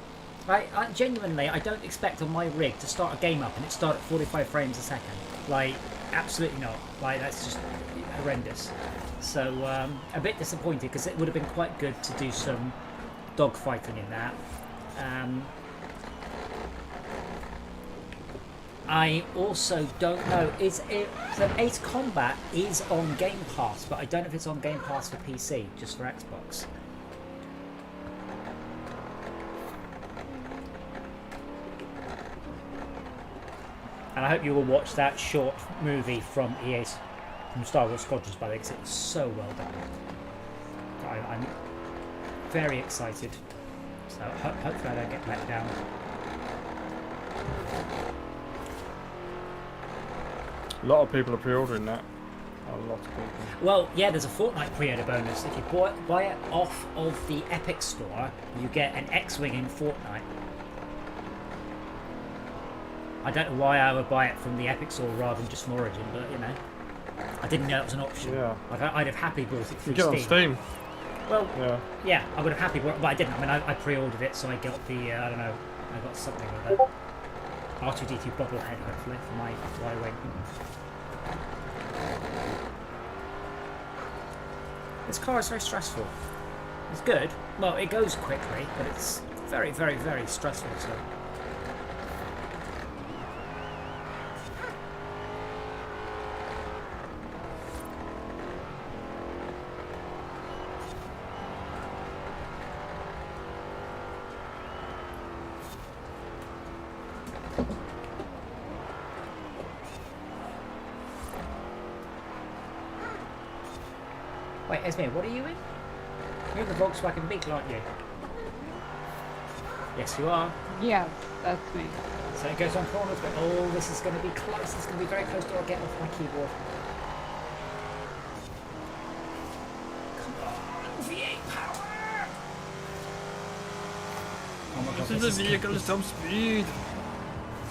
I genuinely, I don't expect on my rig to start a game up and it start at 45 frames a second. Like, absolutely not. Like, that's just horrendous. So, a bit disappointed because it would have been quite good to do some dogfighting in that. I also don't know. So Ace Combat is on Game Pass, but I don't know if it's on Game Pass for PC, just for Xbox. And I hope you will watch that short movie from Star Wars Squadrons, by the way, because it's so well done. I'm very excited. So hopefully I don't get let down. A lot of people are pre-ordering that. A lot of people. Well, yeah, there's a Fortnite pre-order bonus. If you buy it off of the Epic Store, you get an X-Wing in Fortnite. I don't know why I would buy it from the Epic Store rather than just from Origin, but you know, I didn't know it was an option. Yeah. Like I'd have happily bought it through Steam. You get on Steam. Well, yeah, I would have happily bought it, but I didn't. I mean, I pre-ordered it, so I got the I don't know, I got something with that. R2-D2 bobblehead, hopefully, for my Y-Wing. This car is very stressful. It's good. Well, it goes quickly, but it's very, very, very stressful, so... Wait, Esme, what are you in? You're the Volkswagen Beetle, aren't you? Yes, you are. Yes, that's me. So it goes on corners, but oh, this is going to be close. This is going to be very close to get off my keyboard. Come on, V8 power! Oh my god, this is a vehicle at some speed.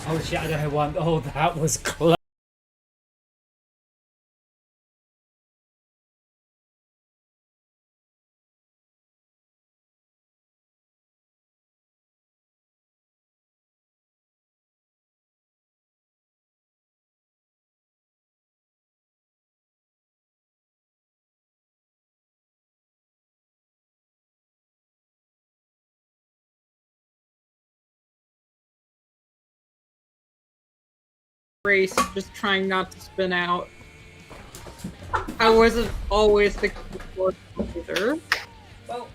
Oh shit, I don't know why. Oh, that was close. Race, just trying not to spin out. I wasn't always the keyboard either. Well,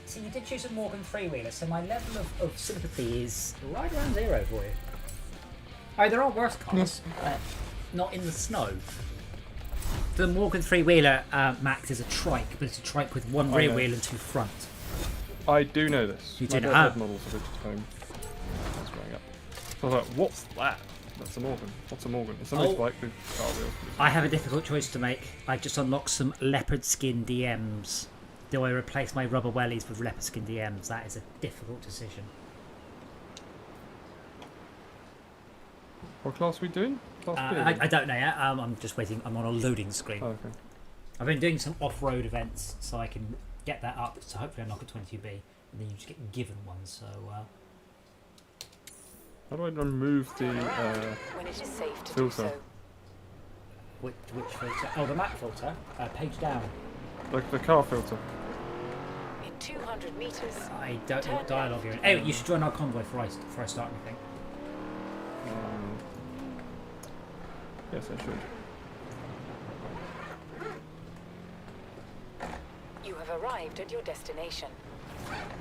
see, you did choose a Morgan three-wheeler, so my level of sympathy is right around 0 for you. Oh, there are worse cars, but not in the snow. The Morgan three-wheeler, Max, is a trike, but it's a trike with one rear wheel and 2 front. I do know this. You do know? My models of it at home. That's growing up. I was like, what's that? That's an organ. What's an organ? It's something like the car wheel. I have a difficult choice to make. I just unlocked some leopard skin DMs. Do I replace my rubber wellies with leopard skin DMs? That is a difficult decision. What class are we doing? I don't know yet. I'm just waiting. I'm on a loading screen. Oh, okay. I've been doing some off-road events, so I can get that up. So hopefully unlock a 22B, and then you just get given one. So. How do I remove the when it is safe to filter? do so. Which filter? Oh, the map filter. Page down. Like the car filter. In 200 meters. I don't know what dialogue you're in. Anyway, you should join our convoy before I start anything. Yes, I should. You have arrived at your destination.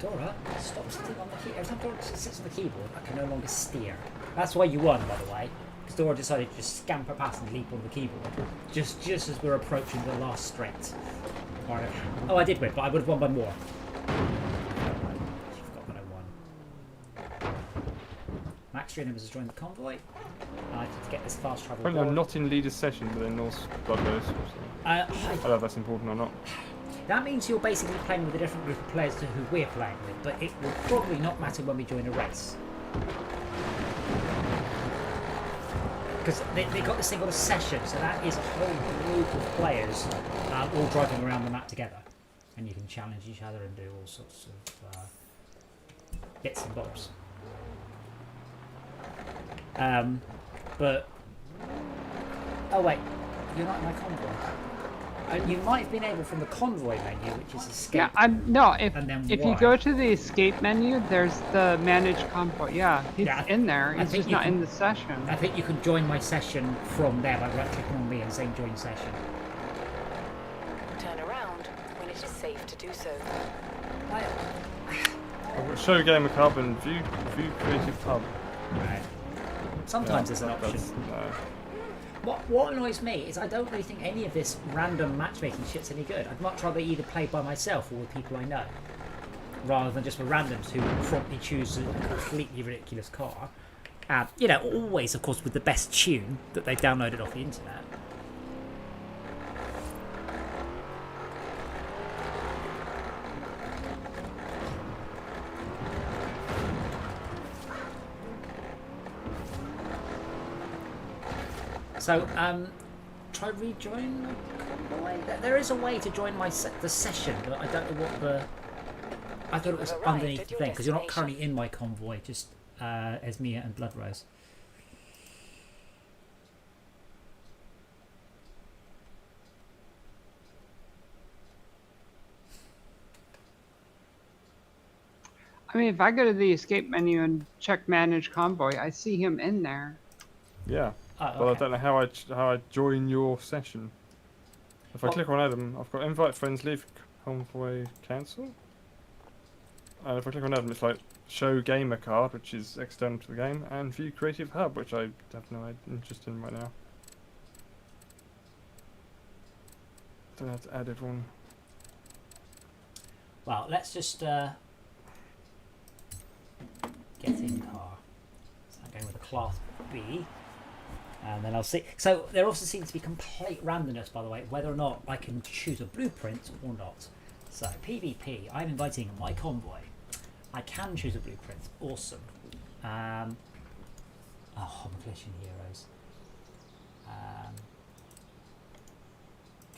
Dora, stop sitting on the keyboard. Every time Dora sits on the keyboard, I can no longer steer. That's why you won, by the way. Because Dora decided to just scamper past and leap on the keyboard. Just as we're approaching the last straight. Oh, I did win, but I would have won by more. She forgot that I won. Max Renham has joined the convoy. I need to get this fast travel. Apparently I'm not in leader's session, but in Norse Bloodless. I don't know if that's important or not. That means you're basically playing with a different group of players to who we're playing with, but it will probably not matter when we join a race. Because they got this thing called a session, so that is a whole group of players all driving around the map together. And you can challenge each other and do all sorts of bits and bobs. But... Oh wait, you're not in my convoy. You might have been able from the convoy menu, which is escape. Yeah, if you go to the escape menu, there's the manage convoy. Yeah, he's in there. He's just not in the session. I think you can join my session from there by right-clicking on me and saying join session. Turn around when it is safe to do so. I've got Show Gamer Hub and View Creative Hub. Right. Sometimes there's an option. What annoys me is I don't really think any of this random matchmaking shit's any good. I'd much rather either play by myself or with people I know, rather than just with randoms who promptly choose a completely ridiculous car. You know, always, of course, with the best tune that they've downloaded off the internet. So, try rejoin the convoy. There is a way to join the session, but I don't know what the... I thought it was underneath the thing, because you're not currently in my convoy, just Esmia and Bloodrose. I mean, if I go to the escape menu and check manage convoy, I see him in there. Yeah. Oh, okay. Well, I don't know how I join your session. If I click on Adam, I've got invite friends, leave convoy, cancel. And if I click on Adam, it's like show gamer card, which is external to the game, and view creative hub, which I have no interest in right now. Don't have to add everyone. Well, let's just get in car. So I'm going with a class B. And then I'll see. So there also seems to be complete randomness, by the way, whether or not I can choose a blueprint or not. So PvP, I'm inviting my convoy. I can choose a blueprint. Awesome. Oh, Collision Heroes.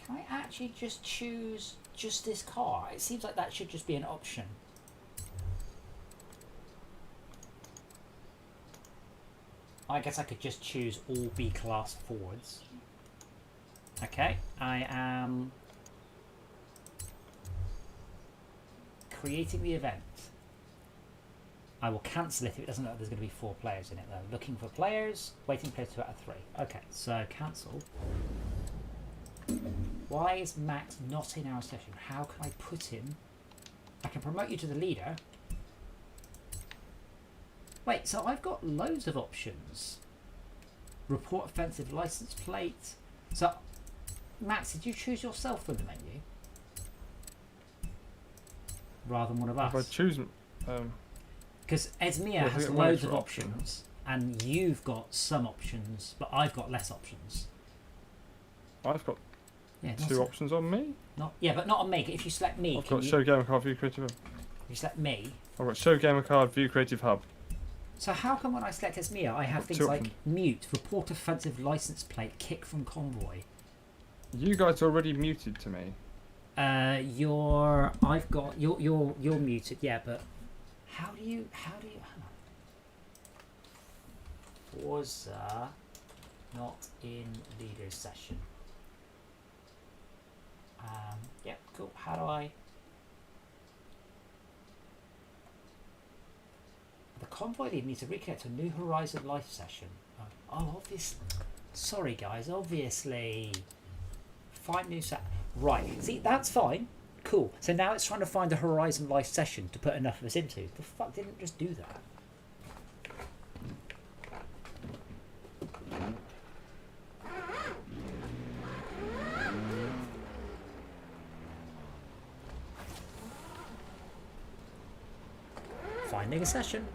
Can I actually just choose just this car? It seems like that should just be an option. I guess I could just choose all B-class Fords. Okay, I am creating the event. I will cancel it if it doesn't look like there's going to be 4 players in it though. Looking for players, waiting players 2 out of 3. Okay, so cancel. Why is Max not in our session? How can I put him? I can promote you to the leader. Wait, so I've got loads of options. Report offensive license plate. So, Max, did you choose yourself in the menu? Rather than one of us? If I choose... Because Esmia has loads of options. and you've got some options, but I've got less options. I've got Yeah, two options on me. But not on me. If you select me, I've got Show Gamer Card View Creative Hub. If you select me. I've got Show Gamer Card View Creative Hub. So how come when I select as Mia, I have things like mute, report offensive license plate, kick from convoy? You guys are already muted to me. You're muted, yeah, but how do you hang on. Forza not in leaders session. Yeah, cool. How do I? The convoy lead needs to reconnect to a New Horizon life session. Oh, obviously. Sorry, guys. Obviously. Find new set. Right. See, that's fine. Cool. So now it's trying to find a Horizon life session to put enough of us into. The fuck didn't it just do that? Finding a session.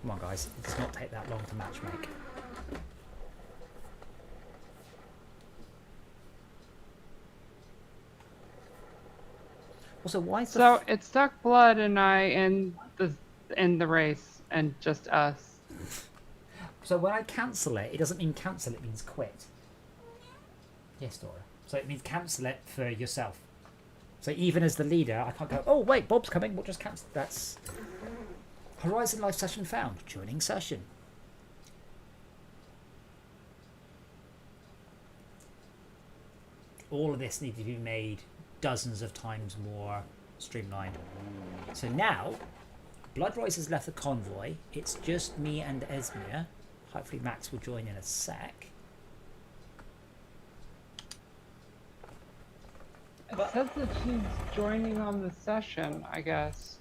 Come on, guys. It does not take that long to matchmake. Also, why is so it stuck Blood and I in the race, and just us. So when I cancel it, it doesn't mean cancel. It means quit. Yes, Dora. So it means cancel it for yourself. So even as the leader, I can't go, oh wait, Bob's coming. We'll just cancel. That's Horizon live session found. Joining session. All of this needs to be made dozens of times more streamlined. So now, Bloodroyce has left the convoy. It's just me and Esmir. Hopefully Max will join in a sec. It says that she's joining on the session, I guess.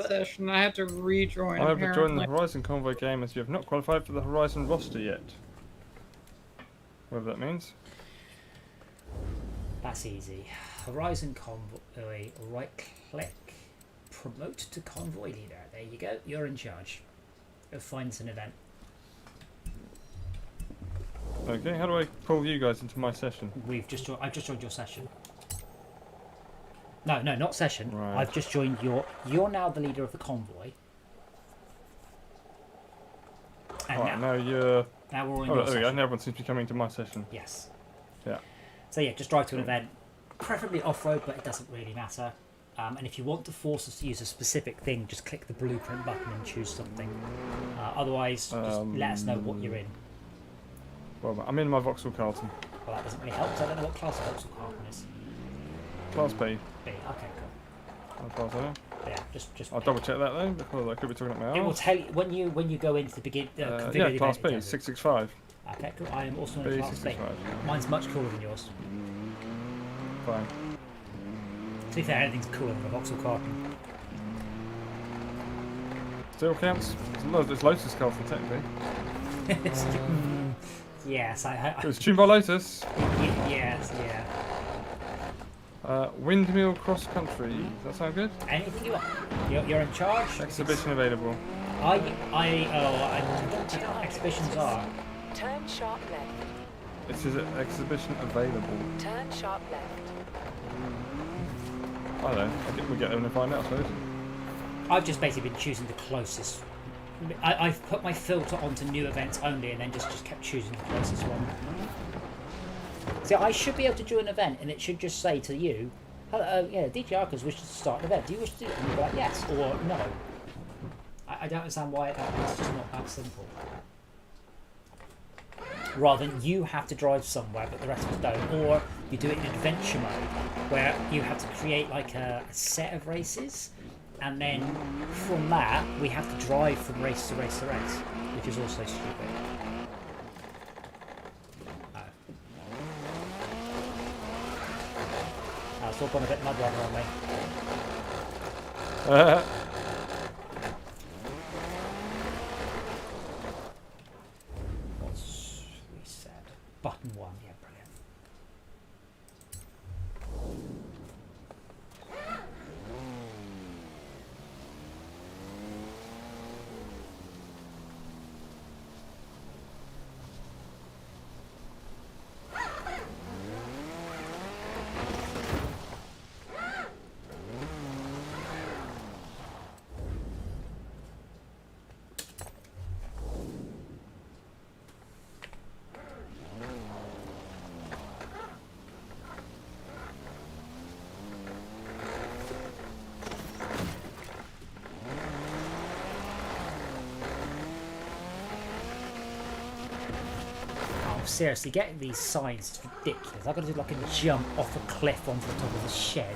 Session. I have to rejoin. I have joined the Horizon Convoy game as you have not qualified for the Horizon roster yet. Whatever that means. That's easy. Horizon Convoy, right click, promote to Convoy Leader. There you go, you're in charge. Go find us an event. Okay, how do I pull you guys into my session? I've just joined your session. No, not session. Right. I've just joined you're now the leader of the convoy. And now you're... Now we're all in your session. Now everyone seems to be coming to my session. Yes. Yeah. So yeah, just drive to an event. Preferably off-road, but it doesn't really matter. And if you want to force us to use a specific thing, just click the blueprint button and choose something. Otherwise, just let us know what you're in. Well, I'm in my Vauxhall Carlton. Well, that doesn't really help, so I don't know what class of Vauxhall Carlton is. Class B. B, okay, cool. As far as I know. Yeah, just. I'll double check that though, because I could be talking about my arse. It will tell you when you go into the begin. Yeah, Class B, 665. Okay, cool. I am also in Class B. Mine's much cooler than yours. Fine. To be fair, anything's cooler than a Vauxhall Carlton. Still counts. It's Lotus Carlton technically. Yes, It was tuned by Lotus. Yes, yeah. Windmill Cross Country. Does that sound good? Anything you want. You're in charge. Exhibition available. I don't know what exhibitions are. Turn sharp left. It says exhibition available. Turn sharp left. I don't know. I think we'll get there and find out, I suppose. I've just basically been choosing the closest. I've put my filter onto new events only and then just kept choosing the closest one. See, I should be able to join an event and it should just say to you, hello, yeah, DJ Arcus wishes to start an event. Do you wish to do it? And you'll be like, yes or no. I don't understand why it's just not that simple. Rather than you have to drive somewhere but the rest of us don't. Or you do it in adventure mode where you have to create like a set of races and then from that we have to drive from race to race to race, which is also stupid. It's all gone a bit mud runner on me. What's we said? Button 1, yeah, brilliant. seriously, getting these signs is ridiculous. I've got to do like a jump off a cliff onto the top of a shed.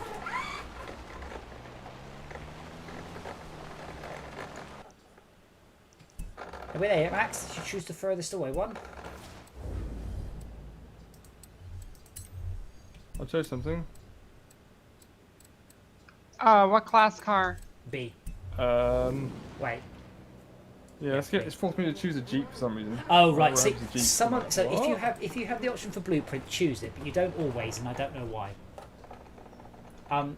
Are we there, Max? You should choose the furthest away one. I'll chose something. What class car? B. Yeah, Wait. it's forced me to choose a Jeep for some reason. Oh right, see, Jeep. someone. So What? if you have the option for blueprint, choose it, but you don't always, and I don't know why.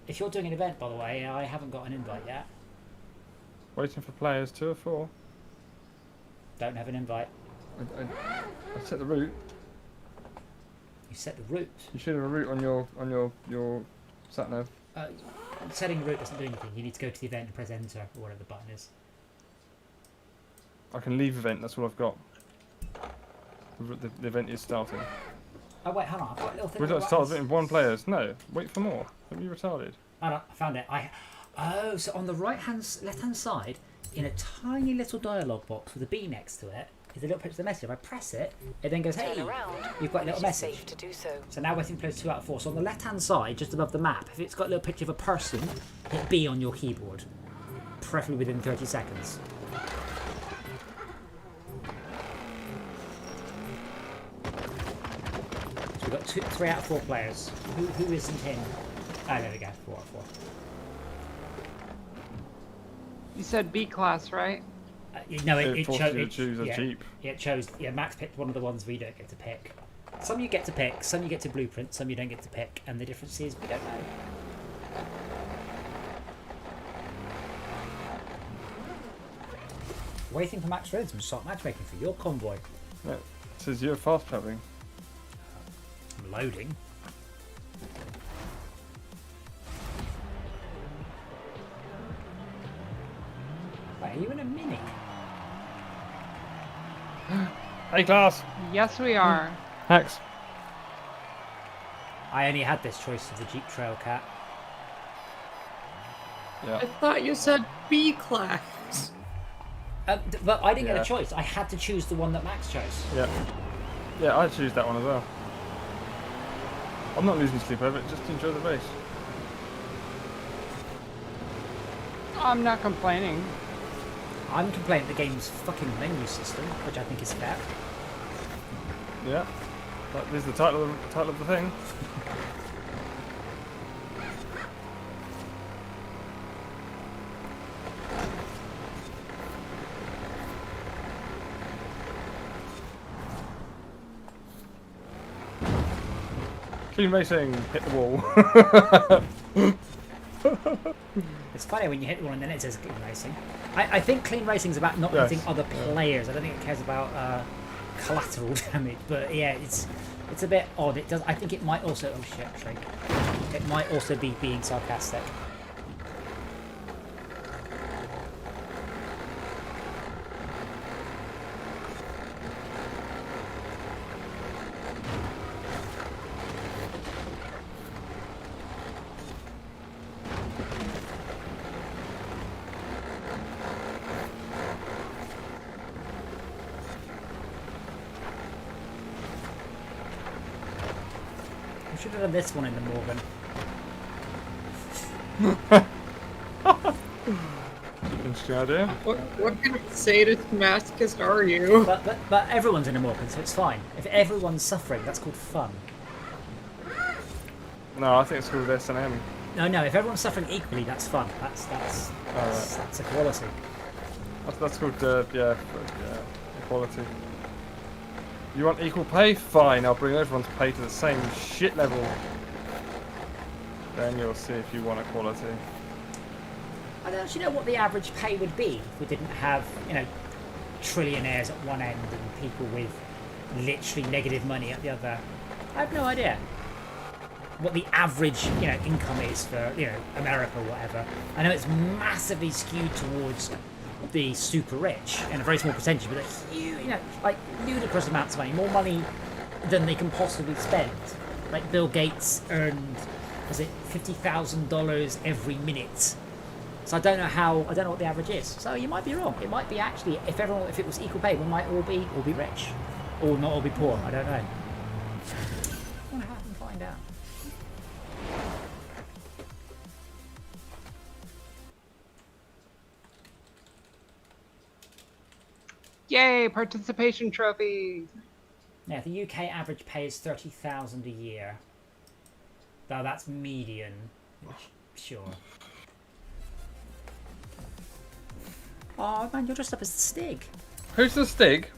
If you're doing an event, by the way, I haven't got an invite yet. Waiting for players 2 or 4. Don't have an invite. I set the route. You set the route. You should have a route on your sat nav. Setting a route doesn't do anything. You need to go to the event and press enter or whatever the button is. I can leave event. That's all I've got. The event is starting. Oh wait, hold on. I've got a little thing. We've got to start it in 1 players. No, wait for more. Don't be retarded. Hold on, I found it. Oh, so on the left hand side, in a tiny little dialogue box with a B next to it, is a little picture of the message. If I press it, it then goes, "Hey, you've got a little message." Safe to do so. So now waiting players 2 out of 4. So on the left hand side, just above the map, if it's got a little picture of a person, hit B on your keyboard, preferably within 30 seconds. So we've got 3 out of 4 players. Who isn't in? Oh, there we go. 4 out of 4. You said B class, right? No, It forced you to choose a Jeep. Yeah, it chose. Yeah, Max picked one of the ones we don't get to pick. Some you get to pick, some you get to blueprint, some you don't get to pick, and the difference is we don't know. Waiting for Max Rhythm to start matchmaking for your convoy. Yeah, it says you're fast travelling. I'm loading. Wait, are you in a Mini? Hey, class. Yes, we are. Hacks. I only had this choice of the Jeep Trail Cat. Yeah. I thought you said B class. But I didn't get a choice. I had to choose the one that Max chose. Yeah. Yeah, I choose that one as well. I'm not losing sleep over it, just to enjoy the race. I'm not complaining. I'm complaining the game's fucking menu system, which I think is fair. Yeah. But this is the title of the thing. Clean racing, hit the wall. It's funny when you hit one and then it says clean racing. I think clean racing is about not hitting other players. I don't think it cares about collateral damage. But yeah, it's a bit odd. It does. I think it might also. Oh shit! Shrink. It might also be being sarcastic. We should have done this one in the Morgan. Interesting idea. What kind of sadist masochist are you? But everyone's in a Morgan, so it's fine. If everyone's suffering, that's called fun. No, I think it's called S&M. No. If everyone's suffering equally, that's fun. That's equality. That's called equality. You want equal pay? Fine, I'll bring everyone's pay to the same shit level. Then you'll see if you want equality. I don't actually know what the average pay would be if we didn't have, trillionaires at one end and people with literally negative money at the other. I have no idea what the average, income is for, America or whatever. I know it's massively skewed towards the super rich and a very small percentage, but a huge, ludicrous amounts of money, more money than they can possibly spend. Like Bill Gates earned, was it $50,000 every minute? So I don't know what the average is. So you might be wrong. It might be actually, if it was equal pay, we might all be rich. Or not all be poor, I don't know. I want to have them find out. Yay, participation trophy! Yeah, the UK average pay is 30,000 a year. Though that's median. Sure. Oh man, you're dressed up as the Stig. Who's the Stig?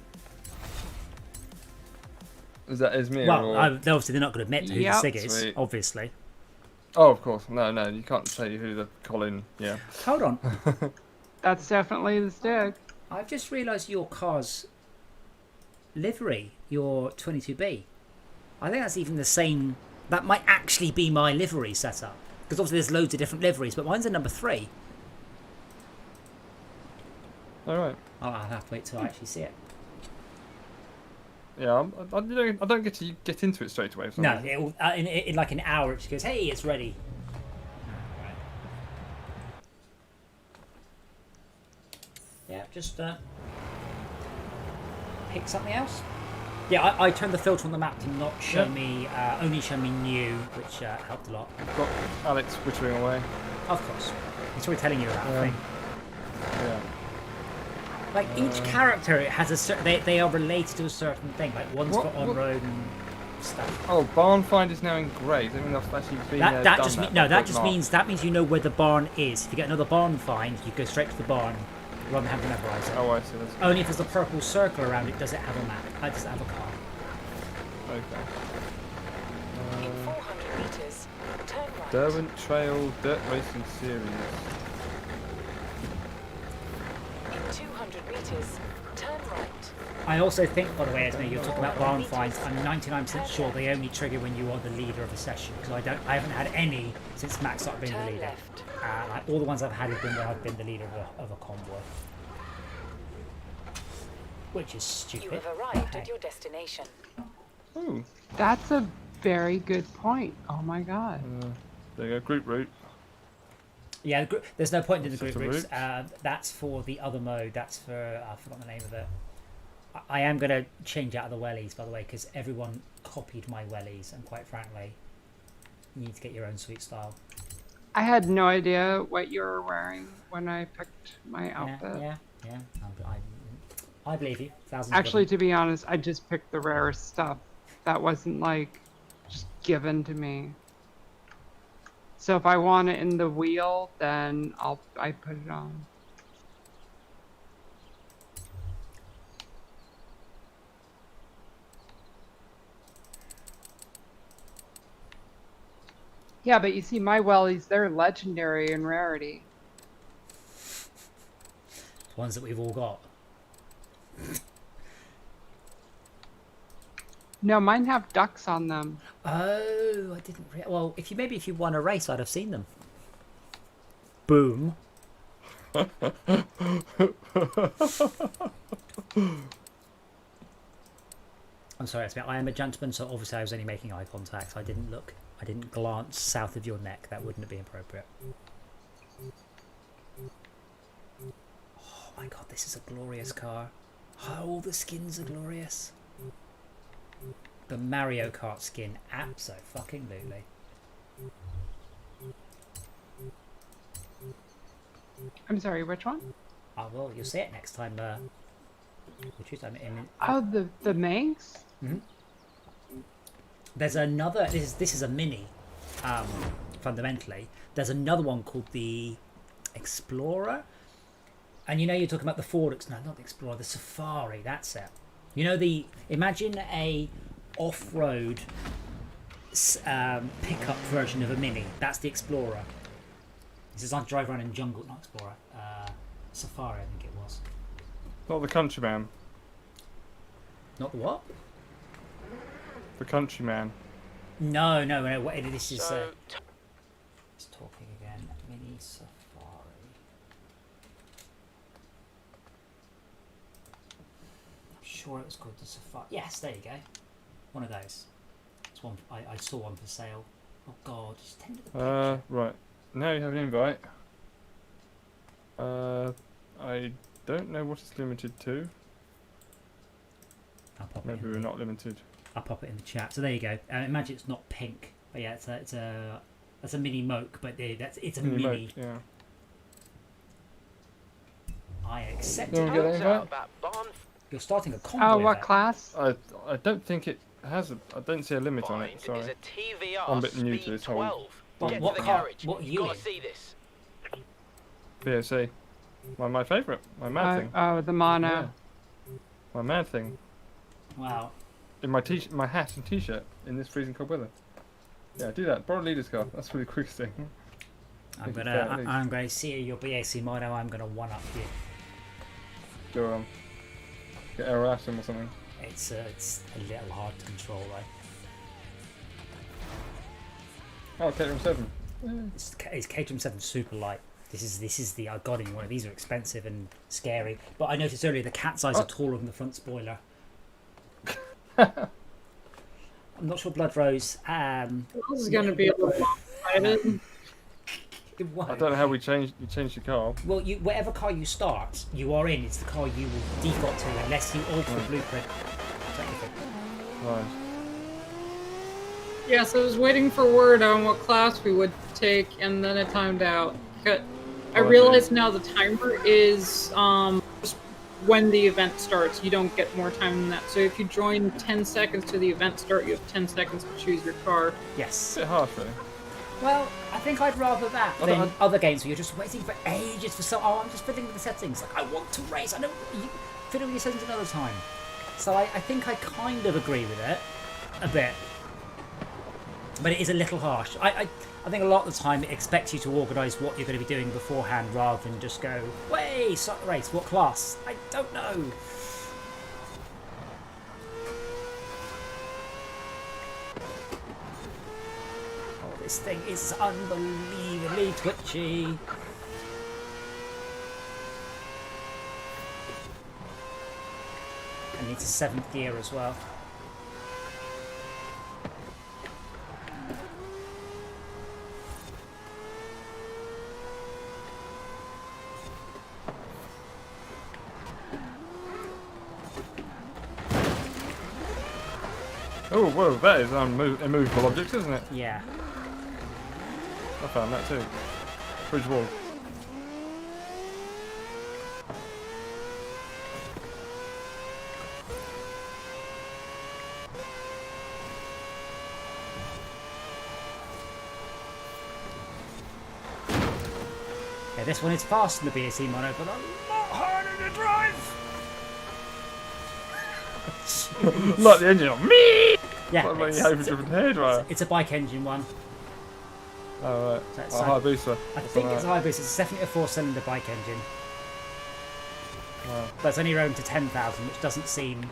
Is that me? Well, or... obviously they're not going to admit who the Stig is, Sweet. obviously. Oh, of course. No, you can't say who the Colin. Yeah. Hold on. That's definitely the Stig. I've just realised your car's livery, your 22B. I think that's even the same. That might actually be my livery setup. Because obviously there's loads of different liveries, but mine's a number 3. Alright. I'll have to wait till I actually see it. Yeah, I don't get to get into it straight away. No, it'll, in like an hour it just goes, hey, it's ready. Right. Yeah, just pick something else. Yeah, I turned the filter on the map to not show me, only show me new, which helped a lot. I've got Alex whittering away. Of course. He's already telling you about the thing. Yeah. Like, each character has a certain... They are related to a certain thing. Like, one's for on-road and stuff. Oh, barn find is now in grey. I mean, that's actually been that just means you know where the barn is. If you get another barn find, you go straight to the barn rather than having to memorize it. Oh, I see. That's Only if there's a purple circle around it does it have a map. Does it have a car. Okay. In 400 meters, turn right. Derwent Trail Dirt Racing Series. In 200 meters, turn right. I also think, by the way, Esme, you're talking about barn finds. I'm 99% sure they only trigger when you are the leader of a session, because I haven't had any since Max started being the leader. Like, all the ones I've had have been where I've been the leader of a convoy, which is stupid. You have arrived at your destination. Ooh. That's a very good point. Oh my god. There you go, group route. Yeah, there's no point in the group routes. That's for the other mode. That's for I forgot the name of it. I am going to change out of the wellies, by the way, because everyone copied my wellies, and quite frankly, you need to get your own sweet style. I had no idea what you were wearing when I picked my outfit. Yeah. I believe you. Actually, to be honest, I just picked the rarest stuff. That wasn't like just given to me. So if I want it in the wheel, then I put it on. Yeah, but you see, my wellies, they're legendary in rarity. Ones that we've all got. No, mine have ducks on them. Oh, I didn't realize. Well, if you won a race, I'd have seen them. Boom. I'm sorry, I am a gentleman, so obviously I was only making eye contact. I didn't glance south of your neck. That wouldn't be appropriate. Oh my god, this is a glorious car. Oh, all the skins are glorious. The Mario Kart skin, abso-fucking-lutely. I'm sorry, which one? Oh, well, you'll see it next time. Which is, oh, the Manx? Mm-hmm. There's another. This is a mini. Fundamentally, there's another one called the Explorer, and you're talking about the Ford. No, not the Explorer. The Safari. That's it. Imagine a off-road pickup version of a mini. That's the Explorer. This is on drive around in jungle, not Explorer. Safari, I think it was. Not the Countryman. Not the what? The Countryman. No. This is. It's talking again. Mini Safari. I'm sure it was called the Safari. Yes, there you go. One of those. It's one. I saw one for sale. Oh God, just tend to the picture. Right. Now you have an invite. I don't know what it's limited to. I'll pop pop Maybe it. we're not limited. I'll pop it in the chat. So there you go. Imagine it's not pink, but yeah, it's a mini moke, but it's a mini. Moke, yeah. I accept You it. wanna get that invite? You're starting a combo. Oh, what event. class? I don't think it has. I don't see a limit on it. Sorry. I'm a bit new to this whole. What car? What are you in? VOC. My favourite. My mad thing. Oh, the mono. Yeah. My mad thing. Wow. In my hat and t-shirt in this freezing cold weather. Yeah, do that. Borrow a leader's car. That's really the quickest thing. I'm gonna see your BAC mono. I'm gonna one up you. Go get Errol Ashton or something. It's a little hard to control, though. Oh, Caterham 7. It's Caterham 7 super light. This is the I got in one of these are expensive and scary. But I noticed earlier the cat's eyes are taller than the front spoiler. I'm not sure Blood Rose. This is going to be a little lopsided. I don't know how you change the car. Well, whatever car you start, you are in. It's the car you will default to unless you alter the blueprint. Right. Yes, I was waiting for word on what class we would take, and then it timed out. I realize now the timer is just when the event starts. You don't get more time than that. So if you join 10 seconds to the event start, you have 10 seconds to choose your car. Yes. A bit harsh, really. Well, I think I'd rather that than other games where you're just waiting for ages for some. Oh, I'm just fiddling with the settings. Like, I want to race. I know you fiddle with your settings another time. So I think I kind of agree with it a bit, but it is a little harsh. I think a lot of the time it expects you to organise what you're going to be doing beforehand rather than just go, "Way, start the race. What class? I don't know." This thing is unbelievably twitchy. And it's a 7th gear as well. Oh, whoa, that is immovable objects, isn't it? Yeah. I found that too. Bridge wall. Yeah, this one is fast in the BAC mono, but a lot harder to drive. Like the engine on me. Yeah, like it's a bike engine one. Oh, right. So high booster. I think it's a high booster. It's definitely a 4-cylinder bike engine. Wow. But it's only roamed to 10,000, which doesn't seem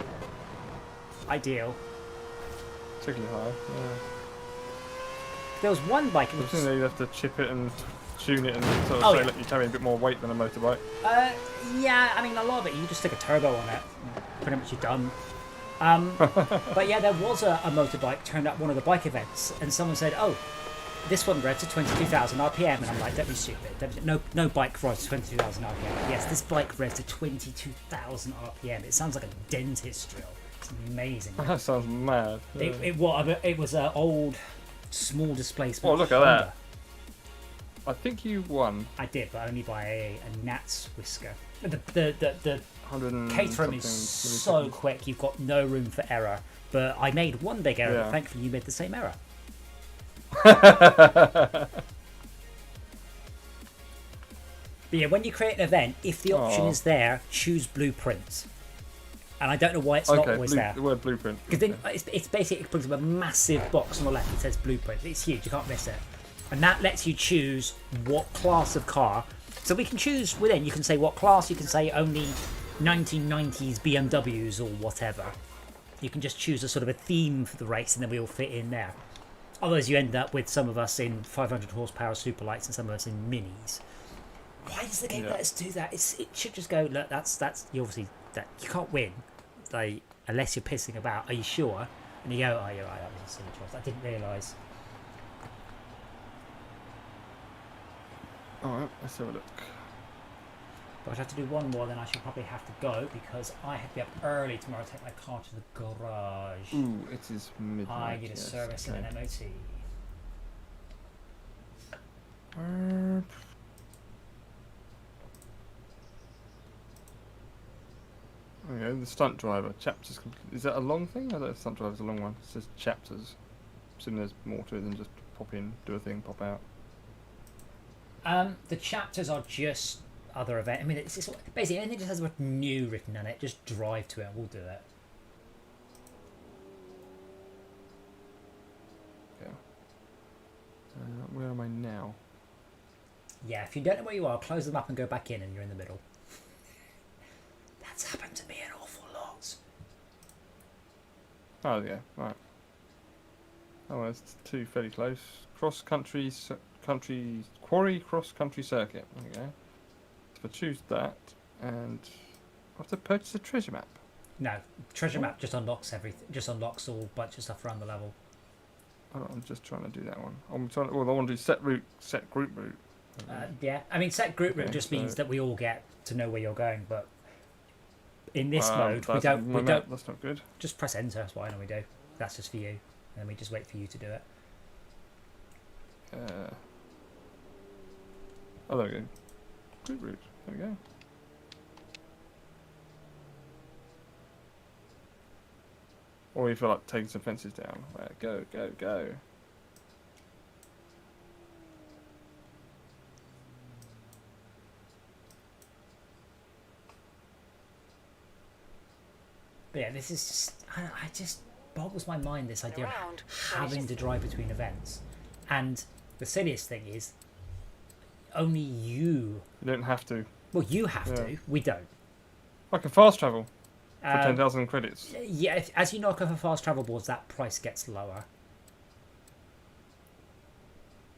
ideal. Particularly high, yeah. There was one bike. I think you have to chip it and tune it and sort of say, look, you're carrying a bit more weight than a motorbike. Yeah, I mean, a lot of it, you just stick a turbo on it. Pretty much you're done. But yeah, there was a motorbike turned up one of the bike events, and someone said, oh, this one revs to 22,000 RPM, and I'm like, don't be stupid. No bike revs to 22,000 RPM. Yes, this bike revs to 22,000 RPM. It sounds like a dentist drill. It's amazing. That sounds mad. Yeah. It was an old, small displacement. Oh, look at that. I think you won. I did, but only by a gnat's whisker. The Caterham is so quick, you've got no room for error. But I made one big error, but thankfully you made the same error. But yeah, when you create an event, if the option is there, choose blueprint. And I don't know why it's not always there. The word blueprint. Because then it's basically, it brings up a massive box on the left that says blueprint. It's huge, you can't miss it. And that lets you choose what class of car. So we can choose within, you can say what class, you can say only 1990s BMWs or whatever. You can just choose a sort of a theme for the race and then we all fit in there. Otherwise you end up with some of us in 500 horsepower superlights and some of us in minis. Why does the game let us do that? It should just go, look, that's you obviously, that you can't win. Like, unless you're pissing about, are you sure? And you go, oh, you're right, that was a silly choice. I didn't realise. Alright, let's have a look. But if I have to do one more, then I should probably have to go because I have to be up early tomorrow to take my car to the garage. Ooh, it is midnight. I need a yes, service okay. and an MOT. Okay, the stunt driver chapters. Is that a long thing? I don't know if stunt driver's a long one. It says chapters. Assuming there's more to it than just pop in, do a thing, pop out. The chapters are just other event. I mean, it's basically anything that has the word new written on it. Just drive to it. And we'll do it. Okay. Where am I now? Yeah, if you don't know where you are, close them up and go back in, and you're in the middle. That's happened to me an awful lot. Oh yeah, right. Oh, well, it's two fairly close. Quarry cross-country circuit. There you go. So if I choose that, and I have to purchase a treasure map. No, treasure map just unlocks everything. Just unlocks all bunch of stuff around the level. Oh, I'm just trying to do that one. I'm trying. Well, I want to do set route, set group route. Yeah, I mean, set group route Okay, just so means that we all get to know where you're going, but in this mode, we don't. That's not good. Just press enter. That's what I normally do. That's just for you, and then we just wait for you to do it. Oh, there we go. Group route. There we go. Or you feel like taking some fences down. Right, go, go, go. But yeah, this is just. I just boggles my mind, this idea of having to drive between events. And the silliest thing is, only you. You don't have to. Well, you have to. We don't. I can fast travel for 10,000 credits. Yeah, as you knock over fast travel boards, that price gets lower.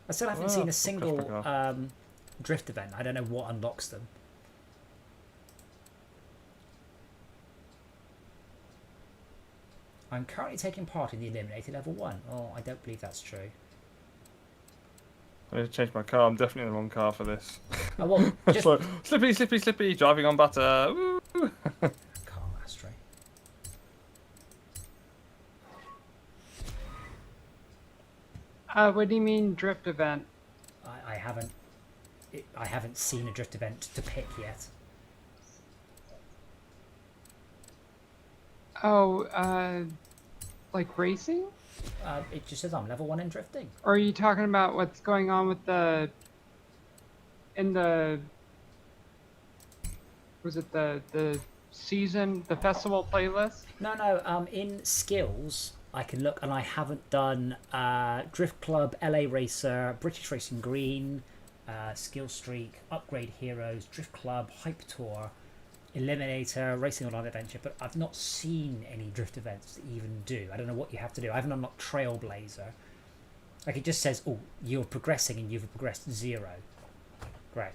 I still haven't seen a single drift event. I don't know what unlocks them. I'm currently taking part in the Eliminator Level 1. Oh, I don't believe that's true. I need to change my car. I'm definitely in the wrong car for this. Oh, well, just... like, slippy, slippy, slippy, driving on butter. Woo! Car ashtray. What do you mean drift event? I haven't seen a drift event to pick yet. Oh, like racing? It just says I'm level 1 in drifting. Or are you talking about what's going on with the... in the... was it the season, the festival playlist? No, in skills, I can look, and I haven't done Drift Club, LA Racer, British Racing Green, Skill Streak, Upgrade Heroes, Drift Club, Hype Tour, Eliminator, Racing Online Adventure, but I've not seen any drift events to even do. I don't know what you have to do. I haven't unlocked Trailblazer. Like, it just says, oh, you're progressing and you've progressed 0. Great.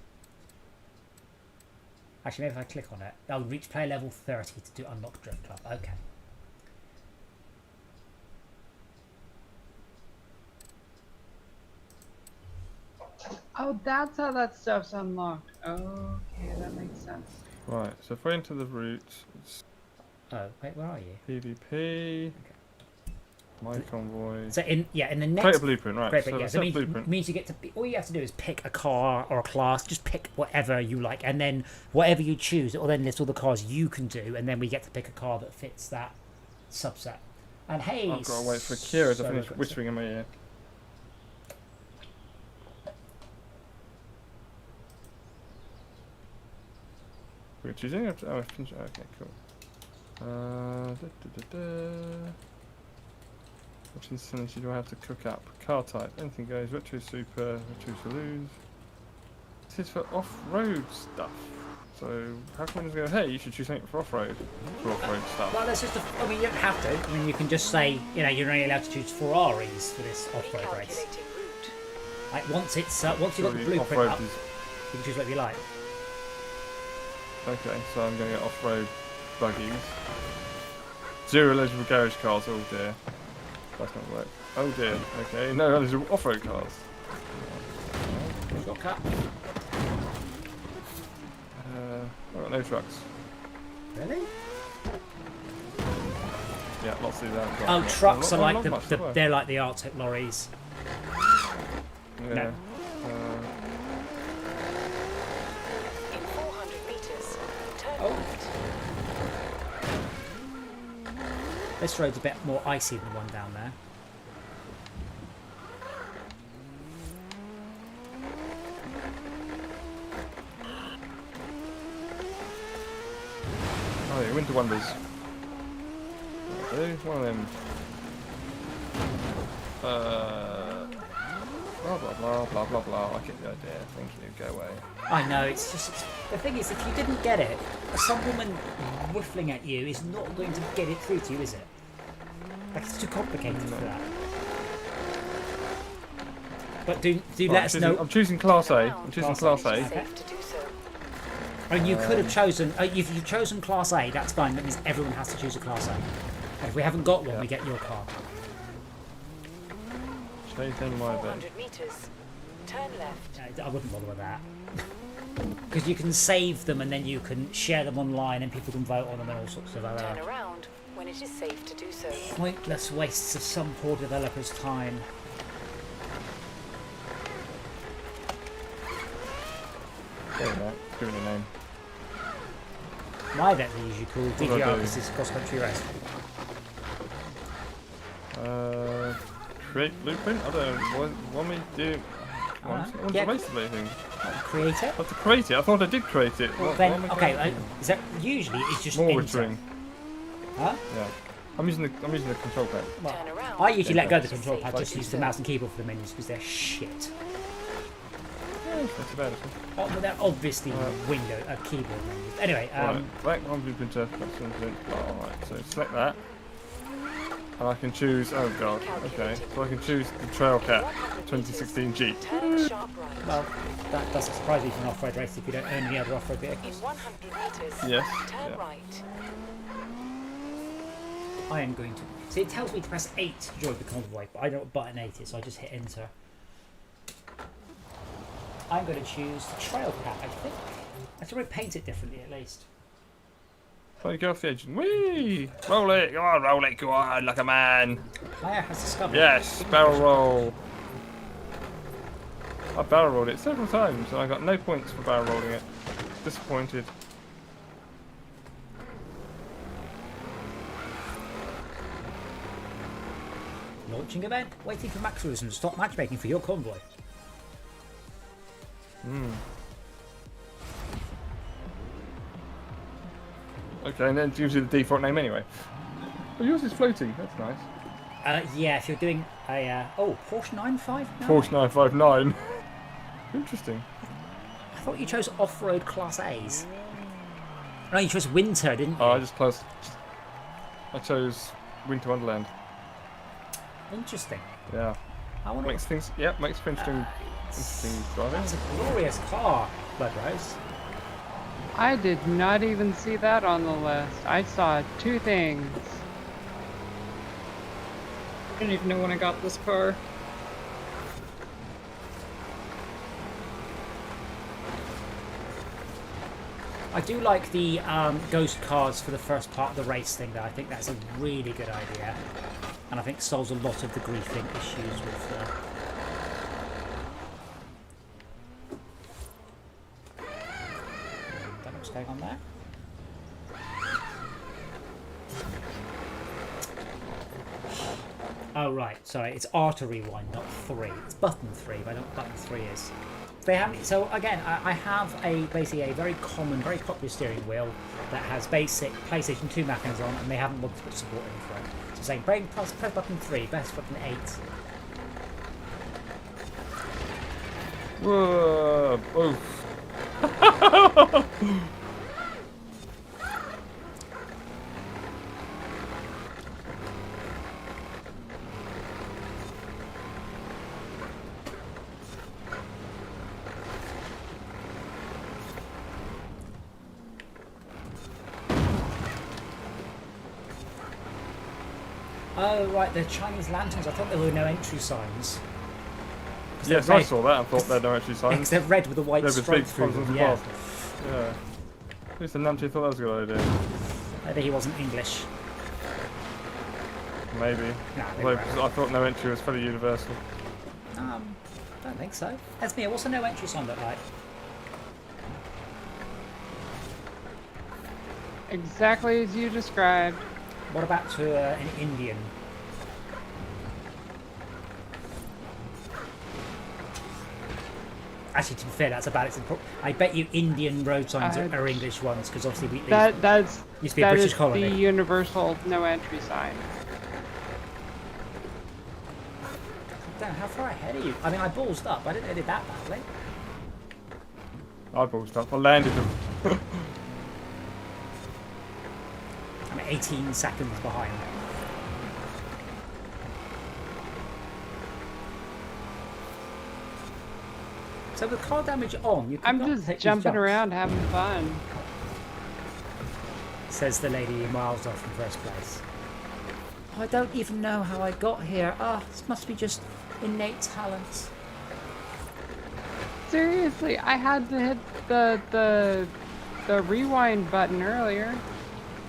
Actually, maybe if I click on it, I'll reach player level 30 to do unlock Drift Club. Okay. Oh, that's how that stuff's unlocked. Okay, that makes sense. Right, so if we're into the route, it's Oh, wait, where are you? PvP, okay. My convoy. So in the next create a blueprint, right? Great, so yeah, so it means you get to all you have to do is pick a car or a class, just pick whatever you like, and then whatever you choose, it will then list all the cars you can do, and then we get to pick a car that fits that subset. And hey, I've got to wait for Kira to finish whispering in my ear. We're choosing it? Oh, finish. Okay, cool. Which installation do I have to cook up? Car type, anything goes. Retro Super, Retro Saloons. This is for off-road stuff. So how come we just go, hey, you should choose something for off-road stuff? Well, that's just I mean, you don't have to. I mean, you can just say, you know, you're only allowed to choose Ferraris for this off-road race. Like once you've got the blueprint up, you can choose whatever you like. Okay, so I'm going to get off-road buggies. 0 eligible garage cars, oh dear. That's not work. Oh dear, okay, no eligible off-road cars. Shortcut. got no trucks. Really? Yeah, lots of that. Oh, trucks are like not much, they're like the Arctic lorries. Yeah. No. In 400 meters, turn Oh. left. This road's a bit more icy than the one down there. Oh, yeah, Winter Wonders. One of them. Blah blah blah blah blah blah. I get the idea. Thank you. Go away. I know, it's just... the thing is, if you didn't get it, some woman whiffling at you is not going to get it through to you, is it? Like, it's too complicated for that. But do let us know... I'm choosing Class A. I'm choosing Class A. Okay. And you could have chosen... if you've chosen Class A, that's fine. That means everyone has to choose a Class A. And if we haven't got one, we get your car. Changing my bed. 400 meters, turn left. I wouldn't bother with that. Because you can save them and then you can share them online and people can vote on them and all sorts of other... Turn around when it is safe to do so. pointless wastes of some poor developer's time. There we go. Give it a name. My event we usually call DGR because it's cross-country race. Create blueprint? I don't want me to do... I want to race the thing. Create it? I have to create it? I thought I did create it. Well, then, okay, is that usually it's just monitoring. Huh? Yeah. I'm using the control pad. Well, I usually let go of the control pad, just use the mouse and keyboard for the menus because they're shit. Yeah, that's about it. Oh, but they're obviously keyboard menus. Anyway, Black one blueprinter. Alright, so select that. And I can choose, oh god, okay. So I can choose the Trailcat 2016 Jeep. Well, that doesn't surprise me for an off-road race if you don't own any other off-road vehicles. In 100 meters, Yes. turn right. I am going to... See, it tells me to press 8 to join the convoy, but I don't know what button 8 is, so I just hit enter. I'm going to choose the Trailcat, I think. I should probably paint it differently at least. Oh, you go off the edge. Whee! Roll it! Go on, like a man! Player has discovered. Yes! Barrel roll! I barrel rolled it several times and I got no points for barrel rolling it. Disappointed. Launching event. Waiting for max rules and stop matchmaking for your convoy. Okay, and then it's usually the default name anyway. Oh, yours is floating. That's nice. Yeah, if you're doing a Porsche 959. Porsche 959. Interesting. I thought you chose off-road Class A's. No, you chose Winter, didn't you? Oh, I chose Winter Wonderland. Interesting. Yeah. I wonder makes things interesting driving. It's a glorious car, Blood Rose. I did not even see that on the list. I saw two things. I don't even know when I got this car. I do like the ghost cars for the first part of the race thing, though. I think that's a really good idea. And I think solves a lot of the griefing issues with... don't know what's going on there. Oh, right. Sorry, it's R to rewind, not 3. It's button 3, but I don't know what button 3 is. They have, so again, I have basically a very common, very popular steering wheel that has basic PlayStation 2 mechanisms on, and they haven't wanted to put support in for it. So saying, press button 3, press button 8. Whoa! Oof. Oh, right, the Chinese lanterns. I thought there were no entry signs. Yes, I saw that. I thought there were no entry signs. They're red with a white stripe through them, yeah. Yeah. least the numpty thought that was a good idea. Maybe he wasn't English. Maybe. No, I thought no entry was fairly universal. Don't think so. Esmir, what's the no entry sign look like? Exactly as you described. What about to an Indian? Actually, to be fair, that's about it. I bet you Indian road signs are English ones, because obviously that's used to be a British colony. The universal no entry sign. Damn, how far ahead are you? I mean, I ballsed up. I didn't know I did that badly. I ballsed up. I landed them. I'm 18 seconds behind. So with car damage on, you can. I'm just jumping around having fun. Says the lady miles off in first place. I don't even know how I got here. This must be just innate talent. Seriously, I had to hit the rewind button earlier.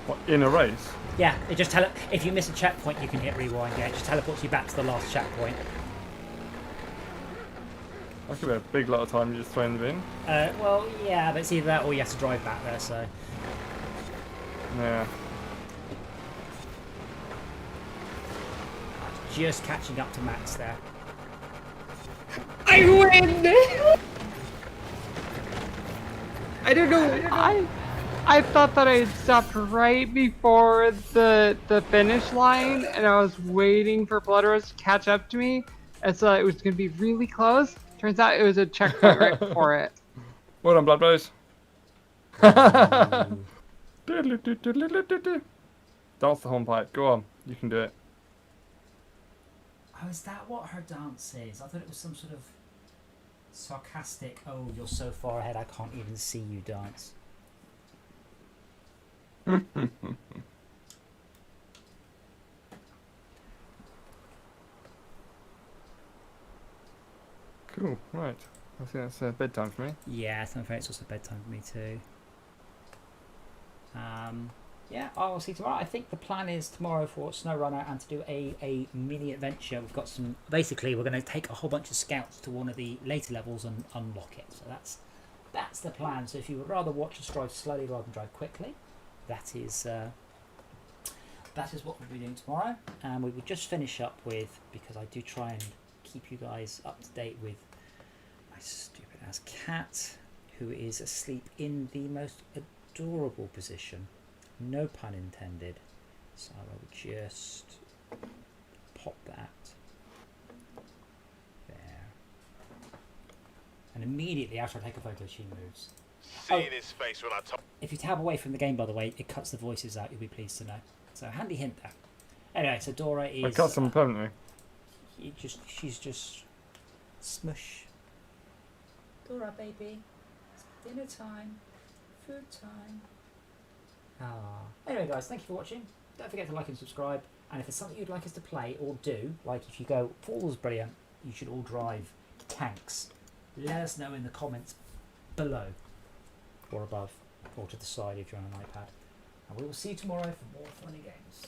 What, in a race? Yeah, it just if you miss a checkpoint, you can hit rewind. Yeah, it just teleports you back to the last checkpoint. That could be a big lot of time you just throwing them in. Well, yeah, but it's either that or you have to drive back there, so. Yeah. Just catching up to Max there. I win! I don't know. I thought that I had stopped right before the finish line, and I was waiting for Blood Rose to catch up to me, and so it was going to be really close. Turns out it was a checkpoint right before it. Well done, Blood Rose. Dance the hornpipe. Go on, you can do it. Oh, is that what her dance is? I thought it was some sort of sarcastic, oh, you're so far ahead I can't even see you dance. Cool, right. I think that's bedtime for me. Yeah, I'm afraid it's also bedtime for me too. Yeah, I'll see tomorrow. I think the plan is tomorrow for SnowRunner and to do a mini adventure. We've got some. Basically, we're going to take a whole bunch of scouts to one of the later levels and unlock it. So that's the plan. So if you would rather watch us drive slowly rather than drive quickly, that is what we'll be doing tomorrow. And we will just finish up with, because I do try and keep you guys up to date with my stupid ass cat, who is asleep in the most adorable position. No pun intended. So I will just pop that there. And immediately after I take a photo, she moves. See this face when I talk. If you tab away from the game, by the way, it cuts the voices out. You'll be pleased to know. So handy hint there. Anyway, so Dora is. I cut them permanently. She's just smush. Dora, baby, it's dinner time, food time. Anyway, guys, thank you for watching. Don't forget to like and subscribe. And if there's something you'd like us to play or do, like if you go, Forza's brilliant, you should all drive tanks. Let us know in the comments below, or above, or to the side if you're on an iPad. And we will see you tomorrow for more funny games.